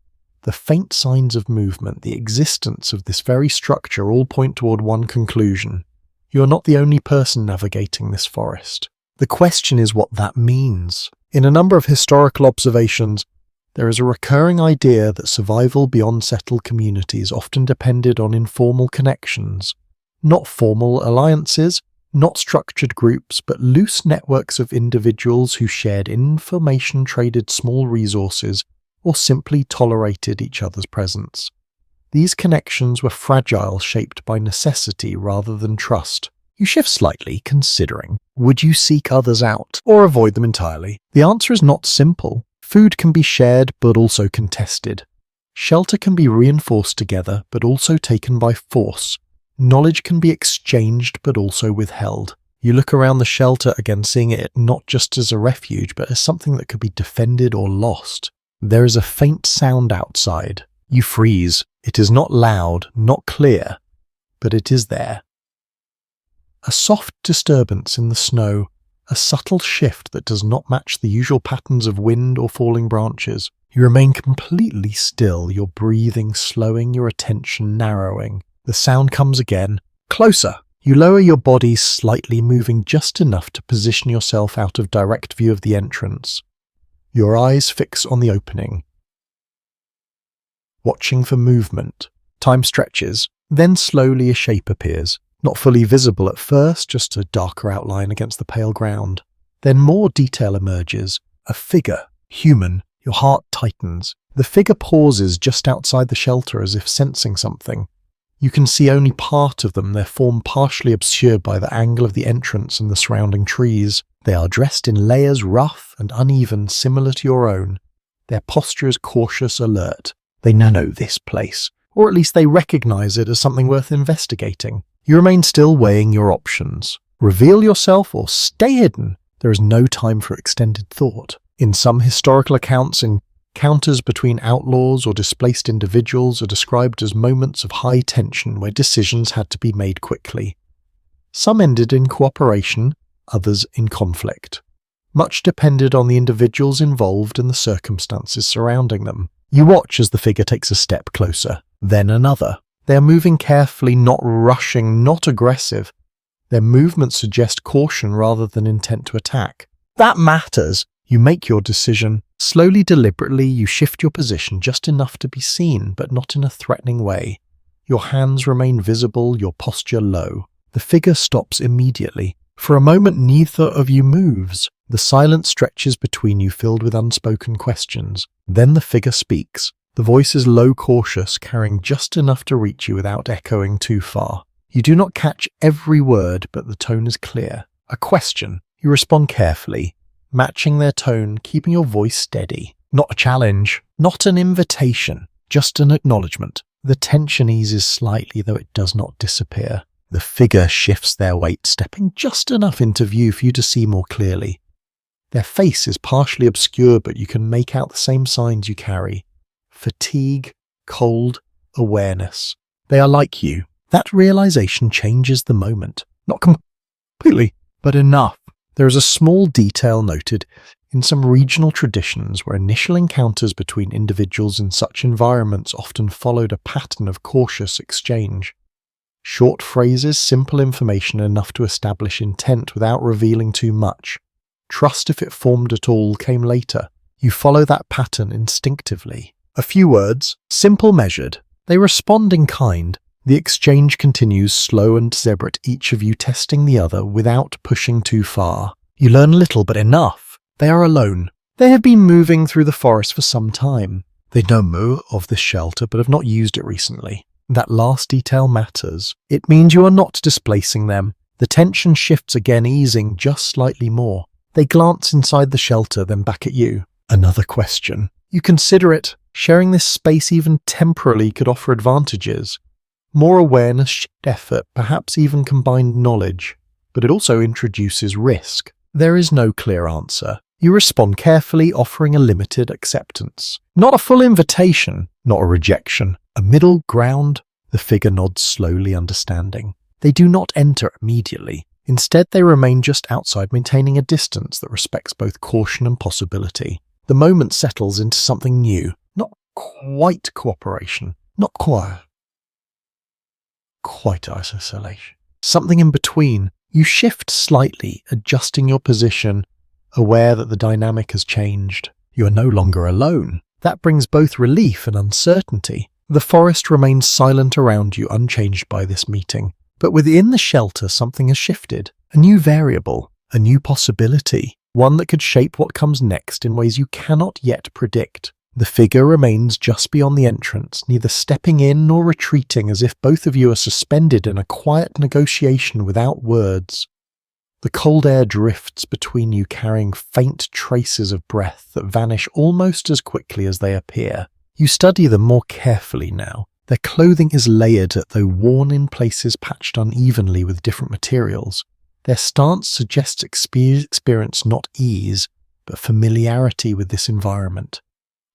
the faint signs of movement, the existence of this very structure all point toward one conclusion. You are not the only person navigating this forest. The question is what that means. In a number of historical observations, there is a recurring idea that survival beyond settled communities often depended on informal connections, not formal alliances, not structured groups, but loose networks of individuals who shared information, traded small resources, or simply tolerated each other's presence. These connections were fragile, shaped by necessity rather than trust. You shift slightly, considering, would you seek others out or avoid them entirely? The answer is not simple. Food can be shared but also contested. Shelter can be reinforced together but also taken by force. Knowledge can be exchanged but also withheld. You look around the shelter again, seeing it not just as a refuge but as something that could be defended or lost. There is a faint sound outside. You freeze. It is not loud, not clear, but it is there. A soft disturbance in the snow, a subtle shift that does not match the usual patterns of wind or falling branches. You remain completely still, your breathing slowing, your attention narrowing. The sound comes again, closer. You lower your body slightly, moving just enough to position yourself out of direct view of the entrance. Your eyes fix on the opening, watching for movement. Time stretches, then slowly a shape appears. Not fully visible at first, just a darker outline against the pale ground. Then more detail emerges. A figure, human. Your heart tightens. The figure pauses just outside the shelter as if sensing something. You can see only part of them, their form partially obscured by the angle of the entrance and the surrounding trees. They are dressed in layers, rough and uneven, similar to your own. Their posture is cautious, alert. They know this place, or at least they recognize it as something worth investigating. You remain still, weighing your options. Reveal yourself or stay hidden. There is no time for extended thought. In some historical accounts, encounters between outlaws or displaced individuals are described as moments of high tension where decisions had to be made quickly. Some ended in cooperation, others in conflict. Much depended on the individuals involved and the circumstances surrounding them. You watch as the figure takes a step closer, then another. They are moving carefully, not rushing, not aggressive. Their movements suggest caution rather than intent to attack. That matters. You make your decision. Slowly, deliberately, you shift your position just enough to be seen, but not in a threatening way. Your hands remain visible, your posture low. The figure stops immediately. For a moment, neither of you moves. The silence stretches between you, filled with unspoken questions. Then the figure speaks. The voice is low, cautious, carrying just enough to reach you without echoing too far. You do not catch every word, but the tone is clear. A question. You respond carefully, matching their tone, keeping your voice steady. Not a challenge, not an invitation, just an acknowledgement. The tension eases slightly, though it does not disappear. The figure shifts their weight, stepping just enough into view for you to see more clearly. Their face is partially obscured, but you can make out the same signs you carry. Fatigue, cold, awareness. They are like you. That realization changes the moment. Not completely, but enough. There is a small detail noted in some regional traditions where initial encounters between individuals in such environments often followed a pattern of cautious exchange. Short phrases, simple information enough to establish intent without revealing too much. Trust, if it formed at all, came later. You follow that pattern instinctively. A few words, simple, measured. They respond in kind. The exchange continues, slow and deliberate, each of you testing the other without pushing too far. You learn little, but enough. They are alone. They have been moving through the forest for some time. They know more of this shelter, but have not used it recently. That last detail matters. It means you are not displacing them. The tension shifts again, easing just slightly more. They glance inside the shelter, then back at you. Another question. You consider it. Sharing this space even temporarily could offer advantages. More awareness, effort, perhaps even combined knowledge. But it also introduces risk. There is no clear answer. You respond carefully, offering a limited acceptance. Not a full invitation, not a rejection. A middle ground. The figure nods slowly, understanding. They do not enter immediately. Instead, they remain just outside, maintaining a distance that respects both caution and possibility. The moment settles into something new. Not quite cooperation. Not quite isolation. Something in between. You shift slightly, adjusting your position, aware that the dynamic has changed. You are no longer alone. That brings both relief and uncertainty. The forest remains silent around you, unchanged by this meeting. But within the shelter, something has shifted. A new variable, a new possibility, one that could shape what comes next in ways you cannot yet predict. The figure remains just beyond the entrance, neither stepping in nor retreating, as if both of you are suspended in a quiet negotiation without words. The cold air drifts between you, carrying faint traces of breath that vanish almost as quickly as they appear. You study them more carefully now. Their clothing is layered, though worn in places patched unevenly with different materials. Their stance suggests experience, not ease, but familiarity with this environment.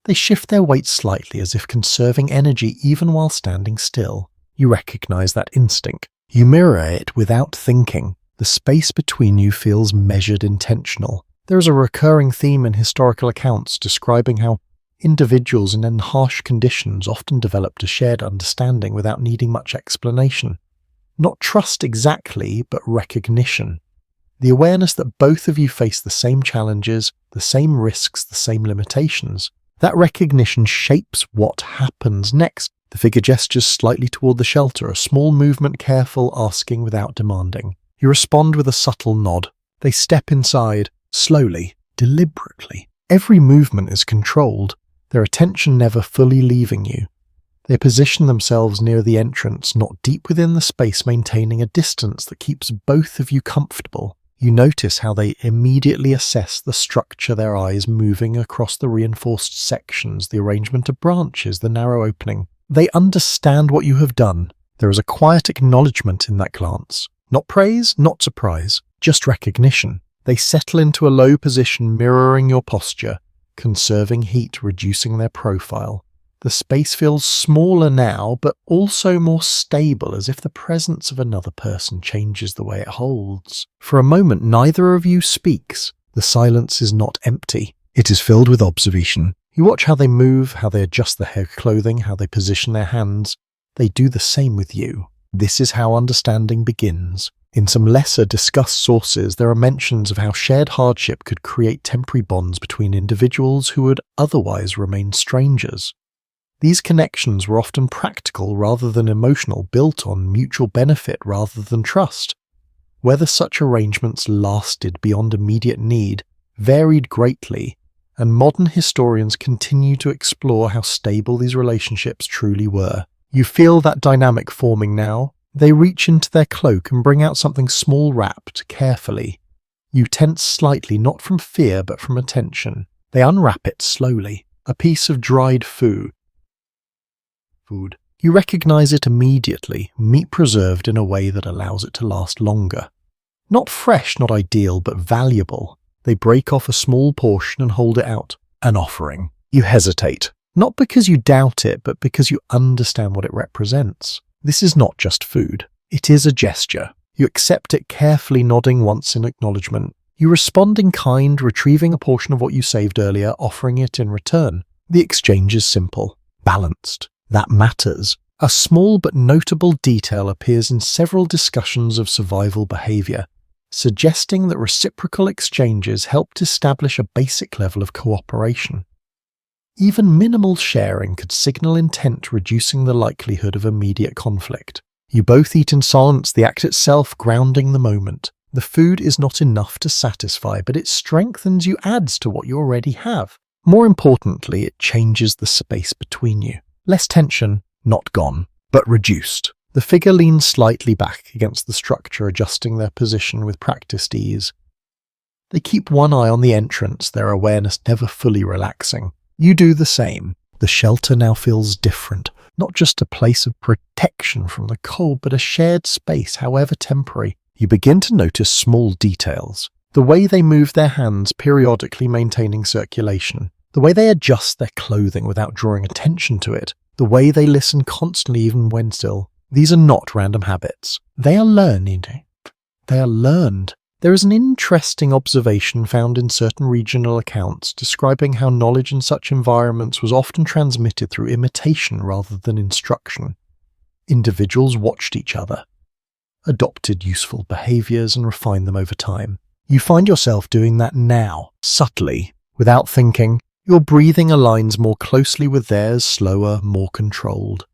They shift their weight slightly, as if conserving energy even while standing still. You recognize that instinct. You mirror it without thinking. The space between you feels measured, intentional. There is a recurring theme in historical accounts describing how individuals in harsh conditions often developed a shared understanding without needing much explanation. Not trust exactly, but recognition. The awareness that both of you face the same challenges, the same risks, the same limitations. That recognition shapes what happens next. The figure gestures slightly toward the shelter, a small movement, careful, asking without demanding. You respond with a subtle nod. They step inside, slowly, deliberately. Every movement is controlled, their attention never fully leaving you. They position themselves near the entrance, not deep within the space, maintaining a distance that keeps both of you comfortable. You notice how they immediately assess the structure, their eyes moving across the reinforced sections, the arrangement of branches, the narrow opening. They understand what you have done. There is a quiet acknowledgement in that glance. Not praise, not surprise, just recognition. They settle into a low position, mirroring your posture, conserving heat, reducing their profile. The space feels smaller now, but also more stable, as if the presence of another person changes the way it holds. For a moment, neither of you speaks. The silence is not empty. It is filled with observation. You watch how they move, how they adjust their hair clothing, how they position their hands. They do the same with you. This is how understanding begins. In some lesser discussed sources, there are mentions of how shared hardship could create temporary bonds between individuals who would otherwise remain strangers. These connections were often practical rather than emotional, built on mutual benefit rather than trust. Whether such arrangements lasted beyond immediate need varied greatly, and modern historians continue to explore how stable these relationships truly were. You feel that dynamic forming now? They reach into their cloak and bring out something small wrapped carefully. You tense slightly, not from fear but from attention. They unwrap it slowly. A piece of dried food. You recognize it immediately, meat preserved in a way that allows it to last longer. Not fresh, not ideal, but valuable. They break off a small portion and hold it out. An offering. You hesitate. Not because you doubt it, but because you understand what it represents. This is not just food. It is a gesture. You accept it carefully, nodding once in acknowledgement. You respond in kind, retrieving a portion of what you saved earlier, offering it in return. The exchange is simple, balanced. That matters. A small but notable detail appears in several discussions of survival behavior, suggesting that reciprocal exchanges helped establish a basic level of cooperation. Even minimal sharing could signal intent, reducing the likelihood of immediate conflict. You both eat in silence, the act itself grounding the moment. The food is not enough to satisfy, but it strengthens you, adds to what you already have. More importantly, it changes the space between you. Less tension, not gone, but reduced. The figure leans slightly back against the structure, adjusting their position with practiced ease. They keep one eye on the entrance, their awareness never fully relaxing. You do the same. The shelter now feels different, not just a place of protection from the cold, but a shared space, however temporary. You begin to notice small details. The way they move their hands, periodically maintaining circulation. The way they adjust their clothing without drawing attention to it. The way they listen constantly even when still. These are not random habits. They are learned. There is an interesting observation found in certain regional accounts describing how knowledge in such environments was often transmitted through imitation rather than instruction. Individuals watched each other, adopted useful behaviors and refined them over time. You find yourself doing that now, subtly, without thinking. Your breathing aligns more closely with theirs, slower, more controlled.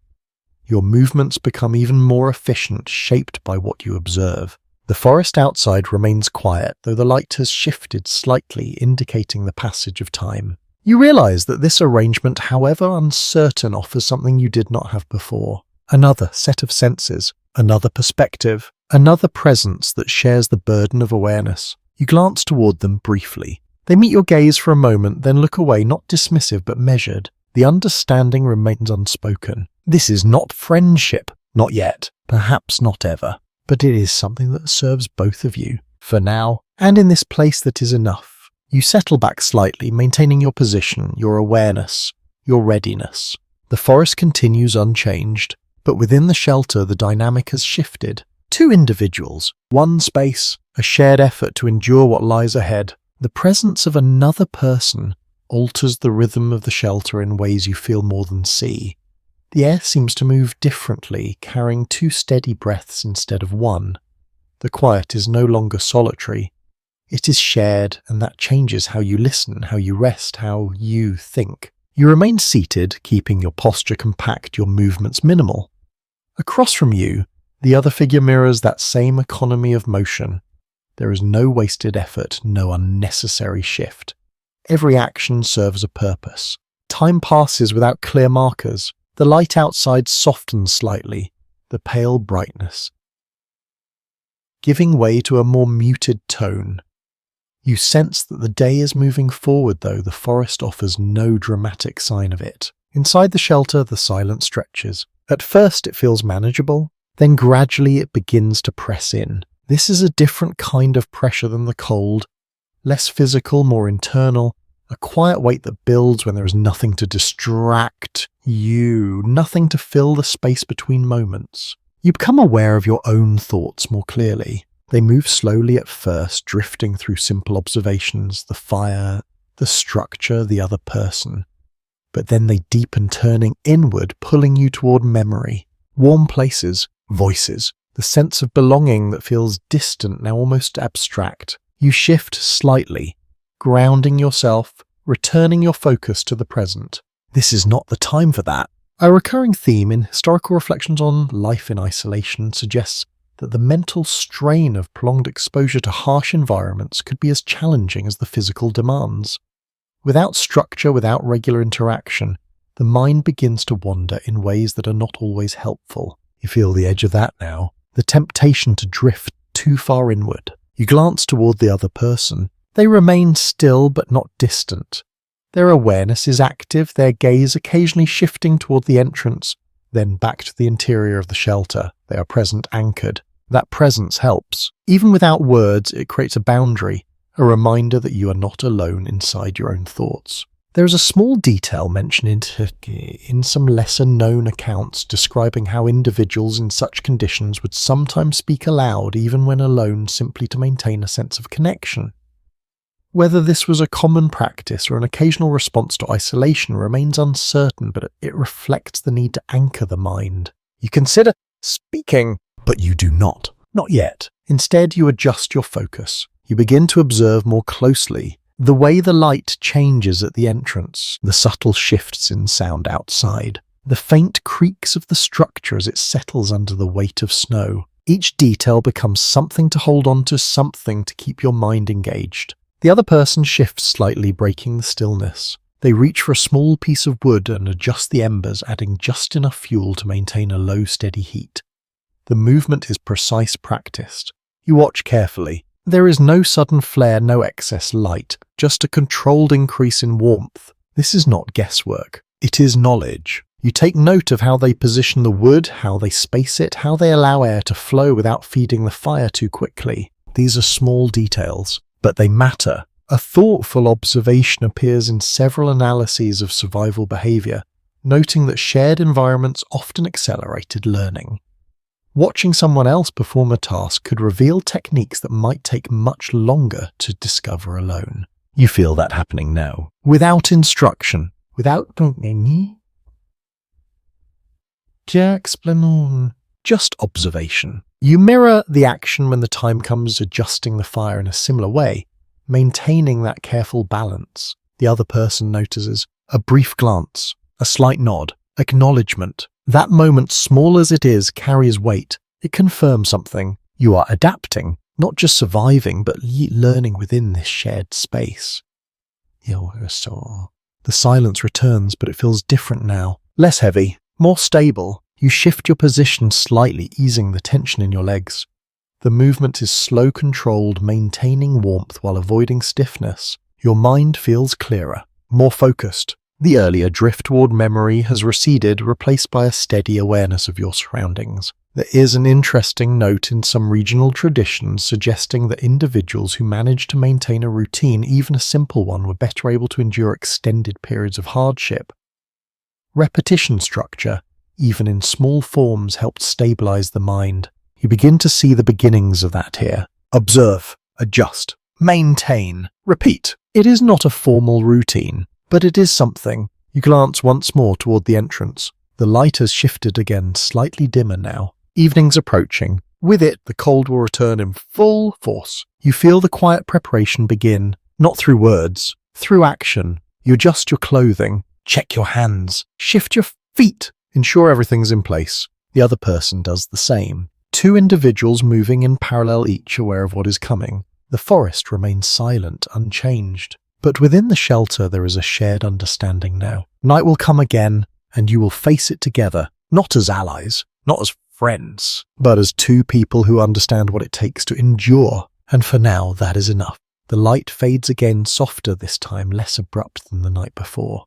Your movements become even more efficient, shaped by what you observe. The forest outside remains quiet, though the light has shifted slightly, indicating the passage of time. You realize that this arrangement, however uncertain, offers something you did not have before. Another set of senses, another perspective, another presence that shares the burden of awareness. You glance toward them briefly. They meet your gaze for a moment, then look away, not dismissive but measured. The understanding remains unspoken. This is not friendship. Not yet. Perhaps not ever. But it is something that serves both of you. For now, and in this place that is enough. You settle back slightly, maintaining your position, your awareness, your readiness. The forest continues unchanged, but within the shelter the dynamic has shifted. Two individuals, one space, a shared effort to endure what lies ahead. The presence of another person alters the rhythm of the shelter in ways you feel more than see. The air seems to move differently, carrying two steady breaths instead of one. The quiet is no longer solitary. It is shared, and that changes how you listen, how you rest, how you think. You remain seated, keeping your posture compact, your movements minimal. Across from you, the other figure mirrors that same economy of motion. There is no wasted effort, no unnecessary shift. Every action serves a purpose. Time passes without clear markers. The light outside softens slightly, the pale brightness, giving way to a more muted tone. You sense that the day is moving forward, though the forest offers no dramatic sign of it. Inside the shelter, the silence stretches. At first it feels manageable, then gradually it begins to press in. This is a different kind of pressure than the cold, less physical, more internal, a quiet weight that builds when there is nothing to distract you, nothing to fill the space between moments. You become aware of your own thoughts more clearly. They move slowly at first, drifting through simple observations, the fire, the structure, the other person. But then they deepen, turning inward, pulling you toward memory, warm places, voices, the sense of belonging that feels distant, now almost abstract. You shift slightly, grounding yourself, returning your focus to the present. This is not the time for that. A recurring theme in historical reflections on life in isolation suggests that the mental strain of prolonged exposure to harsh environments could be as challenging as the physical demands. Without structure, without regular interaction, the mind begins to wander in ways that are not always helpful. You feel the edge of that now, the temptation to drift too far inward. You glance toward the other person. They remain still but not distant. Their awareness is active, their gaze occasionally shifting toward the entrance, then back to the interior of the shelter. They are present, anchored. That presence helps. Even without words, it creates a boundary, a reminder that you are not alone inside your own thoughts. There is a small detail mentioned in some lesser-known accounts describing how individuals in such conditions would sometimes speak aloud even when alone, simply to maintain a sense of connection. Whether this was a common practice or an occasional response to isolation remains uncertain, but it reflects the need to anchor the mind. You consider speaking, but you do not. Not yet. Instead, you adjust your focus. You begin to observe more closely the way the light changes at the entrance, the subtle shifts in sound outside, the faint creaks of the structure as it settles under the weight of snow. Each detail becomes something to hold on to, something to keep your mind engaged. The other person shifts slightly, breaking the stillness. They reach for a small piece of wood and adjust the embers, adding just enough fuel to maintain a low, steady heat. The movement is precise, practiced. You watch carefully. There is no sudden flare, no excess light, just a controlled increase in warmth. This is not guesswork. It is knowledge. You take note of how they position the wood, how they space it, how they allow air to flow without feeding the fire too quickly. These are small details, but they matter. A thoughtful observation appears in several analyses of survival behavior, noting that shared environments often accelerated learning. Watching someone else perform a task could reveal techniques that might take much longer to discover alone. You feel that happening now. Without instruction, without just observation. You mirror the action when the time comes, adjusting the fire in a similar way, maintaining that careful balance. The other person notices a brief glance, a slight nod, acknowledgement. That moment, small as it is, carries weight. It confirms something. You are adapting, not just surviving, but learning within this shared space. The silence returns, but it feels different now. Less heavy, more stable. You shift your position slightly, easing the tension in your legs. The movement is slow, controlled, maintaining warmth while avoiding stiffness. Your mind feels clearer, more focused. The earlier drift toward memory has receded, replaced by a steady awareness of your surroundings. There is an interesting note in some regional traditions suggesting that individuals who managed to maintain a routine, even a simple one, were better able to endure extended periods of hardship. Repetition structure, even in small forms, helped stabilize the mind. You begin to see the beginnings of that here. Observe, adjust, maintain, repeat. It is not a formal routine, but it is something. You glance once more toward the entrance. The light has shifted again, slightly dimmer now. Evening's approaching. With it, the cold will return in full force. You feel the quiet preparation begin, not through words, through action. You adjust your clothing, check your hands, shift your feet, ensure everything's in place. The other person does the same. Two individuals moving in parallel, each aware of what is coming. The forest remains silent, unchanged. But within the shelter there is a shared understanding now. Night will come again, and you will face it together, not as allies, not as friends, but as two people who understand what it takes to endure. And for now, that is enough. The light fades again, softer this time, less abrupt than the night before.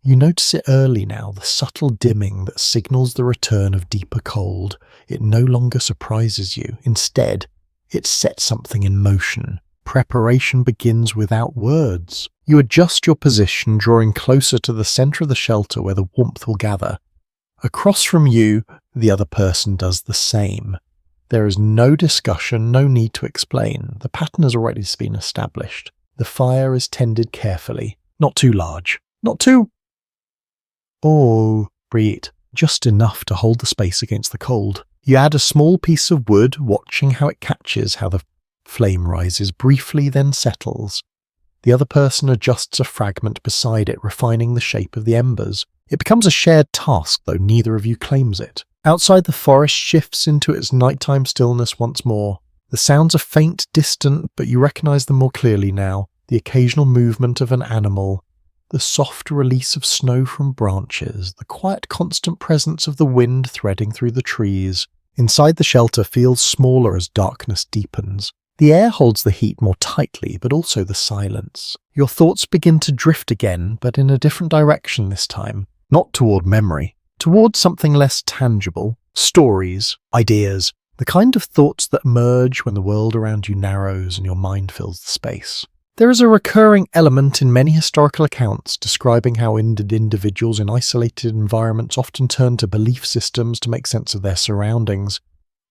You notice it early now, the subtle dimming that signals the return of deeper cold. It no longer surprises you. Instead, it sets something in motion. Preparation begins without words. You adjust your position, drawing closer to the center of the shelter where the warmth will gather. Across from you, the other person does the same. There is no discussion, no need to explain. The pattern has already been established. The fire is tended carefully, not too large, not too... breathe. just enough to hold the space against the cold. You add a small piece of wood, watching how it catches, how the flame rises briefly, then settles. The other person adjusts a fragment beside it, refining the shape of the embers. It becomes a shared task, though neither of you claims it. Outside, the forest shifts into its nighttime stillness once more. The sounds are faint, distant, but you recognize them more clearly now. The occasional movement of an animal, the soft release of snow from branches, the quiet constant presence of the wind threading through the trees. Inside the shelter feels smaller as darkness deepens. The air holds the heat more tightly, but also the silence. Your thoughts begin to drift again, but in a different direction this time. Not toward memory, toward something less tangible. Stories, ideas, the kind of thoughts that emerge when the world around you narrows and your mind fills the space. There is a recurring element in many historical accounts describing how individuals in isolated environments often turn to belief systems to make sense of their surroundings.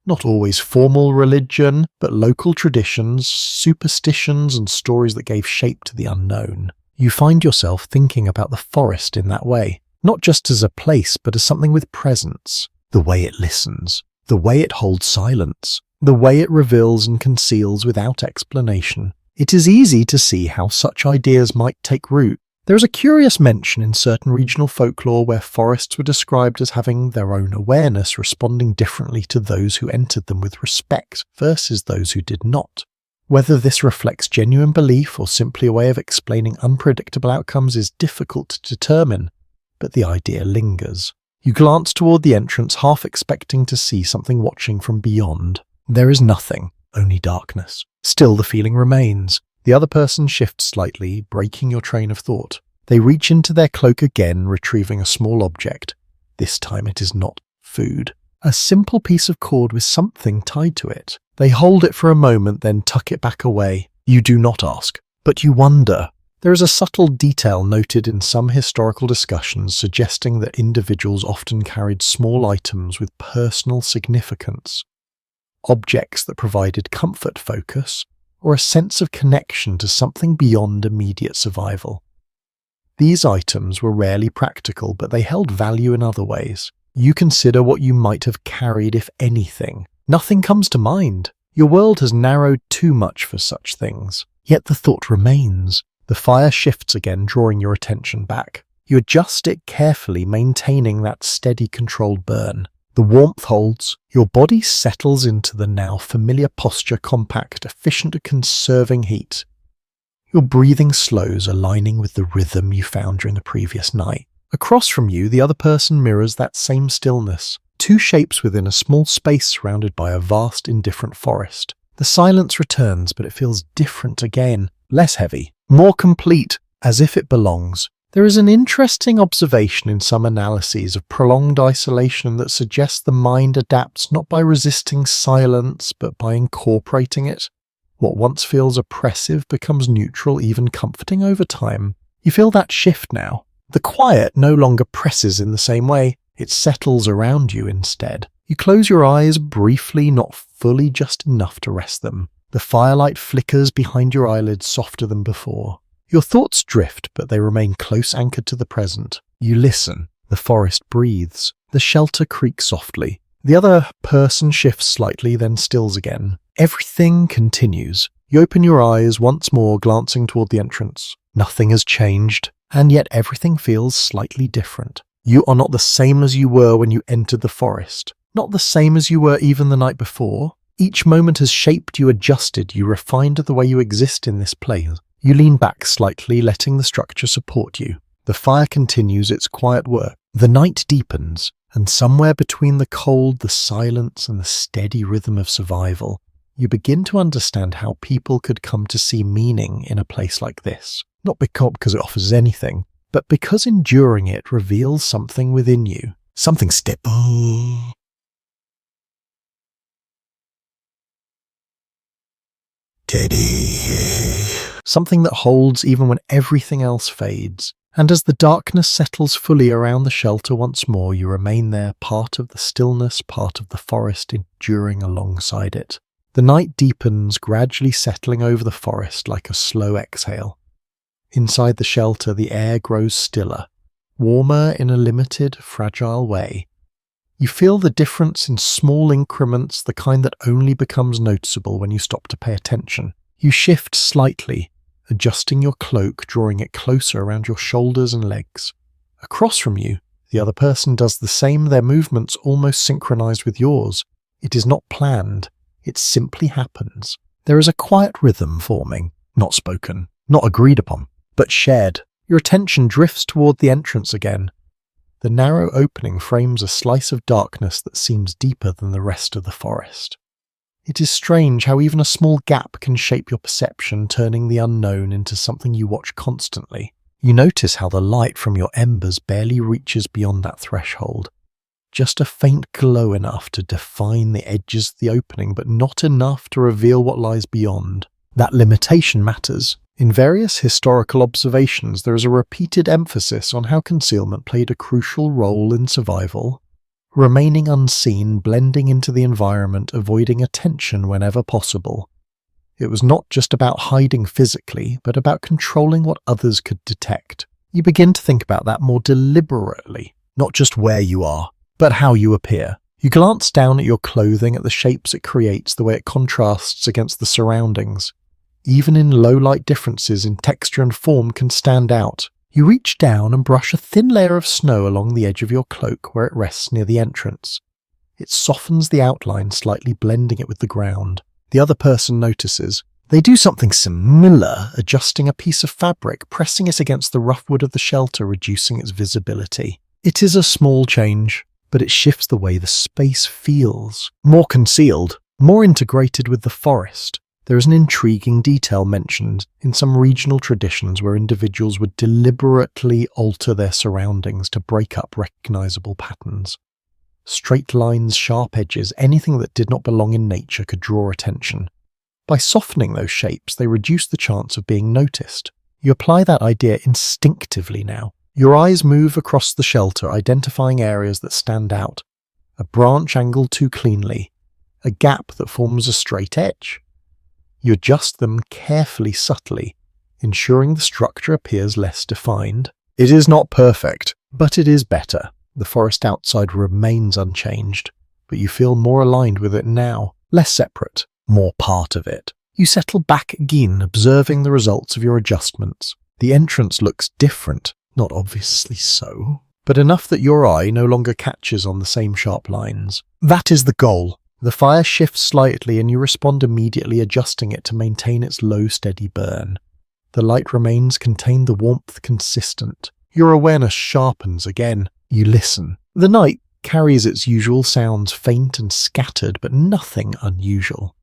Not always formal religion, but local traditions, superstitions, and stories that gave shape to the unknown. You find yourself thinking about the forest in that way, not just as a place, but as something with presence. The way it listens, the way it holds silence, the way it reveals and conceals without explanation. It is easy to see how such ideas might take root. There is a curious mention in certain regional folklore where forests were described as having their own awareness, responding differently to those who entered them with respect versus those who did not. Whether this reflects genuine belief or simply a way of explaining unpredictable outcomes is difficult to determine, but the idea lingers. You glance toward the entrance, half expecting to see something watching from beyond. There is nothing, only darkness. Still, the feeling remains. The other person shifts slightly, breaking your train of thought. They reach into their cloak again, retrieving a small object. This time it is not food. A simple piece of cord with something tied to it. They hold it for a moment, then tuck it back away. You do not ask, but you wonder. There is a subtle detail noted in some historical discussions suggesting that individuals often carried small items with personal significance. Objects that provided comfort, focus, or a sense of connection to something beyond immediate survival. These items were rarely practical, but they held value in other ways. You consider what you might have carried, if anything. Nothing comes to mind. Your world has narrowed too much for such things. Yet the thought remains. The fire shifts again, drawing your attention back. You adjust it carefully, maintaining that steady, controlled burn. The warmth holds. Your body settles into the now familiar posture, compact, efficient at conserving heat. Your breathing slows, aligning with the rhythm you found during the previous night. Across from you, the other person mirrors that same stillness. Two shapes within a small space surrounded by a vast, indifferent forest. The silence returns, but it feels different again. Less heavy, more complete, as if it belongs. There is an interesting observation in some analyses of prolonged isolation that suggests the mind adapts not by resisting silence, but by incorporating it. What once feels oppressive becomes neutral, even comforting over time. You feel that shift now. The quiet no longer presses in the same way. It settles around you instead. You close your eyes briefly, not fully, just enough to rest them. The firelight flickers behind your eyelids softer than before. Your thoughts drift, but they remain close anchored to the present. You listen. The forest breathes. The shelter creaks softly. The other person shifts slightly, then stills again. Everything continues. You open your eyes once more, glancing toward the entrance. Nothing has changed, and yet everything feels slightly different. You are not the same as you were when you entered the forest. Not the same as you were even the night before. Each moment has shaped you, adjusted you, refined the way you exist in this place. You lean back slightly, letting the structure support you. The fire continues its quiet work. The night deepens, and somewhere between the cold, the silence, and the steady rhythm of survival, you begin to understand how people could come to see meaning in a place like this. Not because it offers anything, but because enduring it reveals something within you. Something something that holds even when everything else fades. And as the darkness settles fully around the shelter once more, you remain there, part of the stillness, part of the forest, enduring alongside it. The night deepens, gradually settling over the forest like a slow exhale. Inside the shelter, the air grows stiller. warmer in a limited, fragile way. You feel the difference in small increments, the kind that only becomes noticeable when you stop to pay attention. You shift slightly, adjusting your cloak, drawing it closer around your shoulders and legs. Across from you, the other person does the same, their movements almost synchronized with yours. It is not planned, it simply happens. There is a quiet rhythm forming, not spoken, not agreed upon, but shared. Your attention drifts toward the entrance again. The narrow opening frames a slice of darkness that seems deeper than the rest of the forest. It is strange how even a small gap can shape your perception, turning the unknown into something you watch constantly. You notice how the light from your embers barely reaches beyond that threshold. Just a faint glow enough to define the edges of the opening, but not enough to reveal what lies beyond. That limitation matters. In various historical observations, there is a repeated emphasis on how concealment played a crucial role in survival. Remaining unseen, blending into the environment, avoiding attention whenever possible. It was not just about hiding physically, but about controlling what others could detect. You begin to think about that more deliberately, not just where you are, but how you appear. You glance down at your clothing, at the shapes it creates, the way it contrasts against the surroundings. Even in low-light differences in texture and form can stand out. You reach down and brush a thin layer of snow along the edge of your cloak where it rests near the entrance. It softens the outline, slightly blending it with the ground. The other person notices. They do something similar, adjusting a piece of fabric, pressing it against the rough wood of the shelter, reducing its visibility. It is a small change, but it shifts the way the space feels. More concealed, more integrated with the forest. There is an intriguing detail mentioned in some regional traditions where individuals would deliberately alter their surroundings to break up recognizable patterns. Straight lines, sharp edges, anything that did not belong in nature could draw attention. By softening those shapes, they reduce the chance of being noticed. You apply that idea instinctively now. Your eyes move across the shelter, identifying areas that stand out. A branch angled too cleanly, a gap that forms a straight edge. You adjust them carefully, subtly, ensuring the structure appears less defined. It is not perfect, but it is better. The forest outside remains unchanged, but you feel more aligned with it now, less separate, more part of it. You settle back again, observing the results of your adjustments. The entrance looks different, not obviously so, but enough that your eye no longer catches on the same sharp lines. That is the goal. The fire shifts slightly and you respond immediately, adjusting it to maintain its low, steady burn. The light remains contained, the warmth consistent. Your awareness sharpens again. You listen. The night carries its usual sounds, faint and scattered, but nothing unusual.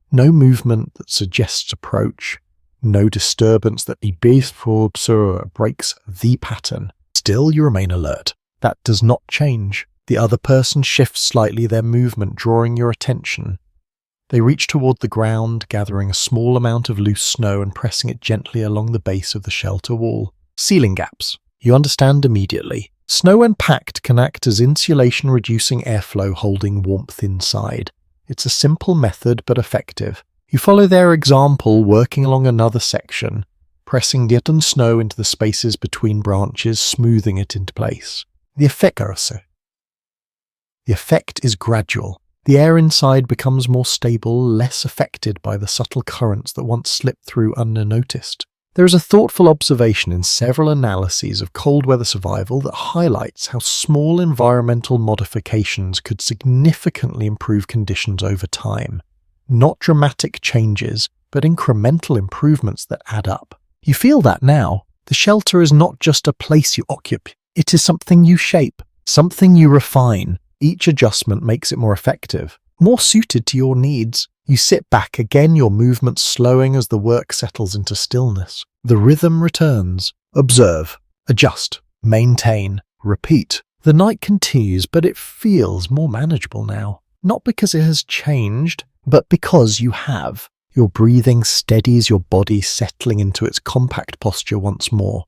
No movement that suggests approach. No disturbance that breaks the pattern. Still, you remain alert. That does not change. The other person shifts slightly, their movement drawing your attention. They reach toward the ground, gathering a small amount of loose snow and pressing it gently along the base of the shelter wall. Ceiling gaps. You understand immediately. Snow when packed can act as insulation, reducing airflow, holding warmth inside. It's a simple method but effective. You follow their example, working along another section, pressing the snow into the spaces between branches, smoothing it into place. The effect is gradual. The air inside becomes more stable, less affected by the subtle currents that once slipped through unnoticed. There is a thoughtful observation in several analyses of cold weather survival that highlights how small environmental modifications could significantly improve conditions over time. Not dramatic changes, but incremental improvements that add up. You feel that now. The shelter is not just a place you occupy. It is something you shape, something you refine. Each adjustment makes it more effective, more suited to your needs. You sit back again, your movements slowing as the work settles into stillness. The rhythm returns. Observe, adjust, maintain, repeat. The night continues, but it feels more manageable now. Not because it has changed, but because you have. Your breathing steadies, your body settling into its compact posture once more.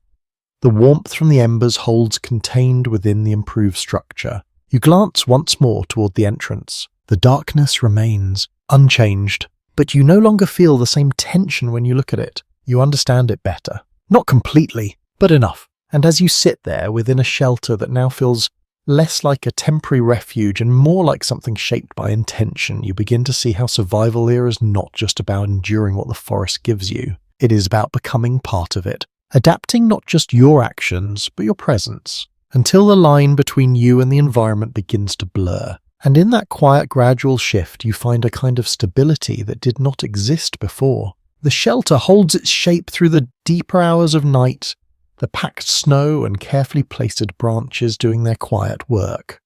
The warmth from the embers holds contained within the improved structure. You glance once more toward the entrance. The darkness remains, unchanged, but you no longer feel the same tension when you look at it. You understand it better. Not completely, but enough. And as you sit there within a shelter that now feels less like a temporary refuge and more like something shaped by intention, you begin to see how survival here is not just about enduring what the forest gives you. It is about becoming part of it, adapting not just your actions, but your presence, until the line between you and the environment begins to blur. And in that quiet, gradual shift, you find a kind of stability that did not exist before. The shelter holds its shape through the deeper hours of night, the packed snow and carefully placed branches doing their quiet work.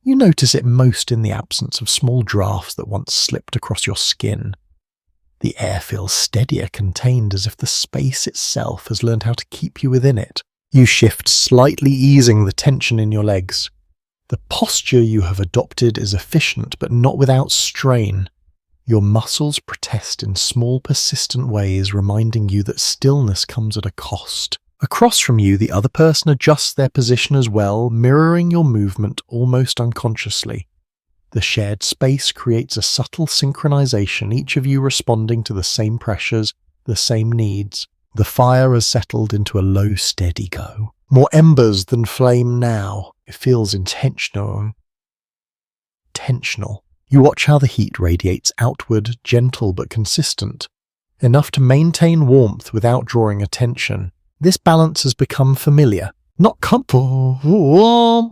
You notice it most in the absence of small drafts that once slipped across your skin. The air feels steadier, contained, as if the space itself has learned how to keep you within it. You shift, slightly easing the tension in your legs. The posture you have adopted is efficient, but not without strain. Your muscles protest in small, persistent ways, reminding you that stillness comes at a cost. Across from you, the other person adjusts their position as well, mirroring your movement almost unconsciously. The shared space creates a subtle synchronization, each of you responding to the same pressures, the same needs. The fire has settled into a low, steady go. More embers than flame now. It feels intentional. You watch how the heat radiates outward, gentle but consistent, enough to maintain warmth without drawing attention. This balance has become familiar. Not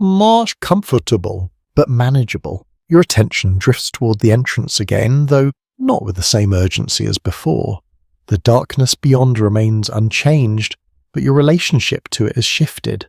much comfortable, but manageable. Your attention drifts toward the entrance again, though not with the same urgency as before. The darkness beyond remains unchanged, but your relationship to it has shifted.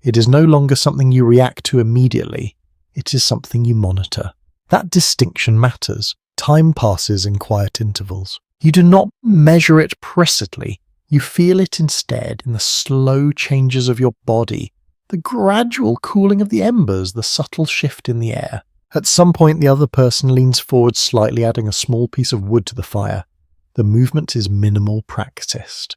It is no longer something you react to immediately. It is something you monitor. That distinction matters. Time passes in quiet intervals. You do not measure it precisely. You feel it instead in the slow changes of your body, the gradual cooling of the embers, the subtle shift in the air. At some point, the other person leans forward slightly, adding a small piece of wood to the fire. The movement is minimal, practiced.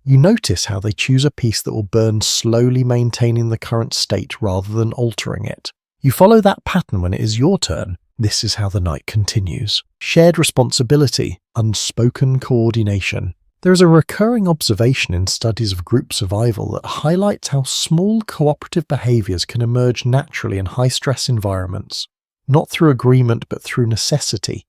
You notice how they choose a piece that will burn slowly, maintaining the current state rather than altering it. You follow that pattern when it is your turn. This is how the night continues. Shared responsibility, unspoken coordination. There is a recurring observation in studies of group survival that highlights how small cooperative behaviors can emerge naturally in high-stress environments, not through agreement but through necessity.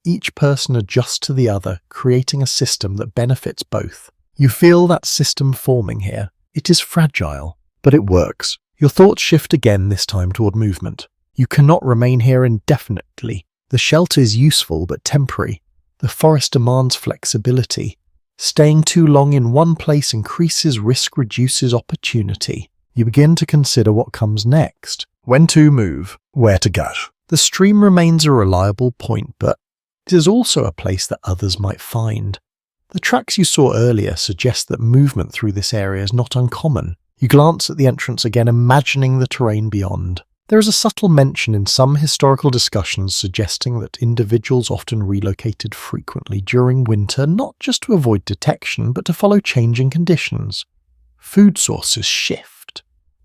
Each person adjusts to the other, creating a system that benefits both. You feel that system forming here. It is fragile, but it works. Your thoughts shift again, this time toward movement. You cannot remain here indefinitely. The shelter is useful but temporary. The forest demands flexibility. Staying too long in one place increases risk, reduces opportunity. You begin to consider what comes next. When to move, where to go. The stream remains a reliable point, but it is also a place that others might find. The tracks you saw earlier suggest that movement through this area is not uncommon. You glance at the entrance again, imagining the terrain beyond. There is a subtle mention in some historical discussions suggesting that individuals often relocated frequently during winter, not just to avoid detection, but to follow changing conditions. Food sources shift.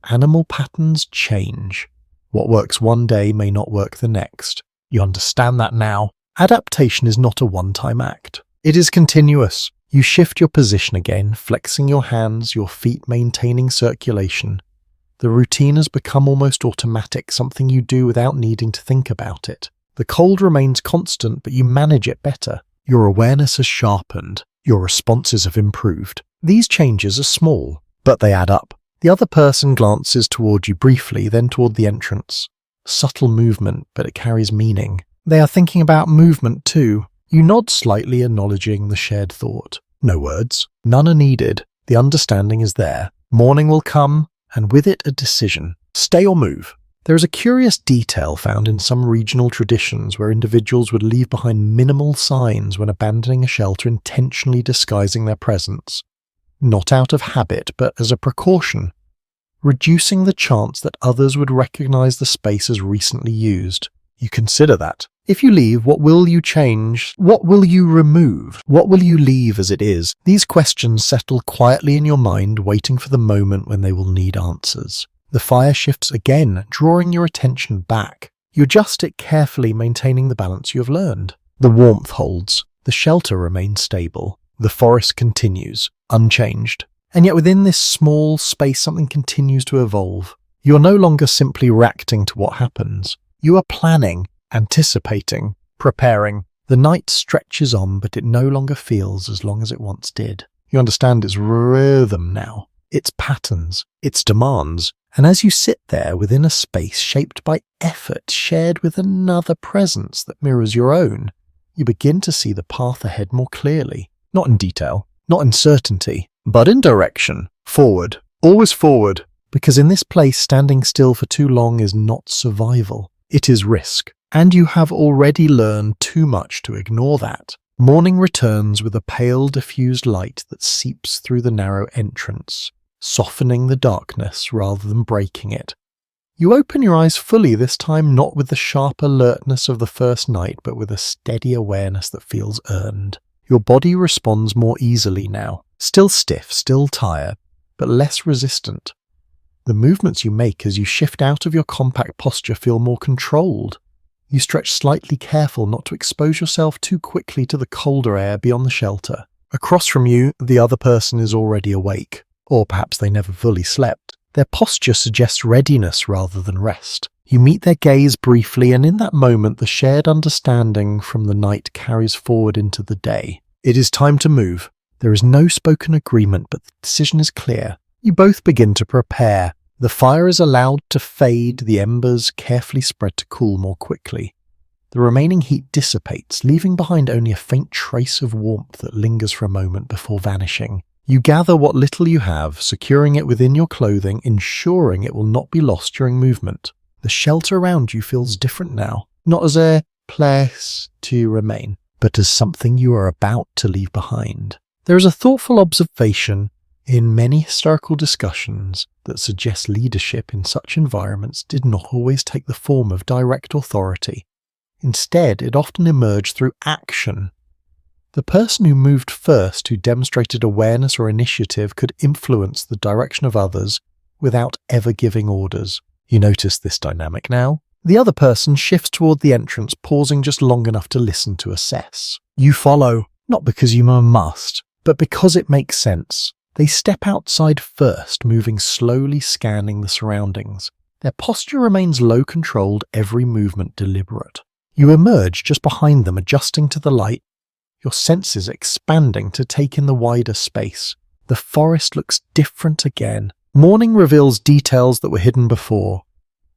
Animal patterns change. What works one day may not work the next. You understand that now. Adaptation is not a one-time act. It is continuous. You shift your position again, flexing your hands, your feet maintaining circulation. The routine has become almost automatic, something you do without needing to think about it. The cold remains constant, but you manage it better. Your awareness has sharpened. Your responses have improved. These changes are small, but they add up. The other person glances toward you briefly, then toward the entrance. Subtle movement, but it carries meaning. They are thinking about movement too. You nod slightly, acknowledging the shared thought. No words. None are needed. The understanding is there. Morning will come, and with it a decision. Stay or move. There is a curious detail found in some regional traditions where individuals would leave behind minimal signs when abandoning a shelter, intentionally disguising their presence. Not out of habit, but as a precaution, reducing the chance that others would recognize the space as recently used. You consider that. If you leave, what will you change? What will you remove? What will you leave as it is? These questions settle quietly in your mind, waiting for the moment when they will need answers. The fire shifts again, drawing your attention back. You adjust it carefully, maintaining the balance you have learned. The warmth holds. The shelter remains stable. The forest continues, unchanged. And yet within this small space something continues to evolve. You're no longer simply reacting to what happens. You are planning, anticipating, preparing. The night stretches on, but it no longer feels as long as it once did. You understand its rhythm now, its patterns, its demands. And as you sit there within a space shaped by effort shared with another presence that mirrors your own, you begin to see the path ahead more clearly. Not in detail, not in certainty, but in direction. Forward. Always forward. Because in this place, standing still for too long is not survival. It is risk. And you have already learned too much to ignore that. Morning returns with a pale, diffused light that seeps through the narrow entrance, softening the darkness rather than breaking it. You open your eyes fully this time, not with the sharp alertness of the first night, but with a steady awareness that feels earned. Your body responds more easily now, still stiff, still tired, but less resistant. The movements you make as you shift out of your compact posture feel more controlled. You stretch slightly, careful not to expose yourself too quickly to the colder air beyond the shelter. Across from you, the other person is already awake, or perhaps they never fully slept. Their posture suggests readiness rather than rest. You meet their gaze briefly, and in that moment the shared understanding from the night carries forward into the day. It is time to move. There is no spoken agreement, but the decision is clear. You both begin to prepare. The fire is allowed to fade, the embers carefully spread to cool more quickly. The remaining heat dissipates, leaving behind only a faint trace of warmth that lingers for a moment before vanishing. You gather what little you have, securing it within your clothing, ensuring it will not be lost during movement. The shelter around you feels different now, not as a place to remain, but as something you are about to leave behind. There is a thoughtful observation in many historical discussions that suggests leadership in such environments did not always take the form of direct authority. Instead, it often emerged through action. The person who moved first, who demonstrated awareness or initiative, could influence the direction of others without ever giving orders. You notice this dynamic now? The other person shifts toward the entrance, pausing just long enough to listen to assess. You follow, not because you must, but because it makes sense. They step outside first, moving slowly, scanning the surroundings. Their posture remains low-controlled, every movement deliberate. You emerge just behind them, adjusting to the light, your senses expanding to take in the wider space. The forest looks different again. Morning reveals details that were hidden before.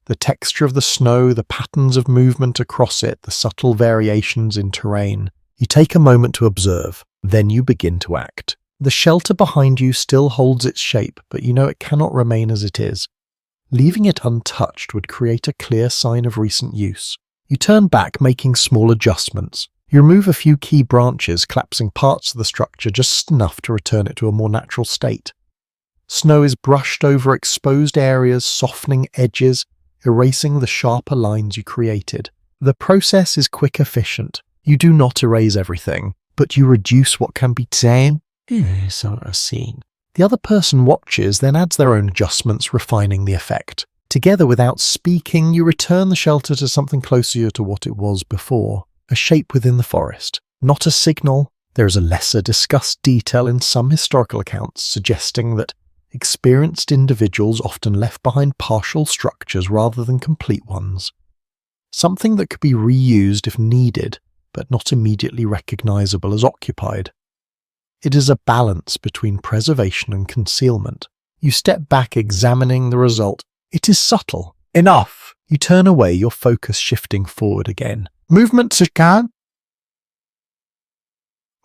The texture of the snow, the patterns of movement across it, the subtle variations in terrain. You take a moment to observe, then you begin to act. The shelter behind you still holds its shape, but you know it cannot remain as it is. Leaving it untouched would create a clear sign of recent use. You turn back, making small adjustments. You remove a few key branches, collapsing parts of the structure just enough to return it to a more natural state. Snow is brushed over exposed areas, softening edges, erasing the sharper lines you created. The process is quick, efficient. You do not erase everything, but you reduce what can be seen. The other person watches, then adds their own adjustments, refining the effect. Together, without speaking, you return the shelter to something closer to what it was before. A shape within the forest. Not a signal. There is a lesser discussed detail in some historical accounts suggesting that experienced individuals often left behind partial structures rather than complete ones. Something that could be reused if needed, but not immediately recognizable as occupied. It is a balance between preservation and concealment. You step back, examining the result. It is subtle. Enough! You turn away, your focus shifting forward again. Movement can.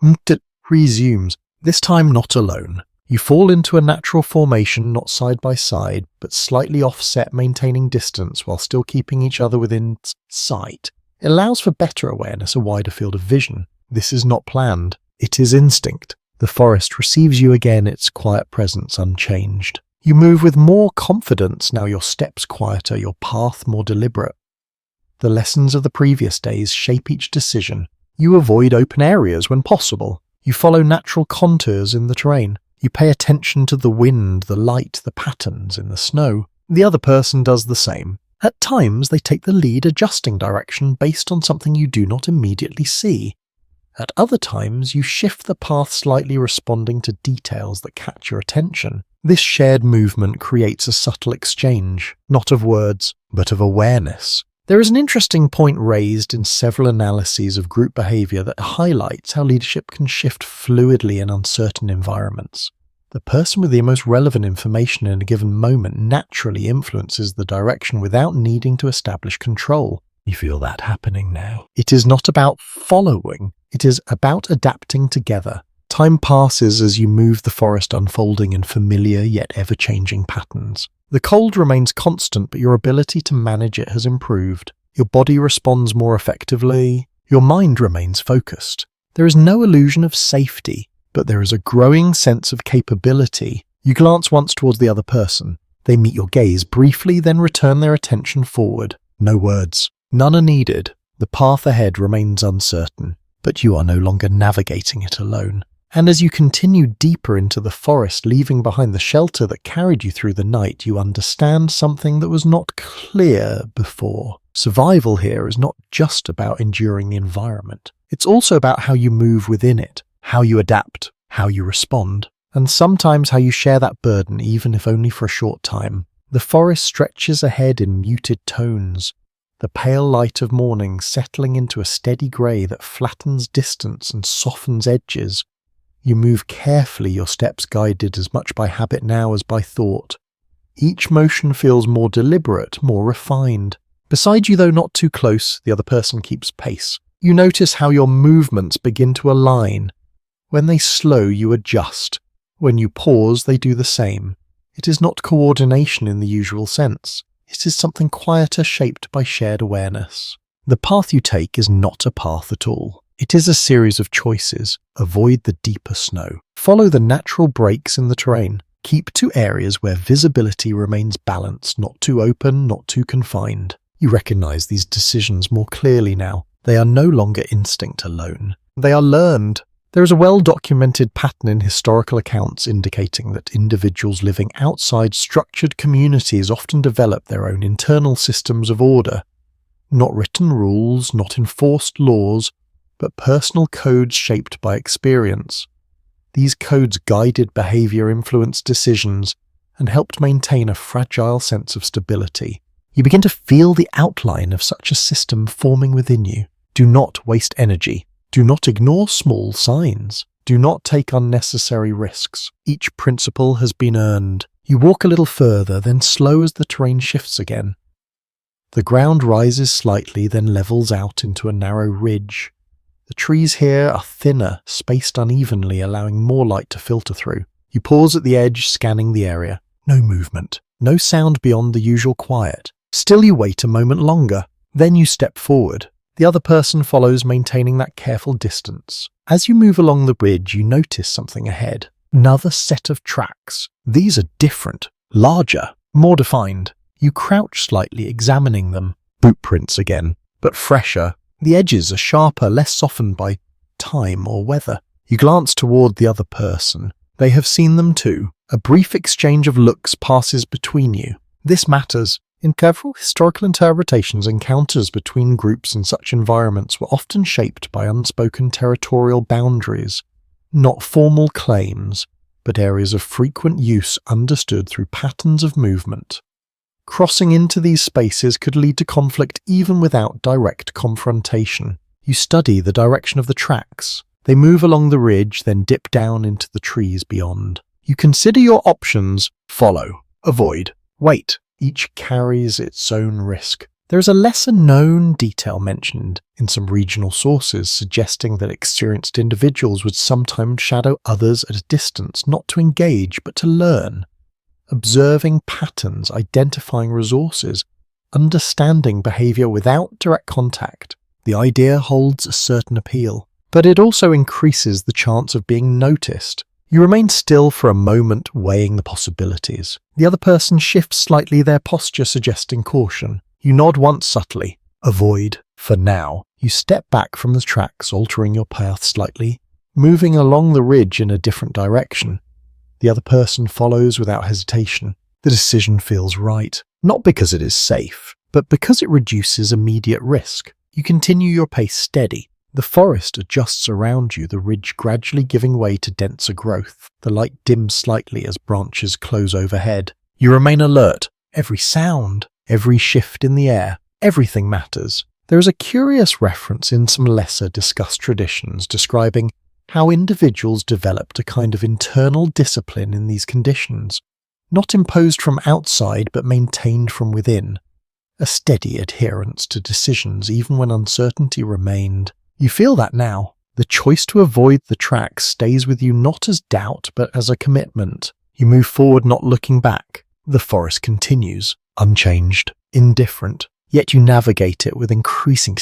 It resumes, this time not alone. You fall into a natural formation, not side by side, but slightly offset, maintaining distance while still keeping each other within sight. It allows for better awareness, a wider field of vision. This is not planned. It is instinct. The forest receives you again, its quiet presence unchanged. You move with more confidence, now your steps quieter, your path more deliberate. The lessons of the previous days shape each decision. You avoid open areas when possible. You follow natural contours in the terrain. You pay attention to the wind, the light, the patterns in the snow. The other person does the same. At times they take the lead, adjusting direction based on something you do not immediately see. At other times, you shift the path slightly, responding to details that catch your attention. This shared movement creates a subtle exchange, not of words, but of awareness. There is an interesting point raised in several analyses of group behavior that highlights how leadership can shift fluidly in uncertain environments. The person with the most relevant information in a given moment naturally influences the direction without needing to establish control. You feel that happening now. It is not about following, it is about adapting together. Time passes as you move the forest, unfolding in familiar yet ever-changing patterns. The cold remains constant, but your ability to manage it has improved. Your body responds more effectively. Your mind remains focused. There is no illusion of safety, but there is a growing sense of capability. You glance once towards the other person. They meet your gaze briefly, then return their attention forward. No words. None are needed. The path ahead remains uncertain, but you are no longer navigating it alone. And as you continue deeper into the forest, leaving behind the shelter that carried you through the night, you understand something that was not clear before. Survival here is not just about enduring the environment. It's also about how you move within it, how you adapt, how you respond, and sometimes how you share that burden, even if only for a short time. The forest stretches ahead in muted tones, the pale light of morning settling into a steady grey that flattens distance and softens edges. You move carefully, your steps guided as much by habit now as by thought. Each motion feels more deliberate, more refined. Beside you, though not too close, the other person keeps pace. You notice how your movements begin to align. When they slow, you adjust. When you pause, they do the same. It is not coordination in the usual sense. It is something quieter, shaped by shared awareness. The path you take is not a path at all. It is a series of choices. Avoid the deeper snow. Follow the natural breaks in the terrain. Keep to areas where visibility remains balanced, not too open, not too confined. You recognize these decisions more clearly now. They are no longer instinct alone. They are learned. There is a well-documented pattern in historical accounts indicating that individuals living outside structured communities often develop their own internal systems of order. Not written rules, not enforced laws, but personal codes shaped by experience. These codes guided behavior, influenced decisions, and helped maintain a fragile sense of stability. You begin to feel the outline of such a system forming within you. Do not waste energy. Do not ignore small signs. Do not take unnecessary risks. Each principle has been earned. You walk a little further, then slow as the terrain shifts again. The ground rises slightly, then levels out into a narrow ridge. The trees here are thinner, spaced unevenly, allowing more light to filter through. You pause at the edge, scanning the area. No movement. No sound beyond the usual quiet. Still you wait a moment longer. Then you step forward. The other person follows, maintaining that careful distance. As you move along the ridge, you notice something ahead. Another set of tracks. These are different, larger, more defined. You crouch slightly, examining them. Boot prints again, but fresher. The edges are sharper, less softened by time or weather. You glance toward the other person. They have seen them too. A brief exchange of looks passes between you. This matters. In several historical interpretations, encounters between groups in such environments were often shaped by unspoken territorial boundaries, not formal claims, but areas of frequent use understood through patterns of movement. Crossing into these spaces could lead to conflict even without direct confrontation. You study the direction of the tracks. They move along the ridge, then dip down into the trees beyond. You consider your options: follow, avoid, wait. Each carries its own risk. There is a lesser-known detail mentioned in some regional sources, suggesting that experienced individuals would sometimes shadow others at a distance, not to engage, but to learn. Observing patterns, identifying resources, understanding behavior without direct contact. The idea holds a certain appeal, but it also increases the chance of being noticed. You remain still for a moment, weighing the possibilities. The other person shifts slightly, their posture suggesting caution. You nod once subtly. Avoid, for now. You step back from the tracks, altering your path slightly, moving along the ridge in a different direction. The other person follows without hesitation. The decision feels right, not because it is safe, but because it reduces immediate risk. You continue your pace steady. The forest adjusts around you, the ridge gradually giving way to denser growth. The light dims slightly as branches close overhead. You remain alert. Every sound, every shift in the air, everything matters. There is a curious reference in some lesser discussed traditions describing how individuals developed a kind of internal discipline in these conditions, not imposed from outside but maintained from within. A steady adherence to decisions even when uncertainty remained. You feel that now. The choice to avoid the track stays with you not as doubt but as a commitment. You move forward not looking back. The forest continues, unchanged, indifferent, yet you navigate it with increasing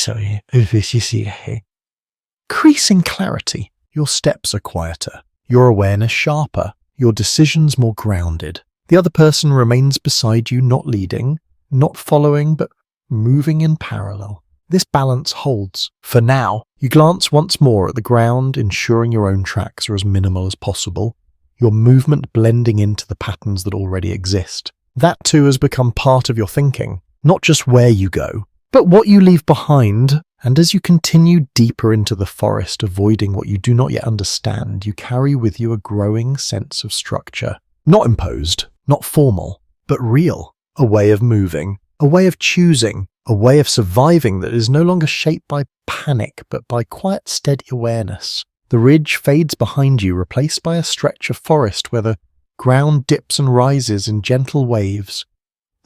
clarity. Your steps are quieter, your awareness sharper, your decisions more grounded. The other person remains beside you, not leading, not following, but moving in parallel. This balance holds. For now, you glance once more at the ground, ensuring your own tracks are as minimal as possible, your movement blending into the patterns that already exist. That too has become part of your thinking, not just where you go, but what you leave behind. And as you continue deeper into the forest, avoiding what you do not yet understand, you carry with you a growing sense of structure. Not imposed, not formal, but real. A way of moving, a way of choosing, a way of surviving that is no longer shaped by panic, but by quiet, steady awareness. The ridge fades behind you, replaced by a stretch of forest where the ground dips and rises in gentle waves.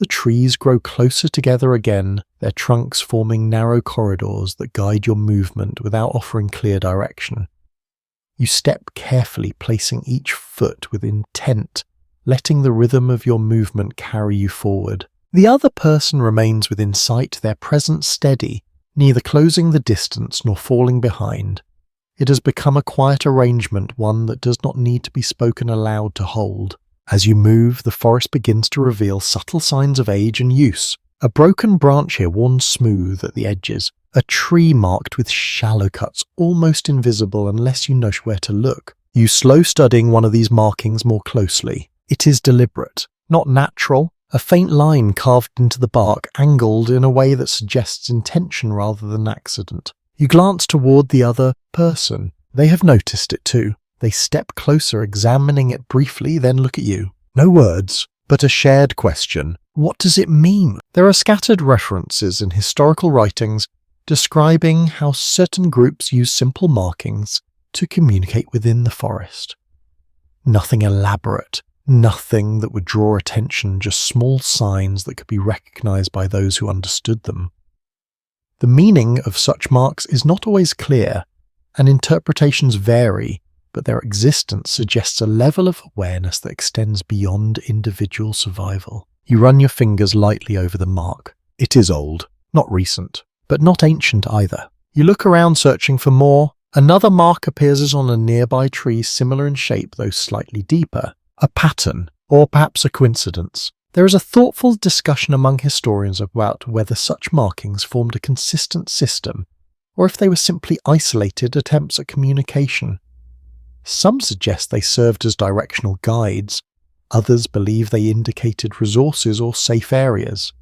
The trees grow closer together again, their trunks forming narrow corridors that guide your movement without offering clear direction. You step carefully, placing each foot with intent, letting the rhythm of your movement carry you forward. The other person remains within sight, their presence steady, neither closing the distance nor falling behind. It has become a quiet arrangement, one that does not need to be spoken aloud to hold. As you move, the forest begins to reveal subtle signs of age and use. A broken branch here worn smooth at the edges, a tree marked with shallow cuts, almost invisible unless you know where to look. You slow studying one of these markings more closely. It is deliberate, not natural. A faint line carved into the bark, angled in a way that suggests intention rather than accident. You glance toward the other person. They have noticed it too. They step closer, examining it briefly, then look at you. No words, but a shared question. What does it mean? There are scattered references in historical writings describing how certain groups use simple markings to communicate within the forest. Nothing elaborate. Nothing that would draw attention, just small signs that could be recognized by those who understood them. The meaning of such marks is not always clear, and interpretations vary, but their existence suggests a level of awareness that extends beyond individual survival. You run your fingers lightly over the mark. It is old, not recent, but not ancient either. You look around searching for more. Another mark appears on a nearby tree, similar in shape though slightly deeper. A pattern, or perhaps a coincidence. There is a thoughtful discussion among historians about whether such markings formed a consistent system, or if they were simply isolated attempts at communication. Some suggest they served as directional guides, others believe they indicated resources or safe areas.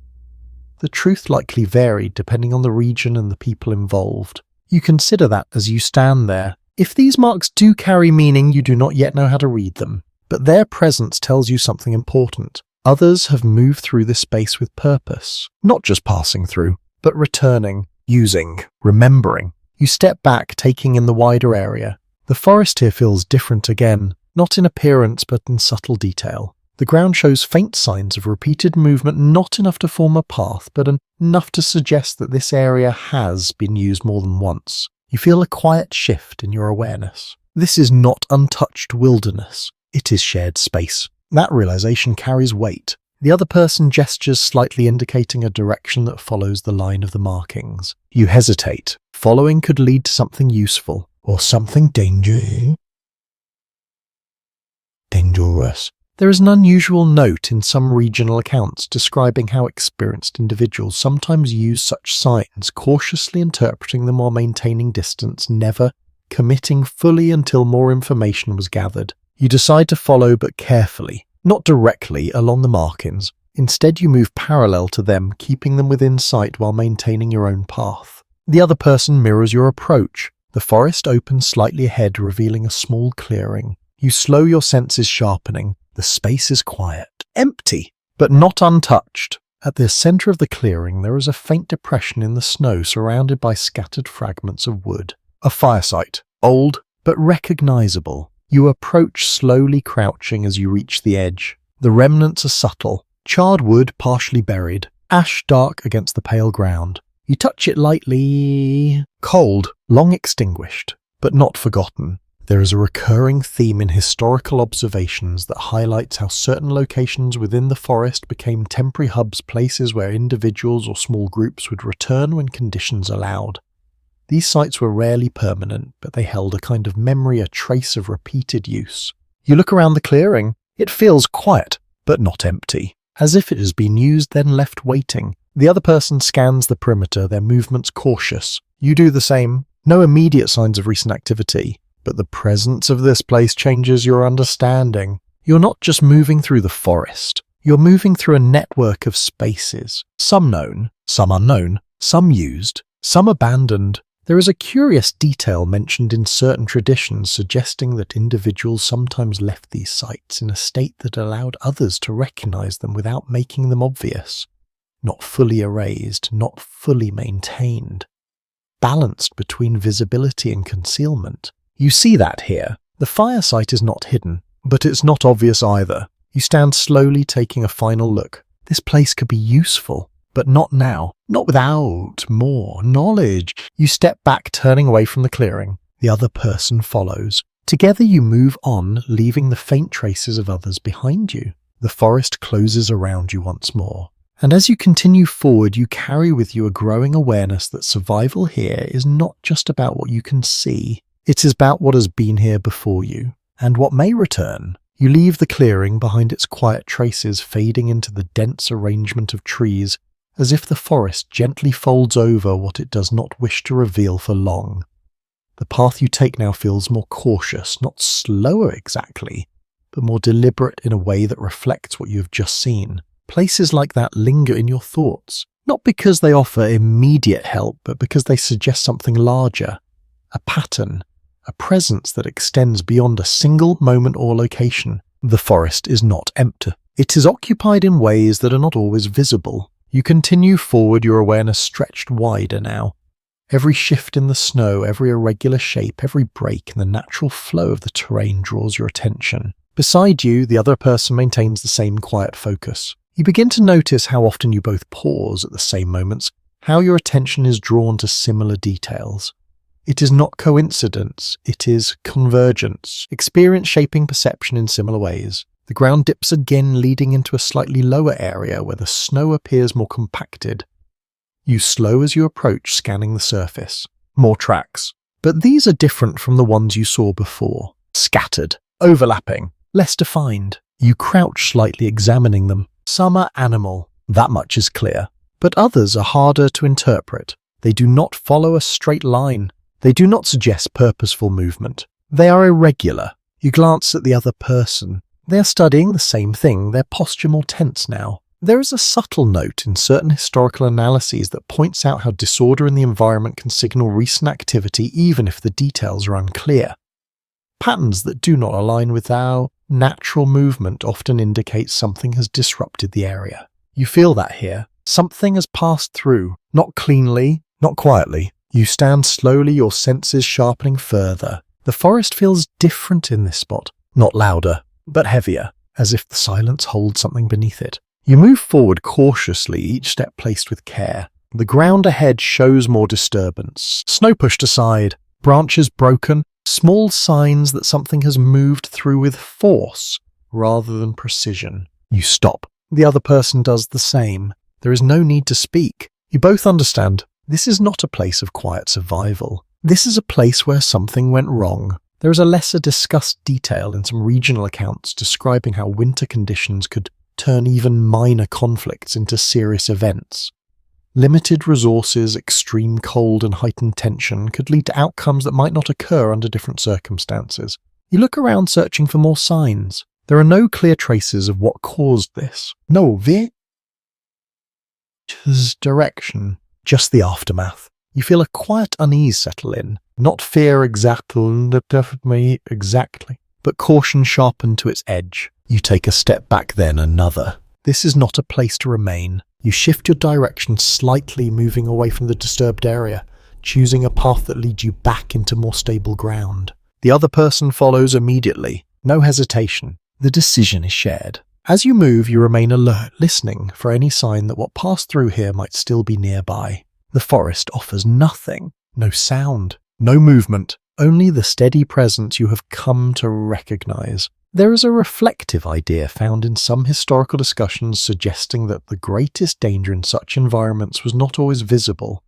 The truth likely varied depending on the region and the people involved. You consider that as you stand there. If these marks do carry meaning, you do not yet know how to read them. But their presence tells you something important. Others have moved through this space with purpose, not just passing through, but returning, using, remembering. You step back, taking in the wider area. The forest here feels different again, not in appearance but in subtle detail. The ground shows faint signs of repeated movement, not enough to form a path, but enough to suggest that this area has been used more than once. You feel a quiet shift in your awareness. This is not untouched wilderness. It is shared space. That realization carries weight. The other person gestures slightly, indicating a direction that follows the line of the markings. You hesitate. Following could lead to something useful, or something dangerous. There is an unusual note in some regional accounts describing how experienced individuals sometimes use such signs, cautiously interpreting them while maintaining distance, never committing fully until more information was gathered. You decide to follow, but carefully, not directly along the markings. Instead, you move parallel to them, keeping them within sight while maintaining your own path. The other person mirrors your approach. The forest opens slightly ahead, revealing a small clearing. You slow your senses, sharpening. The space is quiet, empty, but not untouched. At the center of the clearing, there is a faint depression in the snow surrounded by scattered fragments of wood. A fire site, old but recognizable. You approach, slowly crouching as you reach the edge. The remnants are subtle, charred wood partially buried, ash dark against the pale ground. You touch it lightly. Cold, long extinguished, but not forgotten. There is a recurring theme in historical observations that highlights how certain locations within the forest became temporary hubs, places where individuals or small groups would return when conditions allowed. These sites were rarely permanent, but they held a kind of memory, a trace of repeated use. You look around the clearing. It feels quiet, but not empty, as if it has been used then left waiting. The other person scans the perimeter, their movements cautious. You do the same. No immediate signs of recent activity, but the presence of this place changes your understanding. You're not just moving through the forest. You're moving through a network of spaces, some known, some unknown, some used, some abandoned. There is a curious detail mentioned in certain traditions suggesting that individuals sometimes left these sites in a state that allowed others to recognize them without making them obvious. Not fully erased, not fully maintained. Balanced between visibility and concealment. You see that here. The fire site is not hidden, but it's not obvious either. You stand slowly, taking a final look. This place could be useful, but not now. Not without more knowledge. You step back, turning away from the clearing. The other person follows. Together you move on, leaving the faint traces of others behind you. The forest closes around you once more. And as you continue forward, you carry with you a growing awareness that survival here is not just about what you can see. It is about what has been here before you, and what may return. You leave the clearing behind its quiet traces, fading into the dense arrangement of trees, as if the forest gently folds over what it does not wish to reveal for long. The path you take now feels more cautious, not slower exactly, but more deliberate in a way that reflects what you have just seen. Places like that linger in your thoughts, not because they offer immediate help, but because they suggest something larger, a pattern, a presence that extends beyond a single moment or location. The forest is not empty. It is occupied in ways that are not always visible. You continue forward, your awareness stretched wider now. Every shift in the snow, every irregular shape, every break in the natural flow of the terrain draws your attention. Beside you, the other person maintains the same quiet focus. You begin to notice how often you both pause at the same moments, how your attention is drawn to similar details. It is not coincidence, it is convergence, experience shaping perception in similar ways. The ground dips again, leading into a slightly lower area where the snow appears more compacted. You slow as you approach, scanning the surface. More tracks. But these are different from the ones you saw before. Scattered, overlapping, less defined. You crouch slightly, examining them. Some are animal, that much is clear. But others are harder to interpret. They do not follow a straight line. They do not suggest purposeful movement. They are irregular. You glance at the other person. They are studying the same thing, their posture more tense now. There is a subtle note in certain historical analyses that points out how disorder in the environment can signal recent activity even if the details are unclear. Patterns that do not align with our natural movement often indicate something has disrupted the area. You feel that here. Something has passed through, not cleanly, not quietly. You stand slowly, your senses sharpening further. The forest feels different in this spot, not louder, but heavier, as if the silence holds something beneath it. You move forward cautiously, each step placed with care. The ground ahead shows more disturbance. Snow pushed aside, branches broken, small signs that something has moved through with force rather than precision. You stop. The other person does the same. There is no need to speak. You both understand. This is not a place of quiet survival. This is a place where something went wrong. There is a lesser discussed detail in some regional accounts describing how winter conditions could turn even minor conflicts into serious events. Limited resources, extreme cold and heightened tension could lead to outcomes that might not occur under different circumstances. You look around searching for more signs. There are no clear traces of what caused this. No direction. Just the aftermath. You feel a quiet unease settle in, not fear exactly, but caution sharpened to its edge. You take a step back, then another. This is not a place to remain. You shift your direction slightly, moving away from the disturbed area, choosing a path that leads you back into more stable ground. The other person follows immediately. No hesitation. The decision is shared. As you move, you remain alert, listening for any sign that what passed through here might still be nearby. The forest offers nothing. No sound, no movement, only the steady presence you have come to recognize. There is a reflective idea found in some historical discussions suggesting that the greatest danger in such environments was not always visible.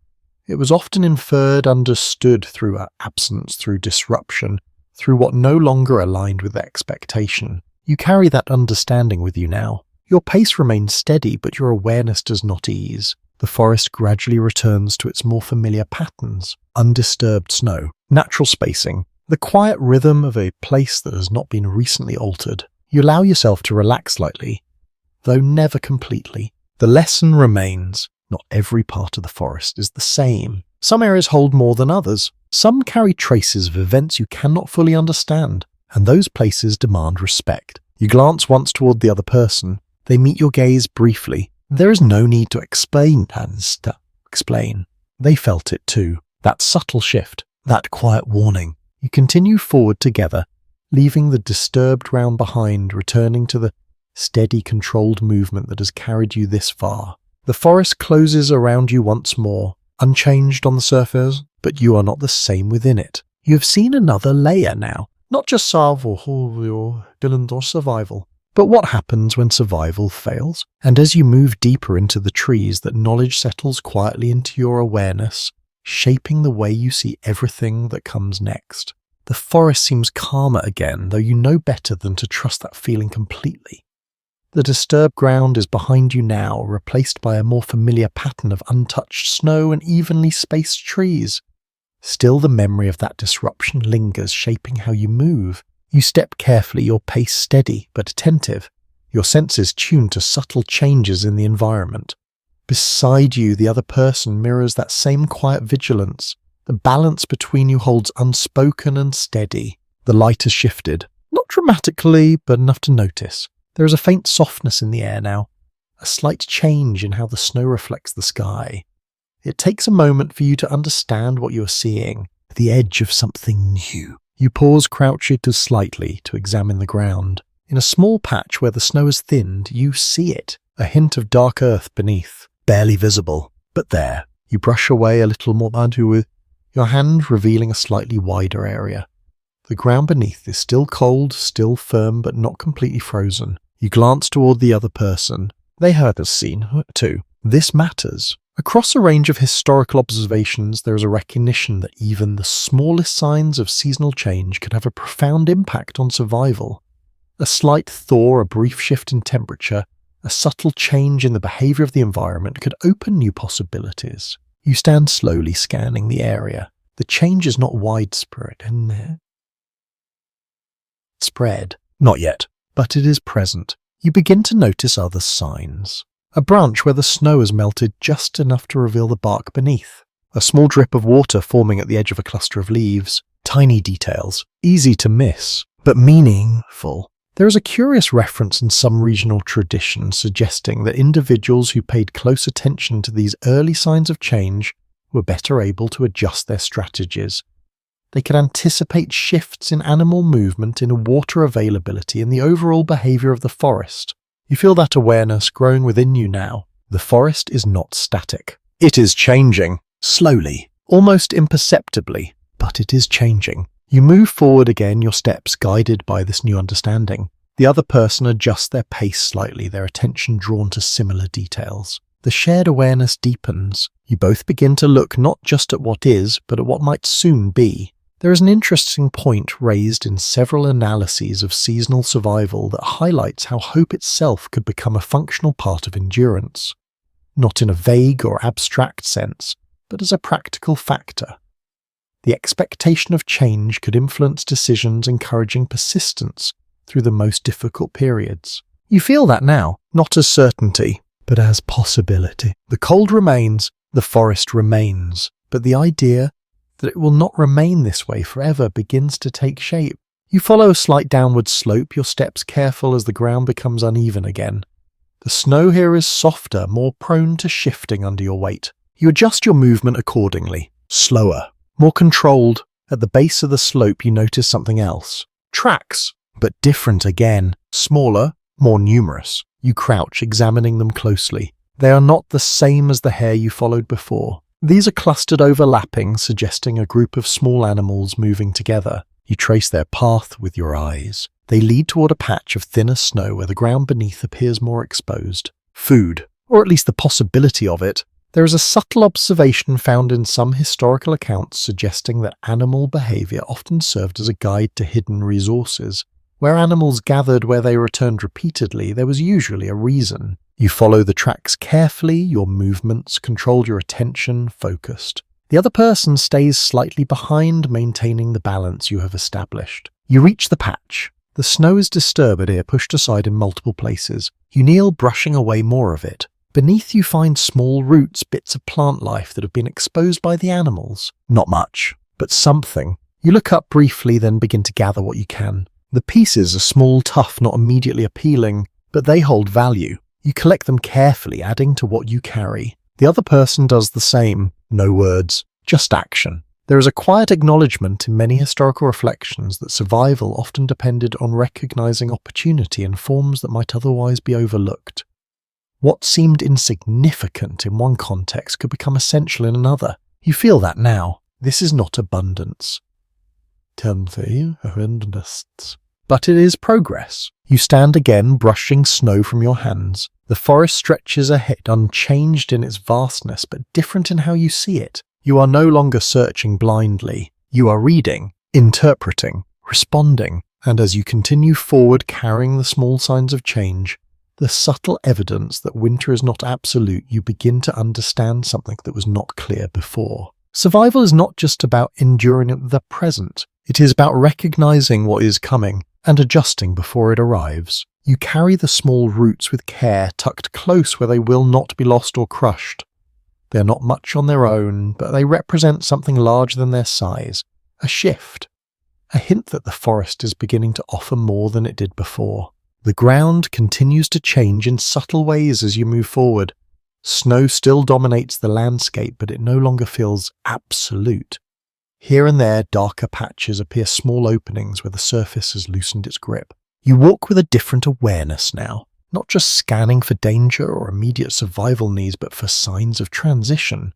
It was often inferred, understood through absence, through disruption, through what no longer aligned with expectation. You carry that understanding with you now. Your pace remains steady, but your awareness does not ease. The forest gradually returns to its more familiar patterns: undisturbed snow, natural spacing, the quiet rhythm of a place that has not been recently altered. You allow yourself to relax slightly, though never completely. The lesson remains: not every part of the forest is the same. Some areas hold more than others. Some carry traces of events you cannot fully understand, and those places demand respect. You glance once toward the other person. They meet your gaze briefly. There is no need to explain. They felt it too. That subtle shift, that quiet warning. You continue forward together, leaving the disturbed ground behind, returning to the steady, controlled movement that has carried you this far. The forest closes around you once more, unchanged on the surface, but you are not the same within it. You have seen another layer now, not just survival, but what happens when survival fails. And as you move deeper into the trees, that knowledge settles quietly into your awareness, shaping the way you see everything that comes next. The forest seems calmer again, though you know better than to trust that feeling completely. The disturbed ground is behind you now, replaced by a more familiar pattern of untouched snow and evenly spaced trees. Still, the memory of that disruption lingers, shaping how you move. You step carefully, your pace steady but attentive, your senses tuned to subtle changes in the environment. Beside you, the other person mirrors that same quiet vigilance. The balance between you holds unspoken and steady. The light has shifted, not dramatically, but enough to notice. There is a faint softness in the air now, a slight change in how the snow reflects the sky. It takes a moment for you to understand what you are seeing, the edge of something new. You pause, crouching slightly to examine the ground. In a small patch where the snow has thinned, you see it, a hint of dark earth beneath, barely visible, but there. You brush away a little more with your hand, revealing a slightly wider area. The ground beneath is still cold, still firm, but not completely frozen. You glance toward the other person. They heard the scene, too. This matters. Across a range of historical observations, there is a recognition that even the smallest signs of seasonal change could have a profound impact on survival. A slight thaw, a brief shift in temperature, a subtle change in the behavior of the environment could open new possibilities. You stand slowly scanning the area. The change is not widespread, not yet, but it is present. You begin to notice other signs. A branch where the snow has melted just enough to reveal the bark beneath. A small drip of water forming at the edge of a cluster of leaves. Tiny details, easy to miss, but meaningful. There is a curious reference in some regional traditions suggesting that individuals who paid close attention to these early signs of change were better able to adjust their strategies. They could anticipate shifts in animal movement, in water availability, and the overall behavior of the forest. You feel that awareness growing within you now. The forest is not static. It is changing, slowly, almost imperceptibly, but it is changing. You move forward again, your steps guided by this new understanding. The other person adjusts their pace slightly, their attention drawn to similar details. The shared awareness deepens. You both begin to look not just at what is, but at what might soon be. There is an interesting point raised in several analyses of seasonal survival that highlights how hope itself could become a functional part of endurance, not in a vague or abstract sense, but as a practical factor. The expectation of change could influence decisions, encouraging persistence through the most difficult periods. You feel that now, not as certainty, but as possibility. The cold remains, the forest remains, but the idea that it will not remain this way forever begins to take shape. You follow a slight downward slope, your steps careful as the ground becomes uneven again. The snow here is softer, more prone to shifting under your weight. You adjust your movement accordingly. Slower, more controlled. At the base of the slope you notice something else. Tracks, but different again. Smaller, more numerous. You crouch, examining them closely. They are not the same as the hare you followed before. These are clustered overlapping, suggesting a group of small animals moving together. You trace their path with your eyes. They lead toward a patch of thinner snow where the ground beneath appears more exposed. Food, or at least the possibility of it. There is a subtle observation found in some historical accounts suggesting that animal behavior often served as a guide to hidden resources. Where animals gathered where they returned repeatedly, there was usually a reason. You follow the tracks carefully, your movements controlled, your attention focused. The other person stays slightly behind, maintaining the balance you have established. You reach the patch. The snow is disturbed here, pushed aside in multiple places. You kneel, brushing away more of it. Beneath you find small roots, bits of plant life that have been exposed by the animals. Not much, but something. You look up briefly, then begin to gather what you can. The pieces are small, tough, not immediately appealing, but they hold value. You collect them carefully, adding to what you carry. The other person does the same. No words, just action. There is a quiet acknowledgement in many historical reflections that survival often depended on recognizing opportunity in forms that might otherwise be overlooked. What seemed insignificant in one context could become essential in another. You feel that now. This is not abundance. But it is progress. You stand again, brushing snow from your hands. The forest stretches ahead, unchanged in its vastness, but different in how you see it. You are no longer searching blindly. You are reading, interpreting, responding, and as you continue forward carrying the small signs of change, the subtle evidence that winter is not absolute, you begin to understand something that was not clear before. Survival is not just about enduring the present. It is about recognizing what is coming and adjusting before it arrives. You carry the small roots with care, tucked close where they will not be lost or crushed. They are not much on their own, but they represent something larger than their size. A shift. A hint that the forest is beginning to offer more than it did before. The ground continues to change in subtle ways as you move forward. Snow still dominates the landscape, but it no longer feels absolute. Here and there, darker patches appear, small openings where the surface has loosened its grip. You walk with a different awareness now, not just scanning for danger or immediate survival needs, but for signs of transition.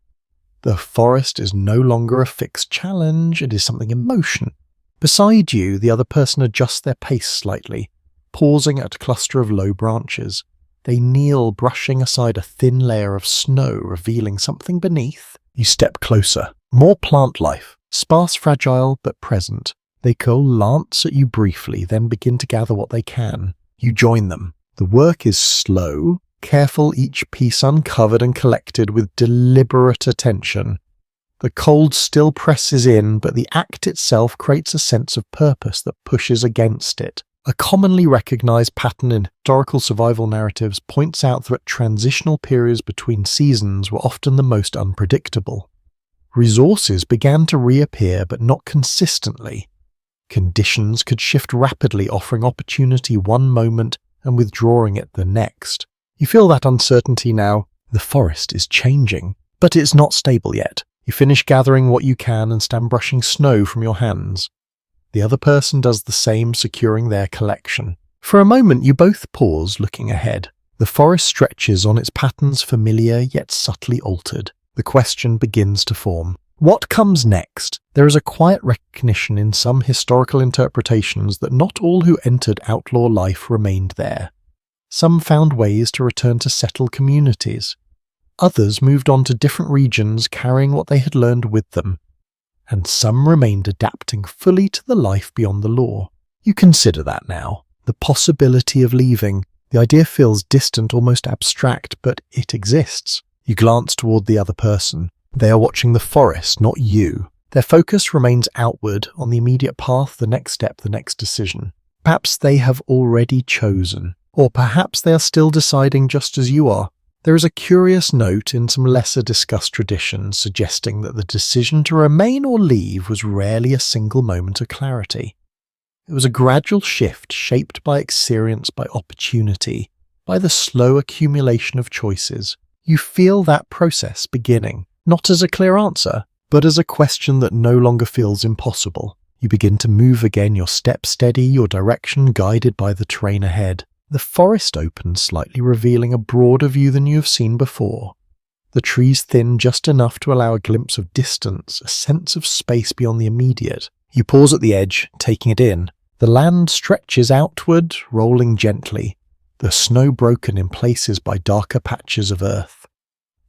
The forest is no longer a fixed challenge, it is something in motion. Beside you, the other person adjusts their pace slightly, pausing at a cluster of low branches. They kneel, brushing aside a thin layer of snow, revealing something beneath. You step closer. More plant life, sparse, fragile, but present. They glance at you briefly, then begin to gather what they can. You join them. The work is slow, careful, each piece uncovered and collected with deliberate attention. The cold still presses in, but the act itself creates a sense of purpose that pushes against it. A commonly recognized pattern in historical survival narratives points out that transitional periods between seasons were often the most unpredictable. Resources began to reappear, but not consistently. Conditions could shift rapidly, offering opportunity one moment and withdrawing it the next. You feel that uncertainty now. The forest is changing, but it's not stable yet. You finish gathering what you can and stand brushing snow from your hands. The other person does the same, securing their collection. For a moment you both pause, looking ahead. The forest stretches on its patterns, familiar yet subtly altered. The question begins to form. What comes next? There is a quiet recognition in some historical interpretations that not all who entered outlaw life remained there. Some found ways to return to settled communities. Others moved on to different regions, carrying what they had learned with them. And some remained adapting fully to the life beyond the law. You consider that now. The possibility of leaving. The idea feels distant, almost abstract, but it exists. You glance toward the other person. They are watching the forest, not you. Their focus remains outward, on the immediate path, the next step, the next decision. Perhaps they have already chosen, or perhaps they are still deciding just as you are. There is a curious note in some lesser discussed traditions suggesting that the decision to remain or leave was rarely a single moment of clarity. It was a gradual shift shaped by experience, by opportunity, by the slow accumulation of choices. You feel that process beginning, not as a clear answer, but as a question that no longer feels impossible. You begin to move again, your step steady, your direction guided by the terrain ahead. The forest opens slightly, revealing a broader view than you have seen before. The trees thin just enough to allow a glimpse of distance, a sense of space beyond the immediate. You pause at the edge, taking it in. The land stretches outward, rolling gently, the snow broken in places by darker patches of earth.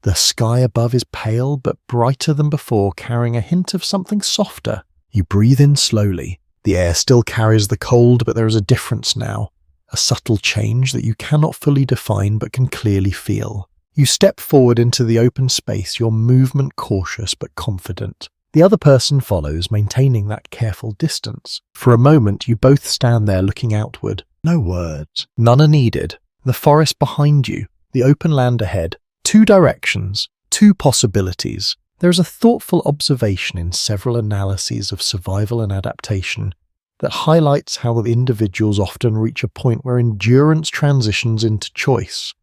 The sky above is pale but brighter than before, carrying a hint of something softer. You breathe in slowly. The air still carries the cold, but there is a difference now. A subtle change that you cannot fully define but can clearly feel. You step forward into the open space, your movement cautious but confident. The other person follows, maintaining that careful distance. For a moment, you both stand there looking outward. No words. None are needed. The forest behind you, the open land ahead. 2 directions, 2 possibilities. There is a thoughtful observation in several analyses of survival and adaptation that highlights how individuals often reach a point where endurance transitions into choice,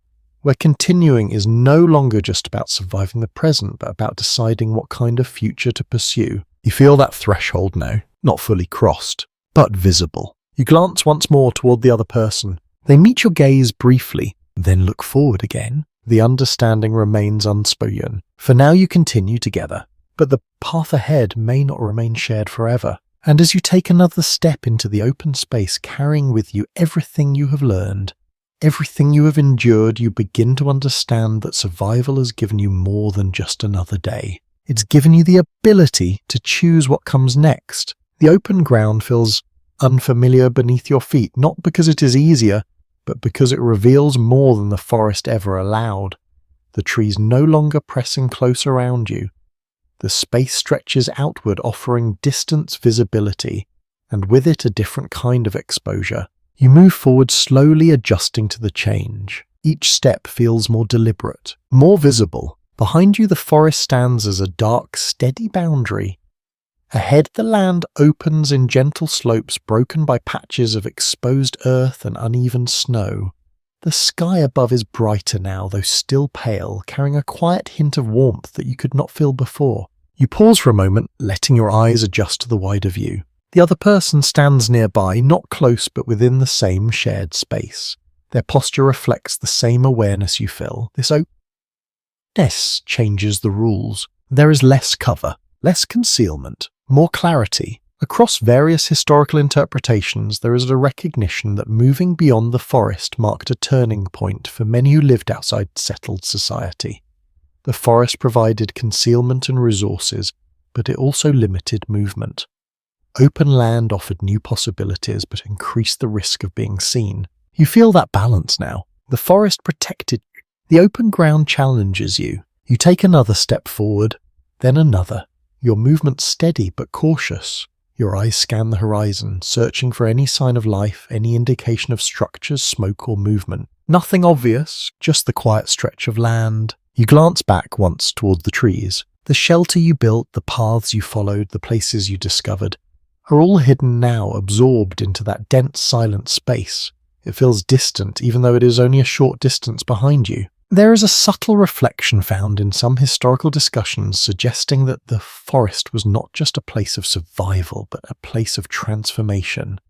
where continuing is no longer just about surviving the present, but about deciding what kind of future to pursue. You feel that threshold now, not fully crossed, but visible. You glance once more toward the other person. They meet your gaze briefly, then look forward again. The understanding remains unspoken. For now you continue together, but the path ahead may not remain shared forever. And as you take another step into the open space, carrying with you everything you have learned, everything you have endured, you begin to understand that survival has given you more than just another day. It's given you the ability to choose what comes next. The open ground feels unfamiliar beneath your feet, not because it is easier, but because it reveals more than the forest ever allowed. The trees no longer pressing close around you. The space stretches outward, offering distance visibility, and with it a different kind of exposure. You move forward slowly, adjusting to the change. Each step feels more deliberate, more visible. Behind you the forest stands as a dark, steady boundary. Ahead the land opens in gentle slopes broken by patches of exposed earth and uneven snow. The sky above is brighter now, though still pale, carrying a quiet hint of warmth that you could not feel before. You pause for a moment, letting your eyes adjust to the wider view. The other person stands nearby, not close but within the same shared space. Their posture reflects the same awareness you feel. This openness changes the rules. There is less cover, less concealment, more clarity. Across various historical interpretations, there is a recognition that moving beyond the forest marked a turning point for many who lived outside settled society. The forest provided concealment and resources, but it also limited movement. Open land offered new possibilities, but increased the risk of being seen. You feel that balance now. The forest protected you. The open ground challenges you. You take another step forward, then another. Your movement steady but cautious. Your eyes scan the horizon, searching for any sign of life, any indication of structures, smoke or movement. Nothing obvious, just the quiet stretch of land. You glance back once toward the trees. The shelter you built, the paths you followed, the places you discovered, are all hidden now, absorbed into that dense, silent space. It feels distant, even though it is only a short distance behind you. There is a subtle reflection found in some historical discussions suggesting that the forest was not just a place of survival, but a place of transformation.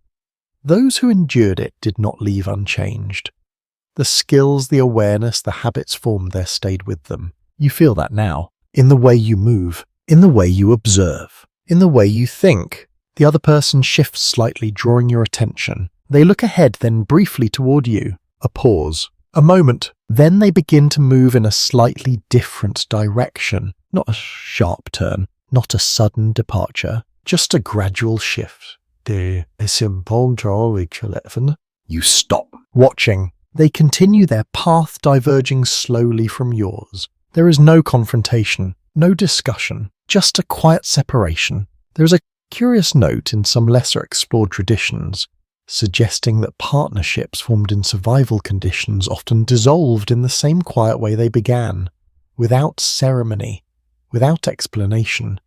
Those who endured it did not leave unchanged. The skills, the awareness, the habits formed there stayed with them. You feel that now, in the way you move, in the way you observe, in the way you think. The other person shifts slightly, drawing your attention. They look ahead, then briefly toward you. A pause. A moment. Then they begin to move in a slightly different direction. Not a sharp turn, not a sudden departure, just a gradual shift. You stop, watching. They continue their path, diverging slowly from yours. There is no confrontation, no discussion, just a quiet separation. There is a curious note in some lesser explored traditions, suggesting that partnerships formed in survival conditions often dissolved in the same quiet way they began, without ceremony, without explanation,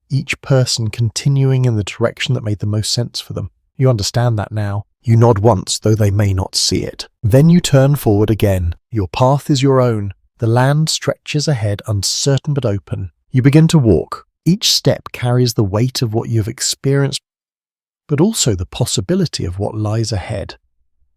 each person continuing in the direction that made the most sense for them. You understand that now. You nod once, though they may not see it. Then you turn forward again. Your path is your own. The land stretches ahead, uncertain but open. You begin to walk. Each step carries the weight of what you have experienced, but also the possibility of what lies ahead.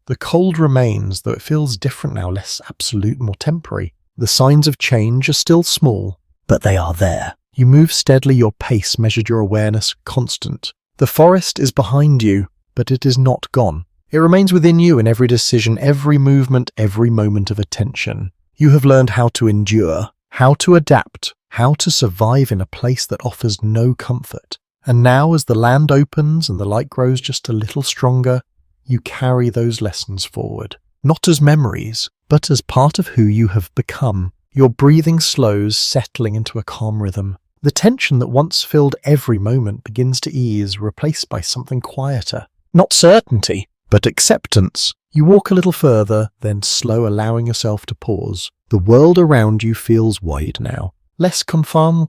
The cold remains, though it feels different now, less absolute, more temporary. The signs of change are still small, but they are there. You move steadily, your pace measured, your awareness constant. The forest is behind you, but it is not gone. It remains within you in every decision, every movement, every moment of attention. You have learned how to endure, how to adapt, how to survive in a place that offers no comfort. And now, as the land opens and the light grows just a little stronger, you carry those lessons forward. Not as memories, but as part of who you have become. Your breathing slows, settling into a calm rhythm. The tension that once filled every moment begins to ease, replaced by something quieter. Not certainty, but acceptance. You walk a little further, then slow, allowing yourself to pause. The world around you feels wide now. Less confined,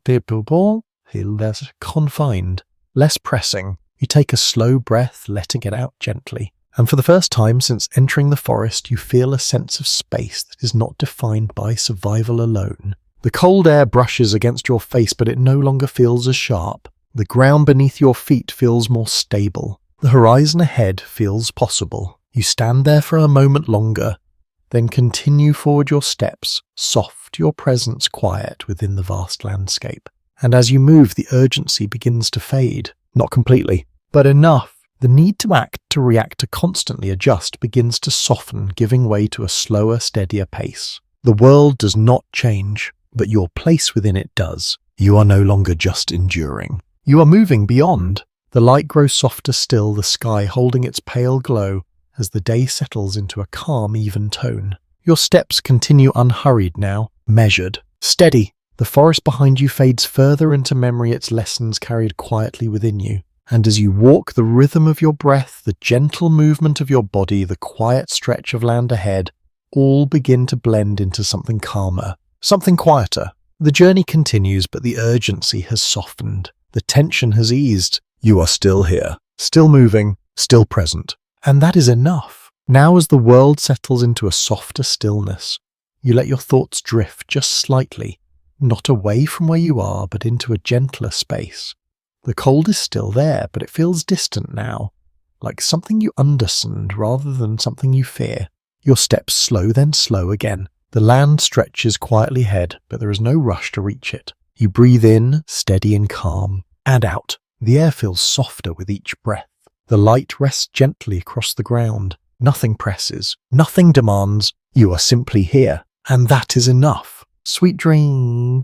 less pressing. You take a slow breath, letting it out gently. And for the first time since entering the forest, you feel a sense of space that is not defined by survival alone. The cold air brushes against your face, but it no longer feels as sharp. The ground beneath your feet feels more stable. The horizon ahead feels possible. You stand there for a moment longer, then continue forward your steps, soft, your presence quiet within the vast landscape. And as you move, the urgency begins to fade. Not completely, but enough. The need to act, to react, to constantly adjust begins to soften, giving way to a slower, steadier pace. The world does not change, but your place within it does. You are no longer just enduring. You are moving beyond. The light grows softer still, the sky holding its pale glow as the day settles into a calm, even tone. Your steps continue unhurried now, measured, steady. The forest behind you fades further into memory, its lessons carried quietly within you. And as you walk, the rhythm of your breath, the gentle movement of your body, the quiet stretch of land ahead, all begin to blend into something calmer, something quieter. The journey continues, but the urgency has softened. The tension has eased. You are still here, still moving, still present. And that is enough. Now, as the world settles into a softer stillness, you let your thoughts drift just slightly, not away from where you are, but into a gentler space. The cold is still there, but it feels distant now, like something you understand rather than something you fear. Your steps slow, then slow again. The land stretches quietly ahead, but there is no rush to reach it. You breathe in, steady and calm, and out. The air feels softer with each breath. The light rests gently across the ground. Nothing presses, nothing demands. You are simply here, and that is enough. Sweet dreams.